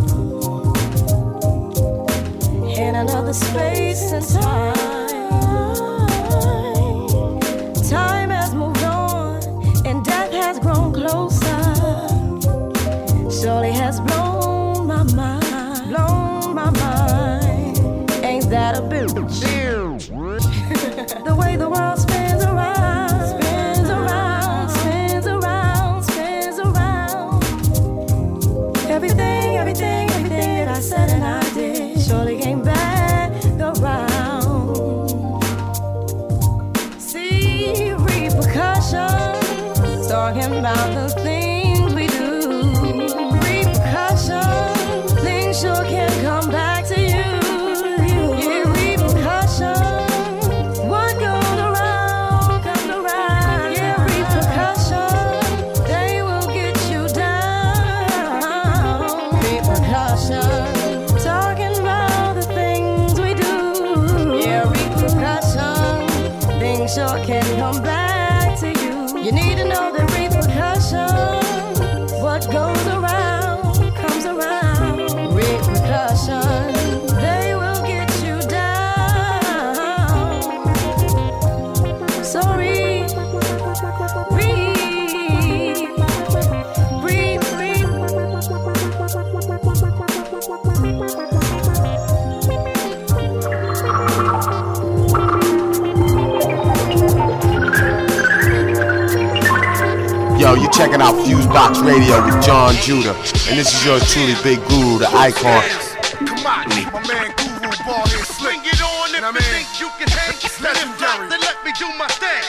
in another space and time. Time has moved on and death has grown closer. Surely has blown my mind. Blown my mind. Ain't that a bitch? The way the world spins around. Spins around, spins around, spins around. Everything that I said and I did surely came back around. See repercussions. Talking about the things we do. Repercussions. Things sure can come back to you. Yeah, repercussions. What goes around comes around. Yeah, repercussions. They will get you down. Repercussions. Talking about the things we do. Yeah, repercussions. Things sure can come back to you. You need to know the repercussions. What goes around comes around. Repercussions. They will get you down. So breathe. Yo, you're checking out FuseBox Radio with Jon Judah, and this is yours truly, Big Guru, the icon. Come on, my man Guru, ball head slick. Bring it on if you think you can hang. It's And if not, legendary. then let me do my thing.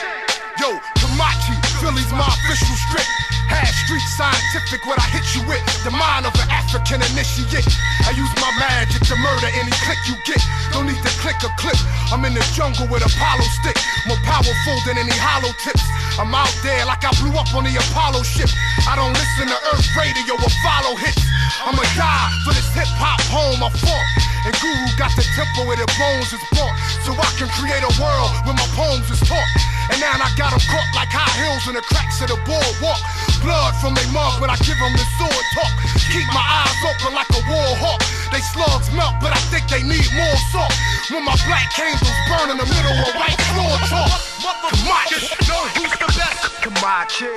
Yo, Kamachi, Philly's my official strip. Half street scientific, what I hit you with. The mind of an African initiate. I use my magic to murder any click you get. Don't need to click a clip. I'm in the jungle with Apollo stick. More powerful than any hollow tips. I'm out there like I blew up on the Apollo ship. I don't listen to Earth radio or follow hits. I'ma die for this hip-hop home I fought. And Guru got the tempo where the bones is bought. So I can create a world where my poems is taught. And now I got them caught like high heels in the cracks of the boardwalk. Blood from they mug when I give them the sword talk. Keep my eyes open like a war hawk. They slugs melt, but I think they need more salt. When my black candles burn in the middle of white floor talk. Motherfuckers know who's the best. Kamachi.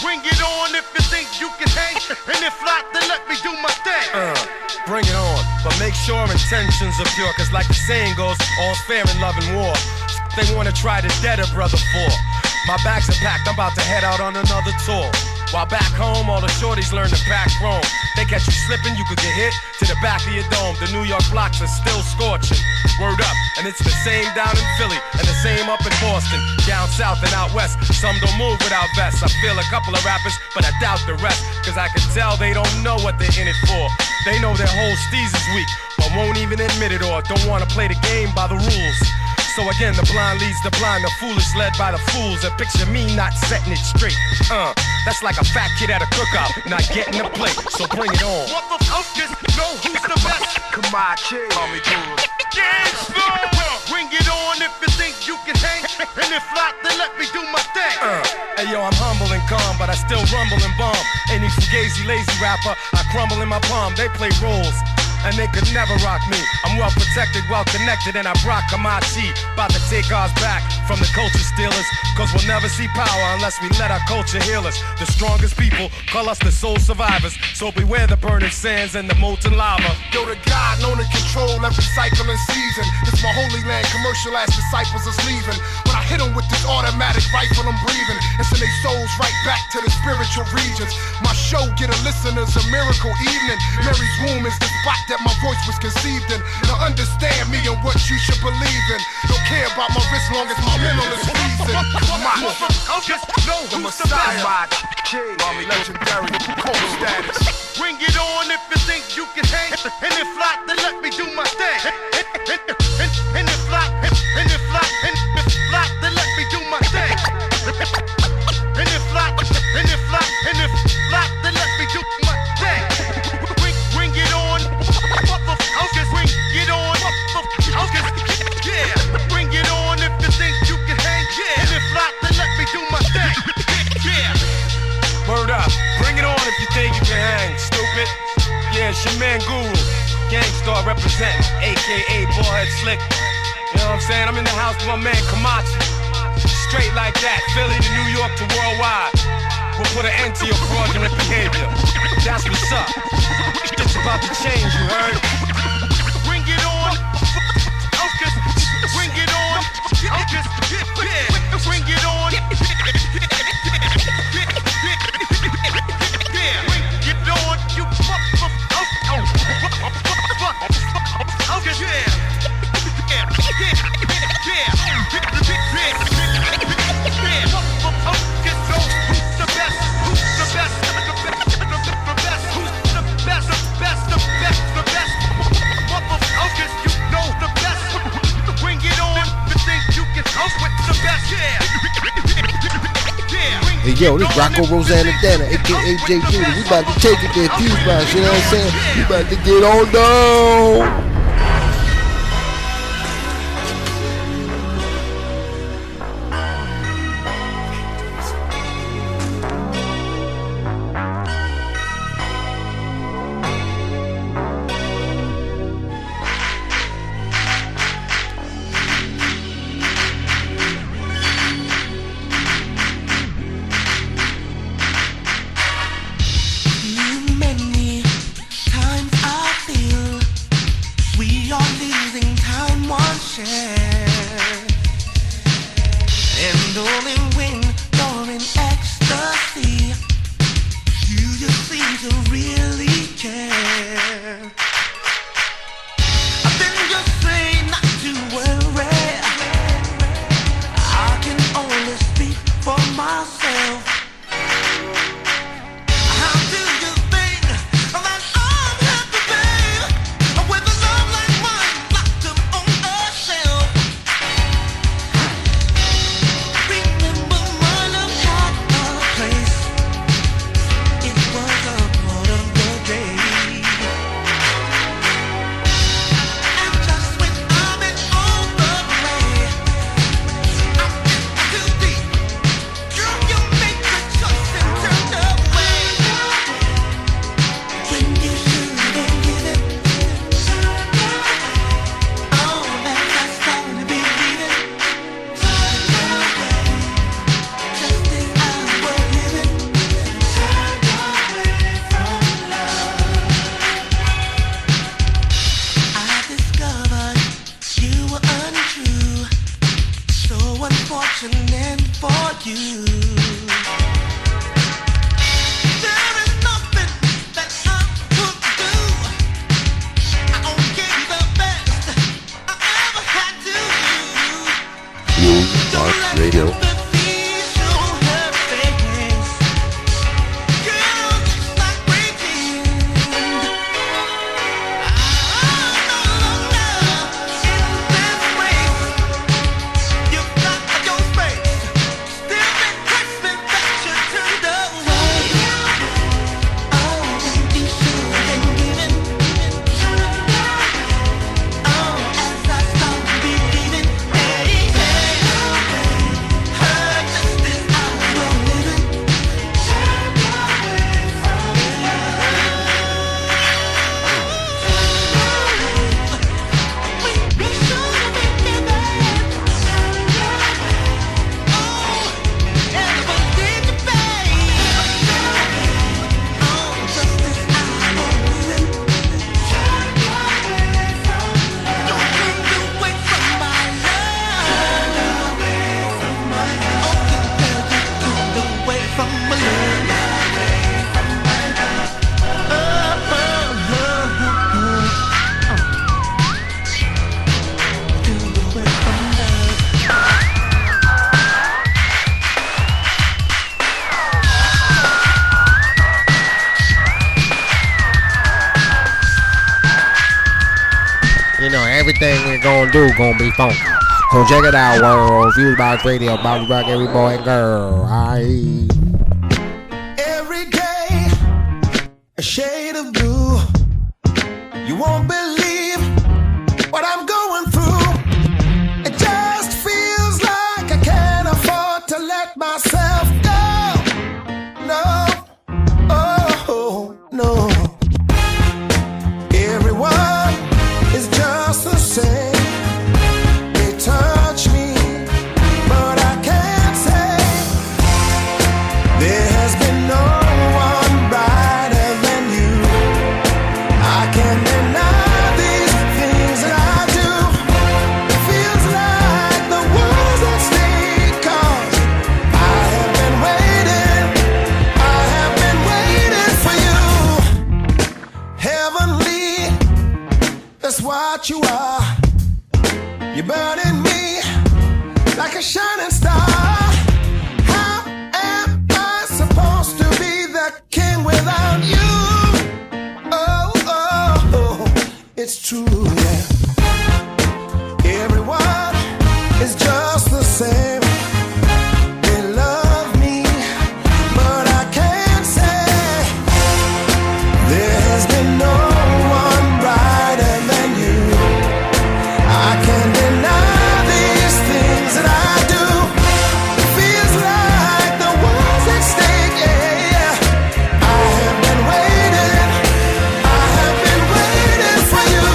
Bring it on if you think you can hang. And if not, then let me do my thing. Bring it on, but make sure intentions are pure. Cause like the saying goes, all's fair in love and war. They wanna try to dead a brother for. My bags are packed, I'm about to head out on another tour. While back home, all the shorties learn to pack chrome. They catch you slipping, you could get hit to the back of your dome. The New York blocks are still scorching. Word up, and it's the same down in Philly and the same up in Boston. Down south and out west, some don't move without vests. I feel a couple of rappers, but I doubt the rest. Cause I can tell they don't know what they're in it for. They know their whole steez is weak, but won't even admit it or don't wanna play the game by the rules. So again, the blind leads the blind, the foolish led by the fools. And picture me not setting it straight. That's like a fat kid at a cookout, not getting a plate. So bring it on. Motherfuckers know who's the best. Kamachi. Call me Guru. Gangsta. Bring it on if you think you can hang. And if not, then let me do my thing. Hey yo, I'm humble and calm, but I still rumble and bomb. Any fugazi lazy rapper, I crumble in my palm. They play roles. and they could never rock me. I'm well protected, well connected, and I rock Kamachi. About to take ours back from the culture stealers, cause we'll never see power unless we let our culture heal us. The strongest people call us the soul survivors, so beware the burning sands and the molten lava. Yo, the God known to control every cycle and season. This my holy land, commercial ass disciples is leaving. When I hit them with this automatic rifle, I'm breathing and send their souls right back to the spiritual regions. My show get a listeners a miracle evening. Mary's womb is the spot that my voice was conceived in. Now understand me and what you should believe in. Don't care about my wrist long as my mental is pleasing. The Messiah, Mommy legendary, cold status. Bring it on if you think you can hang. And if not, then let me do my thing. And if not, then let me do my thing. And if not, then let me do my thing. Bring it on, motherfuckers. Bring it on, motherfuckers. Yeah, bring it on if you think you can hang. Yeah, and if not, then let me do my thing. Yeah. Word up, bring it on if you think you can hang, stupid. Yeah, it's your man Guru, Gangstar representing, aka Ballhead Slick. You know what I'm saying? I'm in the house with my man Kamachi. Straight like that, Philly to New York to worldwide. We'll put an end to your fraudulent behavior. That's what's up. It's about to change, you heard? Bring it on, focus. Bring it on, focus. Yeah, bring it on. You Hey yo, this Rocco Rosanna Dana, aka J Judah. We about to take it there, FuseBox, you know what I'm saying? We about to get on down. everything we gonna do gonna be funky. So check it out, world. FuseBox Radio, about to rock every boy and girl. Aye. Every day, a shade of blue. You won't believe what I'm going through. It just feels like I can't afford to let myself go. No, oh, no. Everyone is just the same. They touch me, but I can't say there has been no one brighter than you. I can't deny these things that I do. It feels like the world's at stake, 'cause I have been waiting for you. Heavenly, that's what you are. You're burning me like a shining star. How am I supposed to be the king without you? Oh, oh, oh, it's true, yeah. Everyone is just the same. They love me, but I can't say there has been no one brighter than you. I can't deny these things that I do. It feels like the world's at stake, yeah. I have been waiting for you.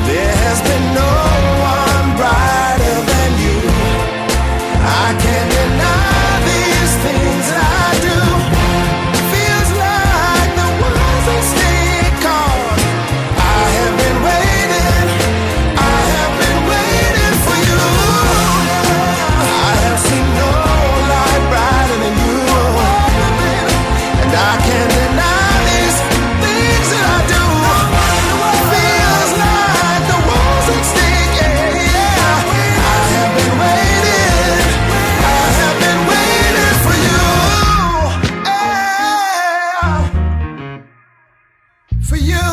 There has been no one brighter than you. I can't deny these things that I do. Feels like the world's at stake, 'cause I have been waiting for you. I have seen no light brighter than you, and I can't deny these things that I do. Feels like the world's at stake, yeah. I have been waiting for you, for you.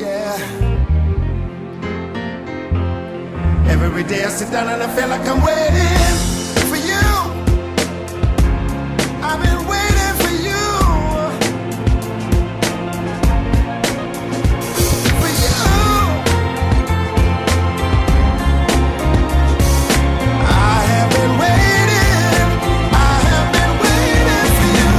Yeah. Every day I sit down and I feel like I'm waiting for you. I've been waiting for you. For you. I have been waiting for you.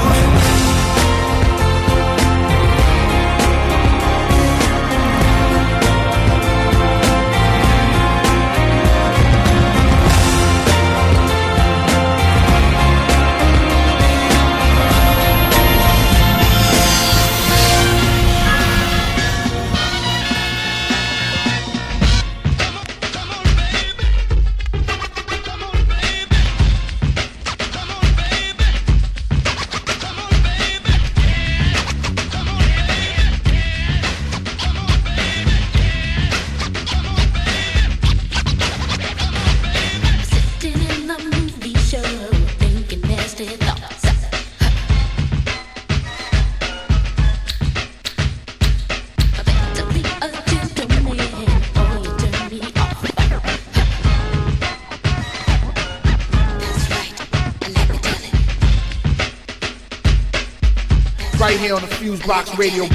right here on the FuseBox Radio.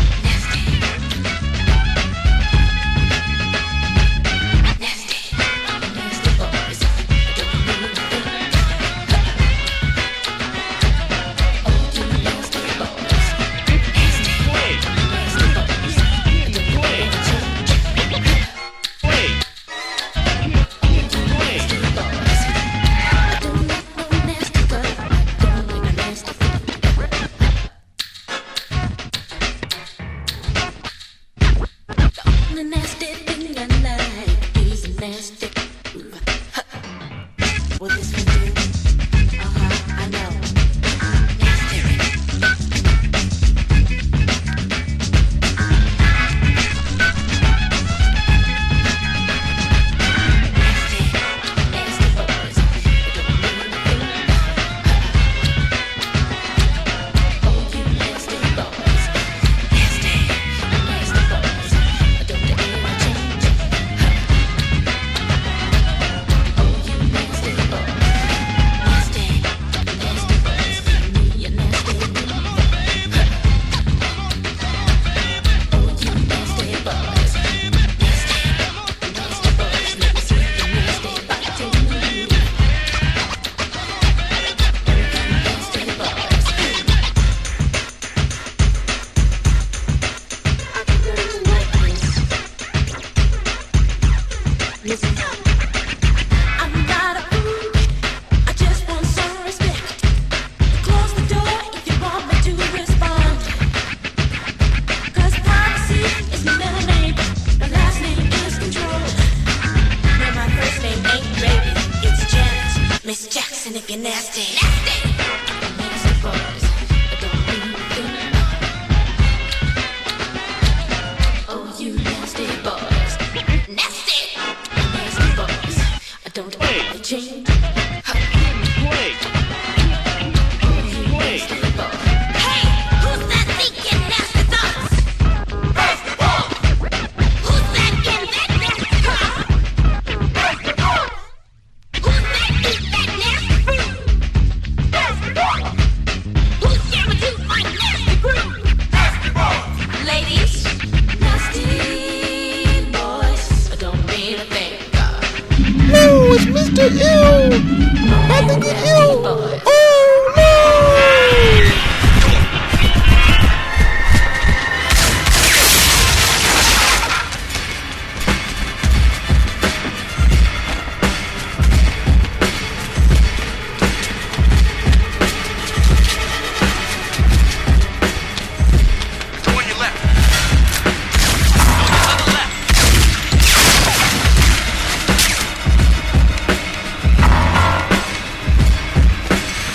Miss Jackson if you're nasty. Nasty! Nasty boys, don't leave them. Oh, you nasty boys. Nasty! Nasty boys, don't change. Wait. Hey, who's that thinking nasty thoughts? Nasty boys! Who's that getting that nasty car? Nasty boys! Who's that eat that nasty fruit? Nasty boys! Who's sharing you my nasty group? Nasty boys! Ladies, nasty boys don't mean a thing. No, it's Mr. U. I think it's you. Oh, no. Go on your left.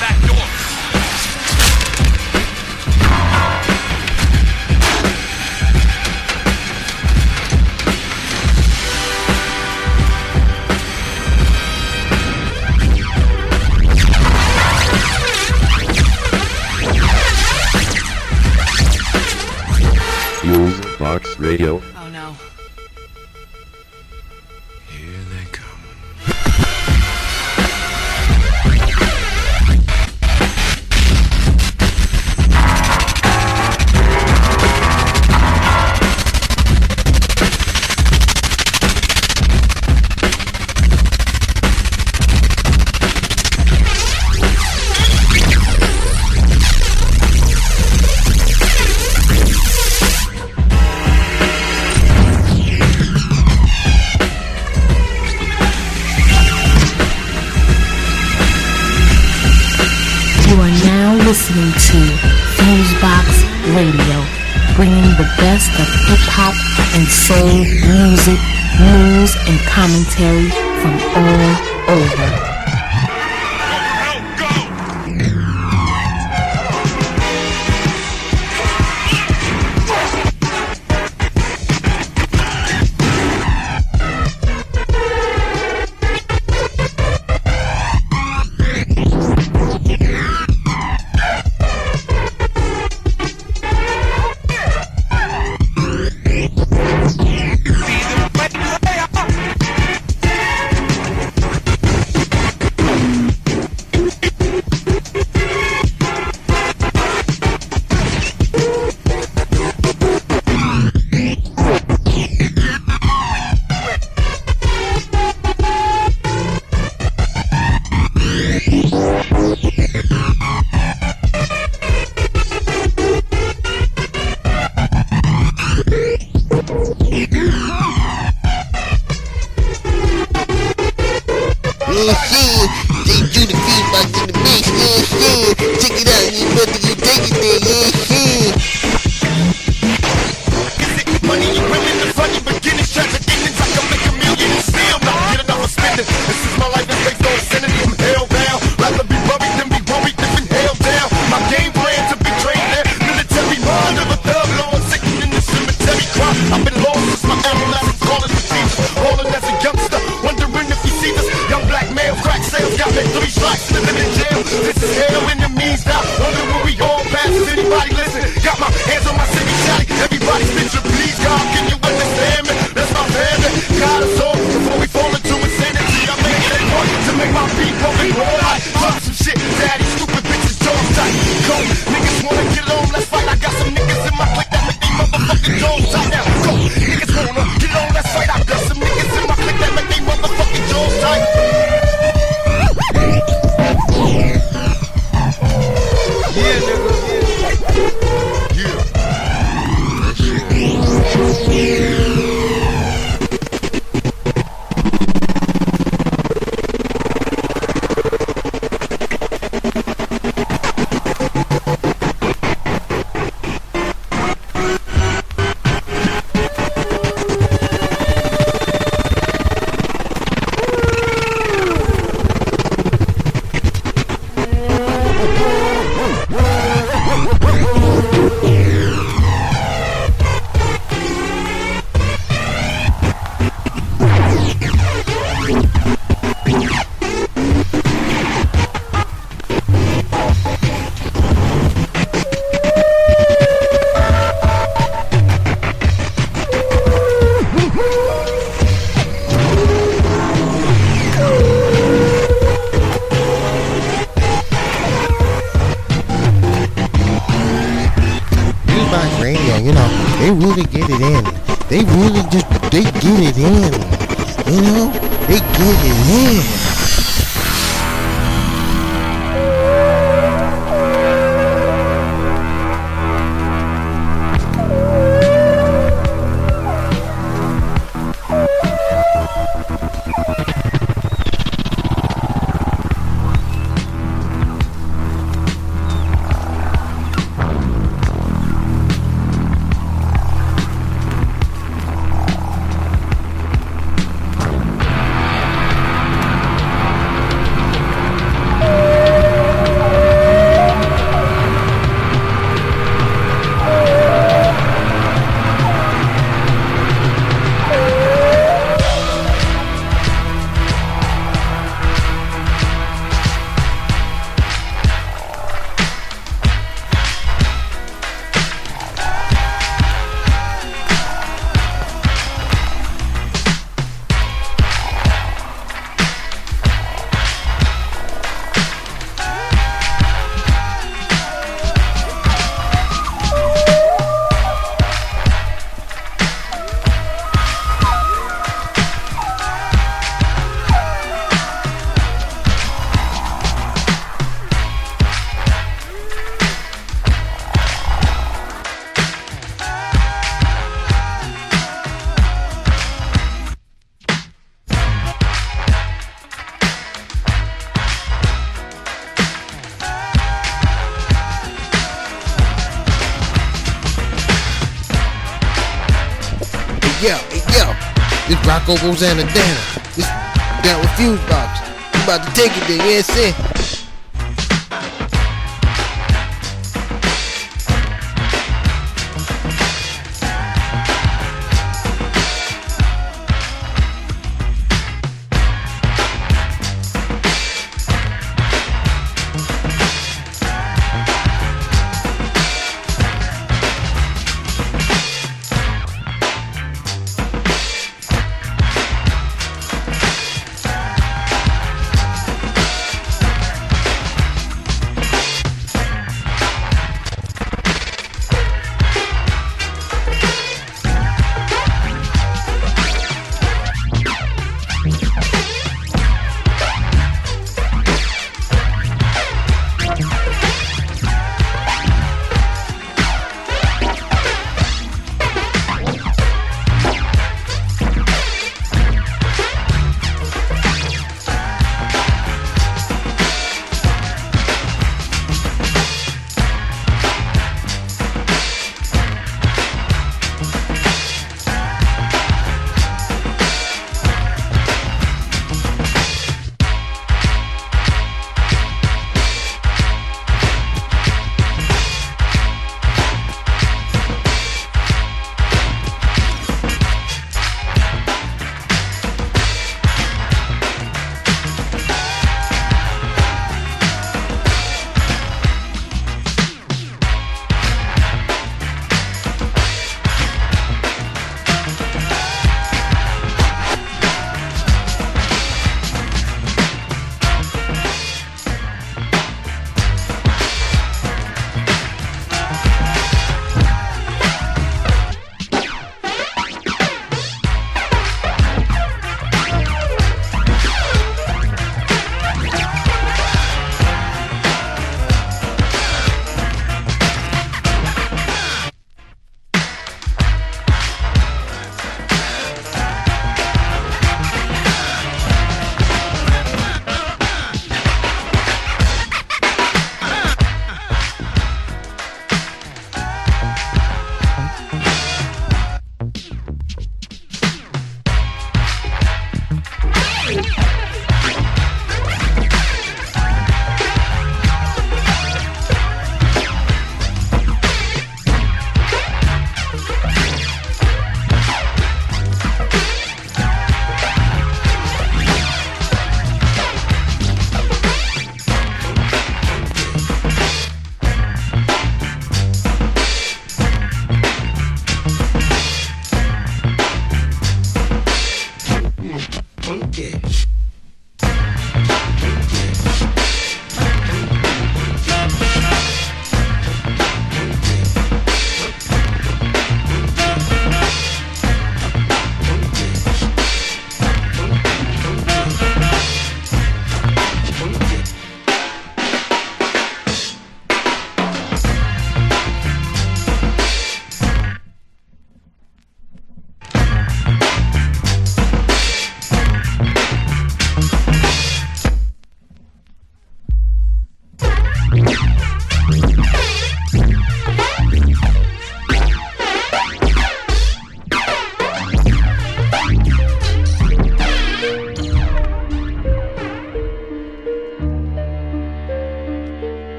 Back door. FuseBox Radio. Oh no. Here they come. You are now listening to FuseBox Radio, bringing the best of hip-hop and soul music, news, and commentary from all over. you know, they really get it in. They really just, they get it in. You know, they get it in. This Rocco Rosanna Dana. This down with FuseBox. You about to take it there, yeah, see?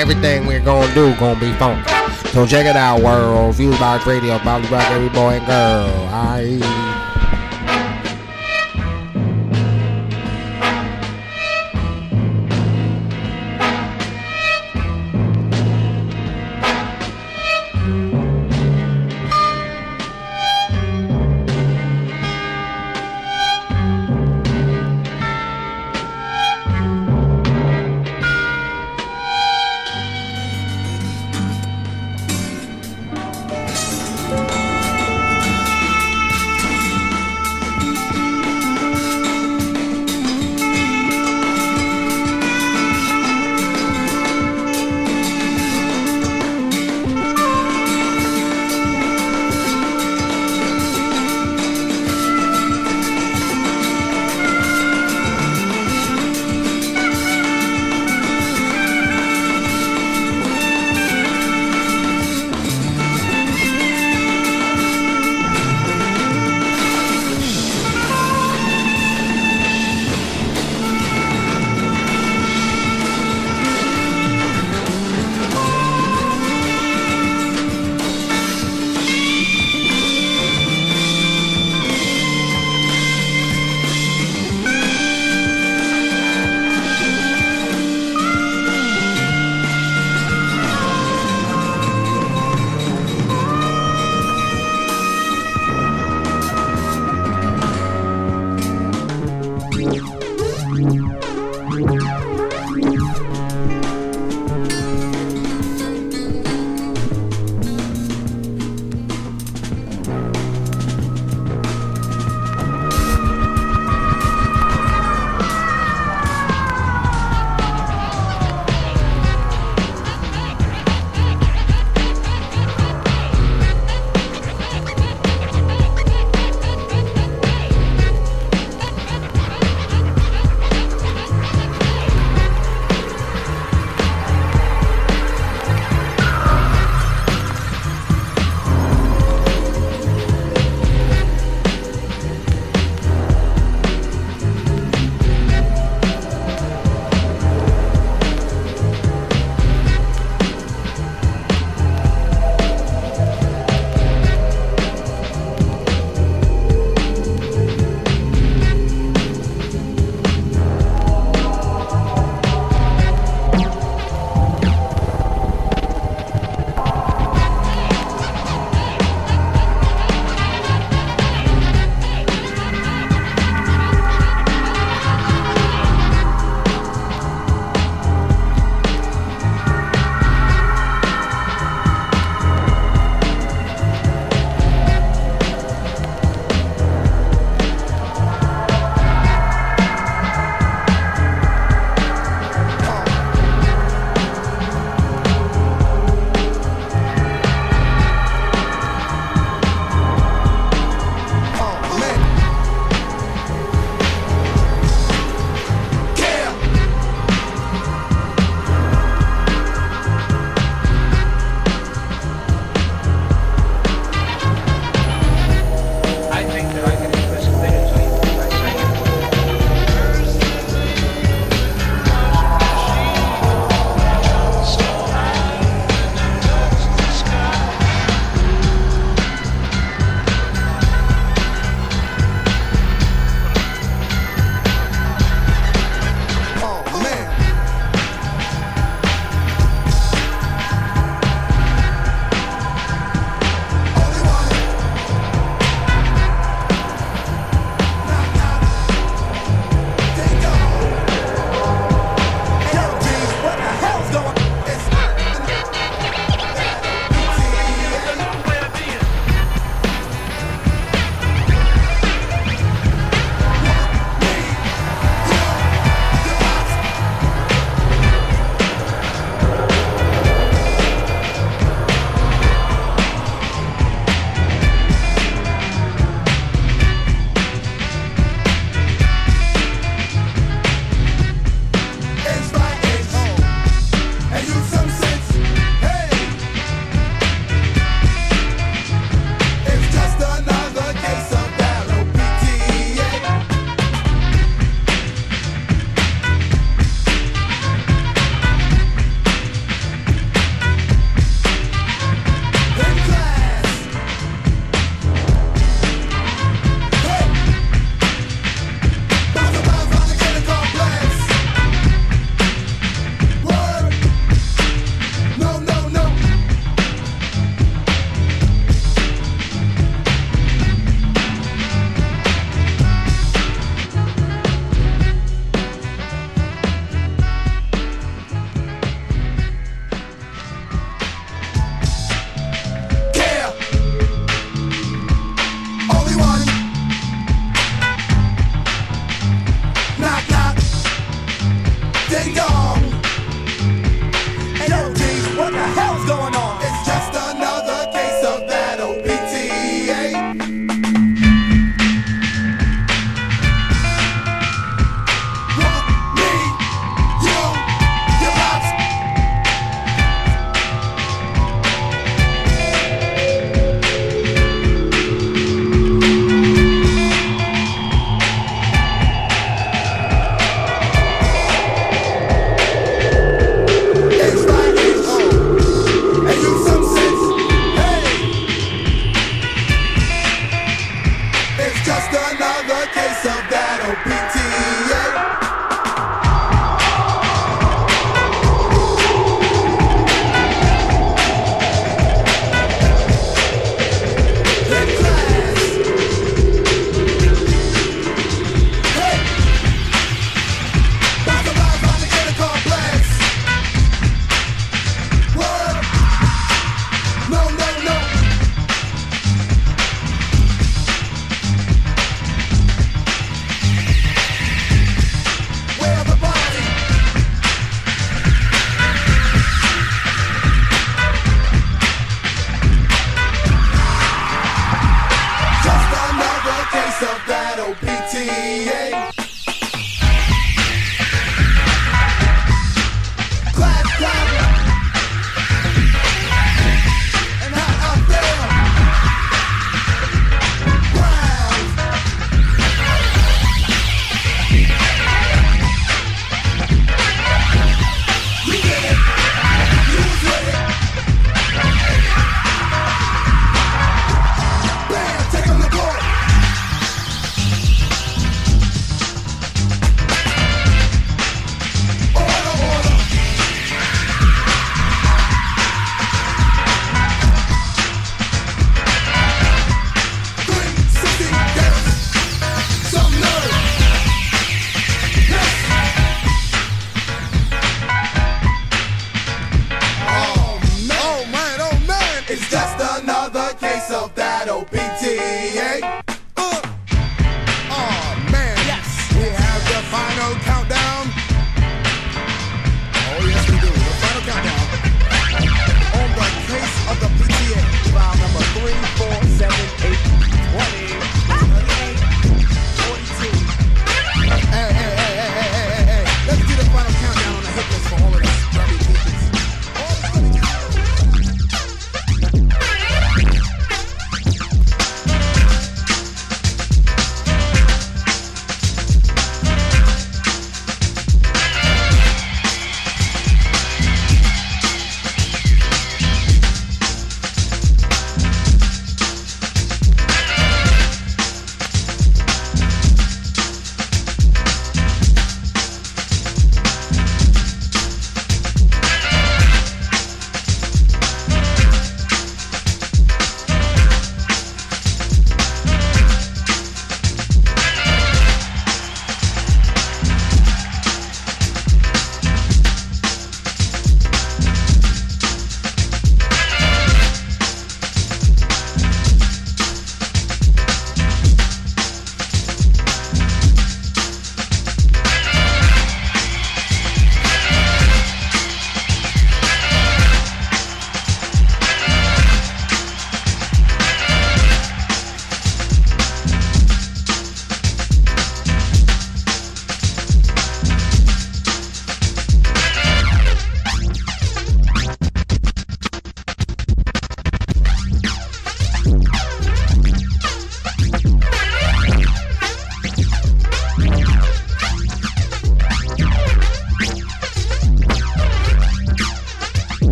Everything we're gonna do gonna be funky. So check it out, world. FuseBox Radio, about to rock every boy and girl. Aye.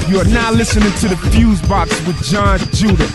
You are now listening to the FuseBox with Jon Judah.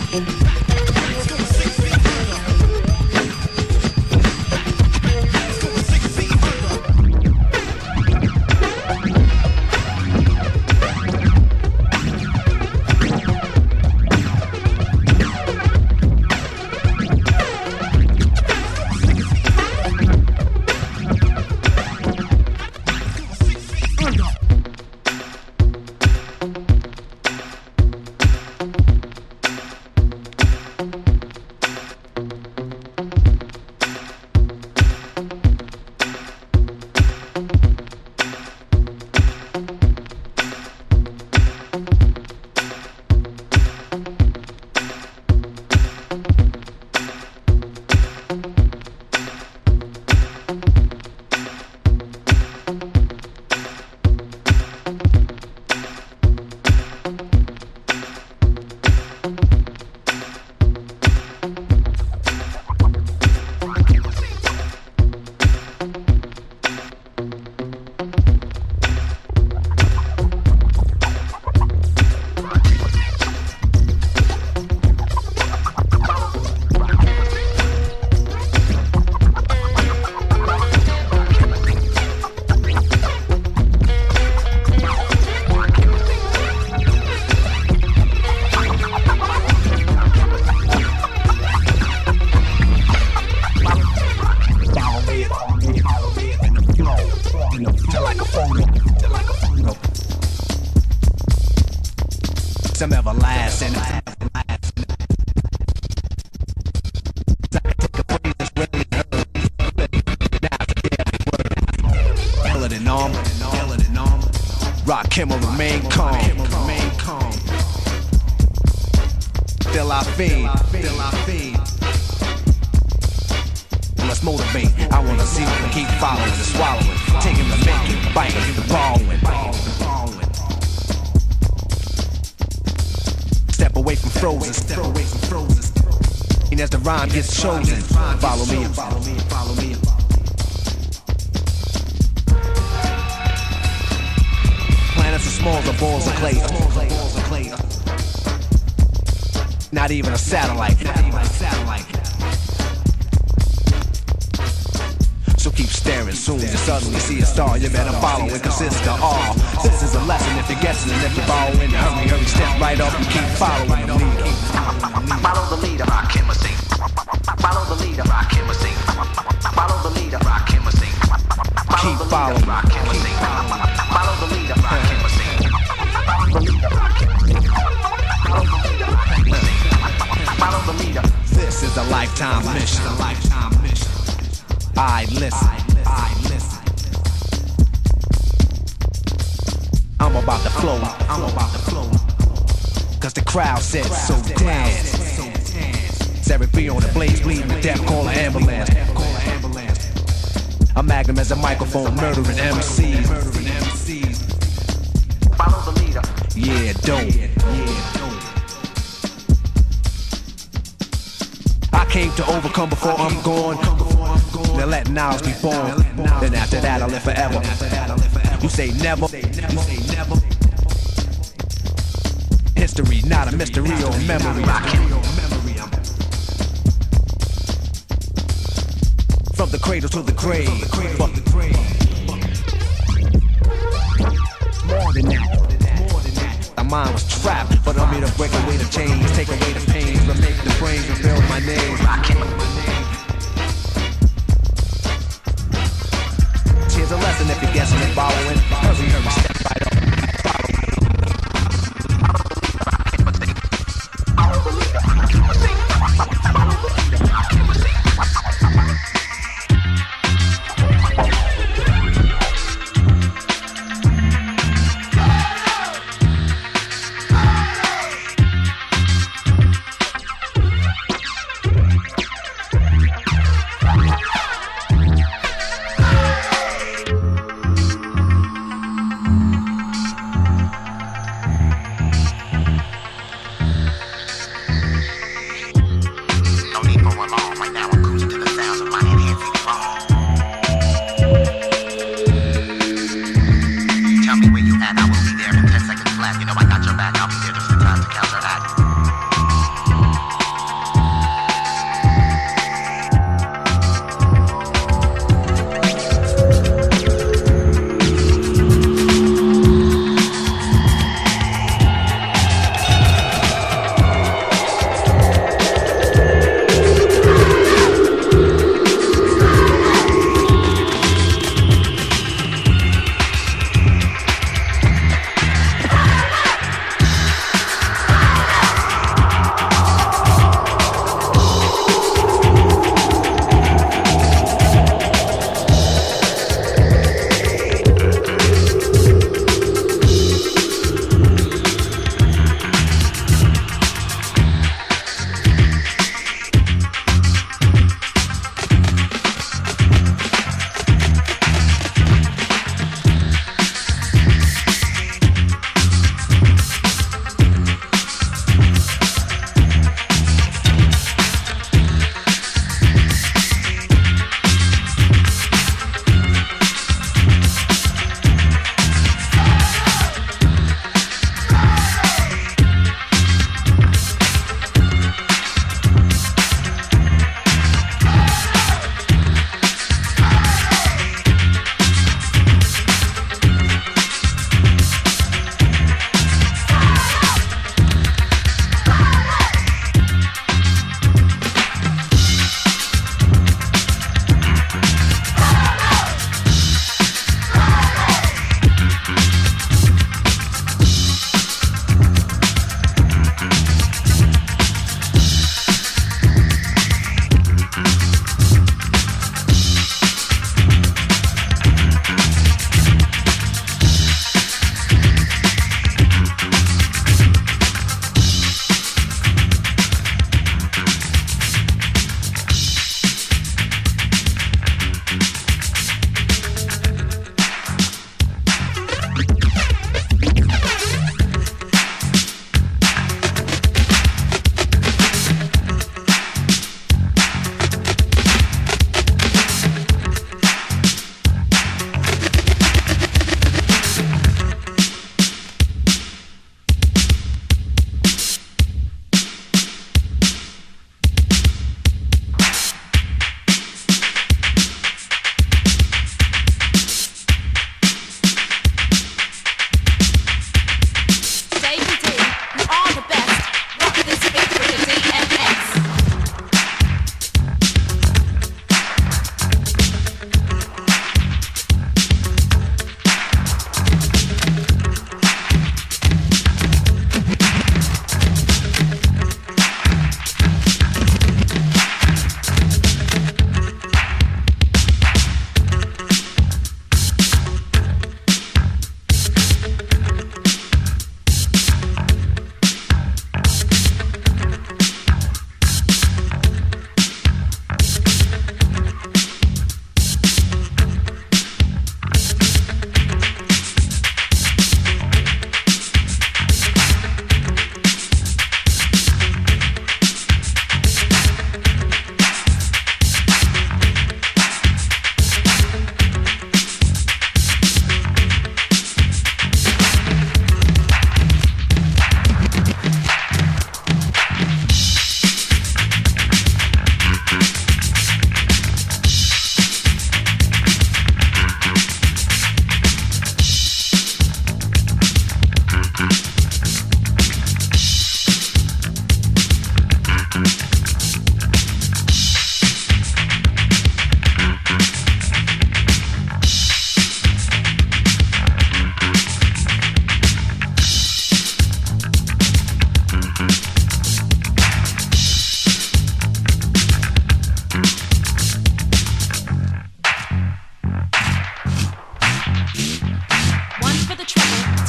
Some everlasting. Rock him or remain calm. Till I fade. Let's motivate. I wanna see them keep following and swallowing, taking the making, biting the borrowing. Step away from frozen. And as the rhyme gets chosen, follow me. Planets are small as balls of clay. Not even a satellite. So keep staring. Soon as you suddenly see a star, you better follow it, cause it's the all. This is a lesson if you're guessing, and if you're borrowing, hurry, step right up and keep following the leader. Follow the leader, rock him or sing. Follow the leader, rock him or sing. Follow the leader, rock him or sing. Keep following, rock him or sing. Follow the leader, rock him or sing. Follow the leader, rock him or sing. Follow the leader. This is a lifetime mission. I listen. I'm about to flow. Cause the crowd said so dance. Sarah B on the blaze, bleeding to death, call an ambulance. A magnum as a microphone, murdering MCs. Follow the leader. Yeah, dope. I came to overcome before I'm gone. Now let knowledge be born. Then after that I live forever. You say never. History, not a mystery or memory. From the cradle to the grave. More than that. My mind was trapped, but I'm here to break away the chains, take away the pains, remake the brains, and build my name. Here's a lesson if you're guessing and following. Hurry, step right up.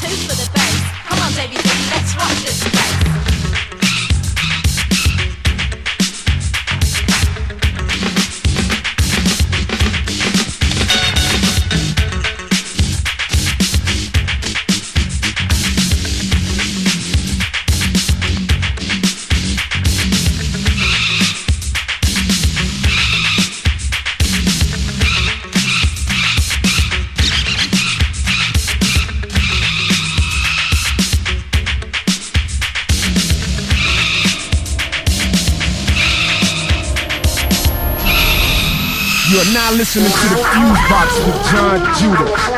two for the bass. Come on, baby, baby, let's rock this place. You are now listening to the FuseBox with Jon Judah.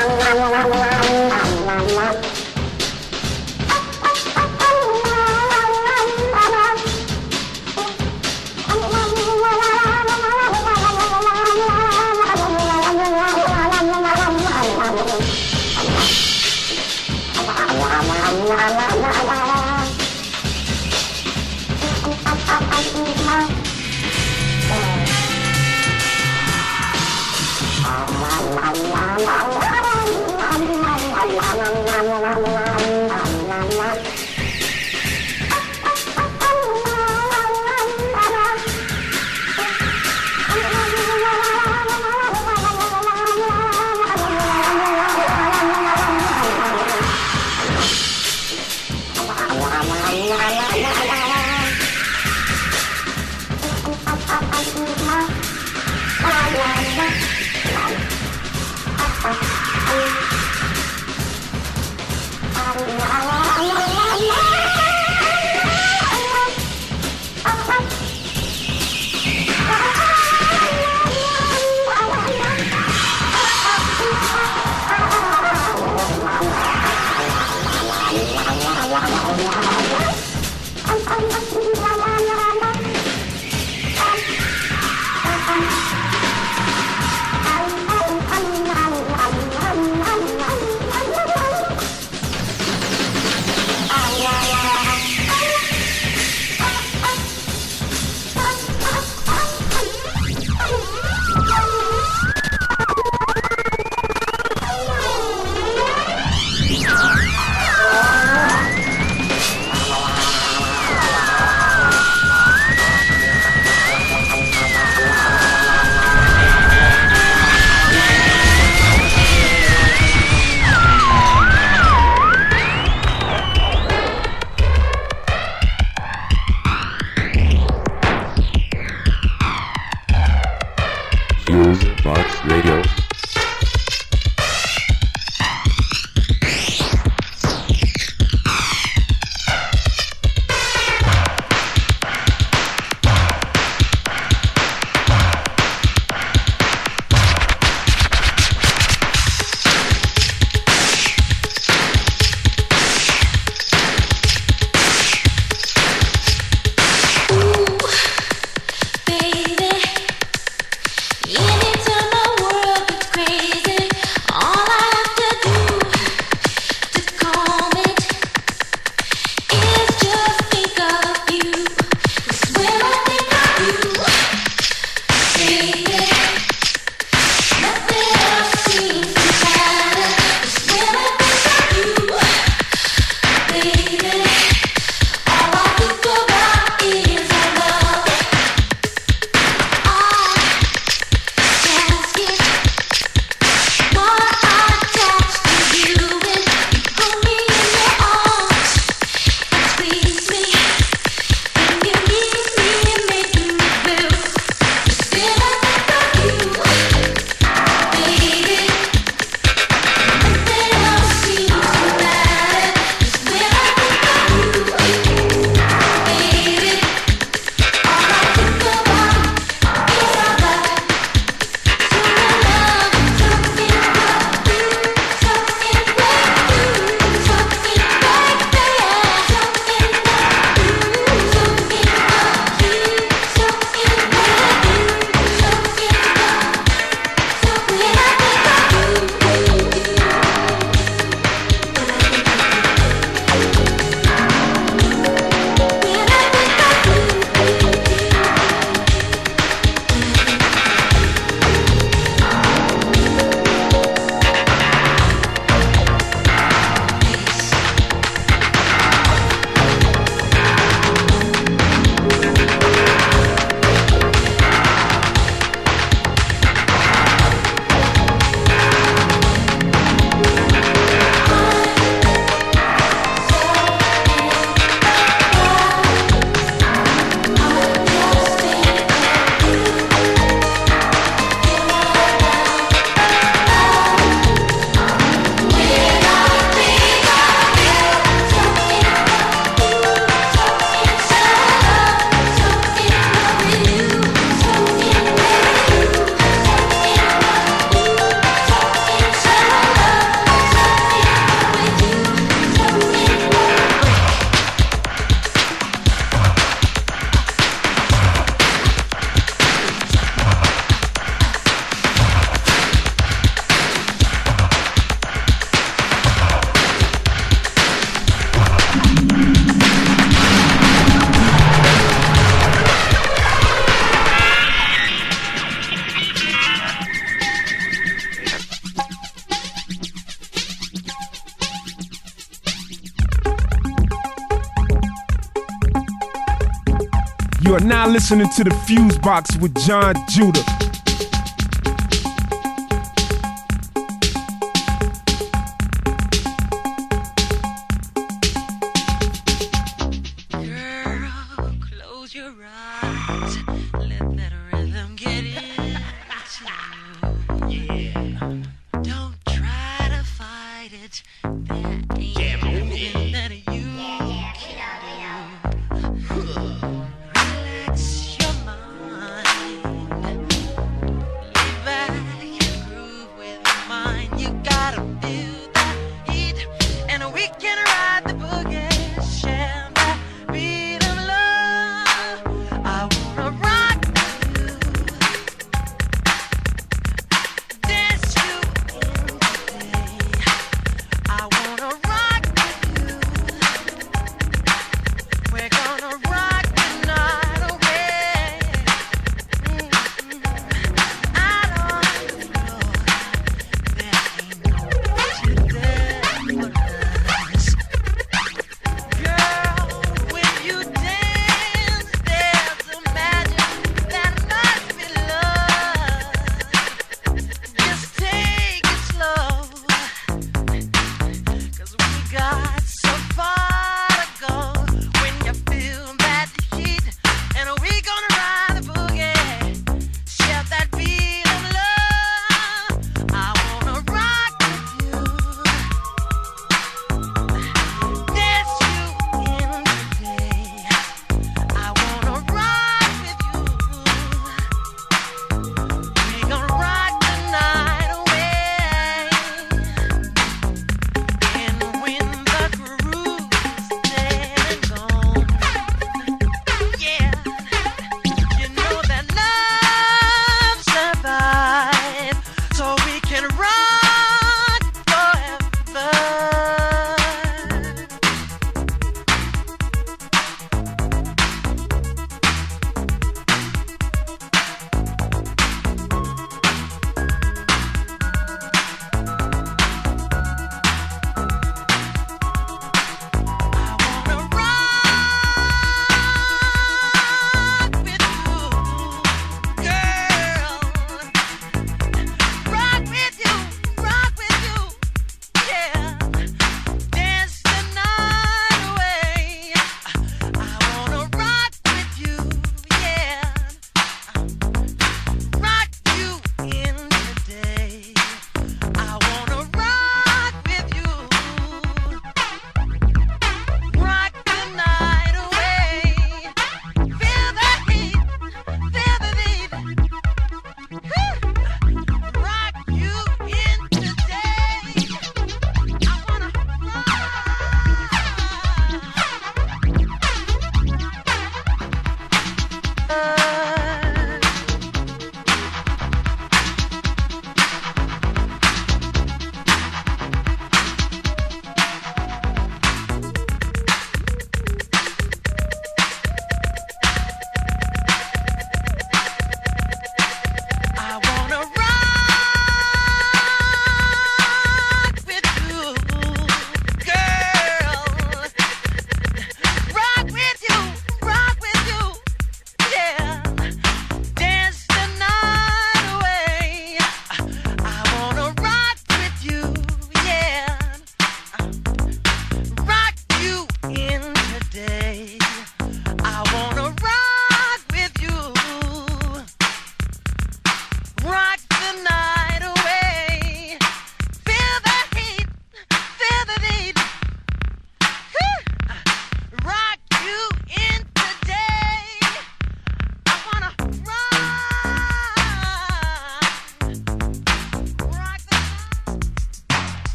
You are now listening to the FuseBox with Jon Judah.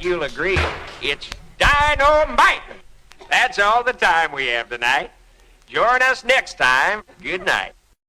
You'll agree, it's dynamite. That's all the time we have tonight. Join us next time. Good night.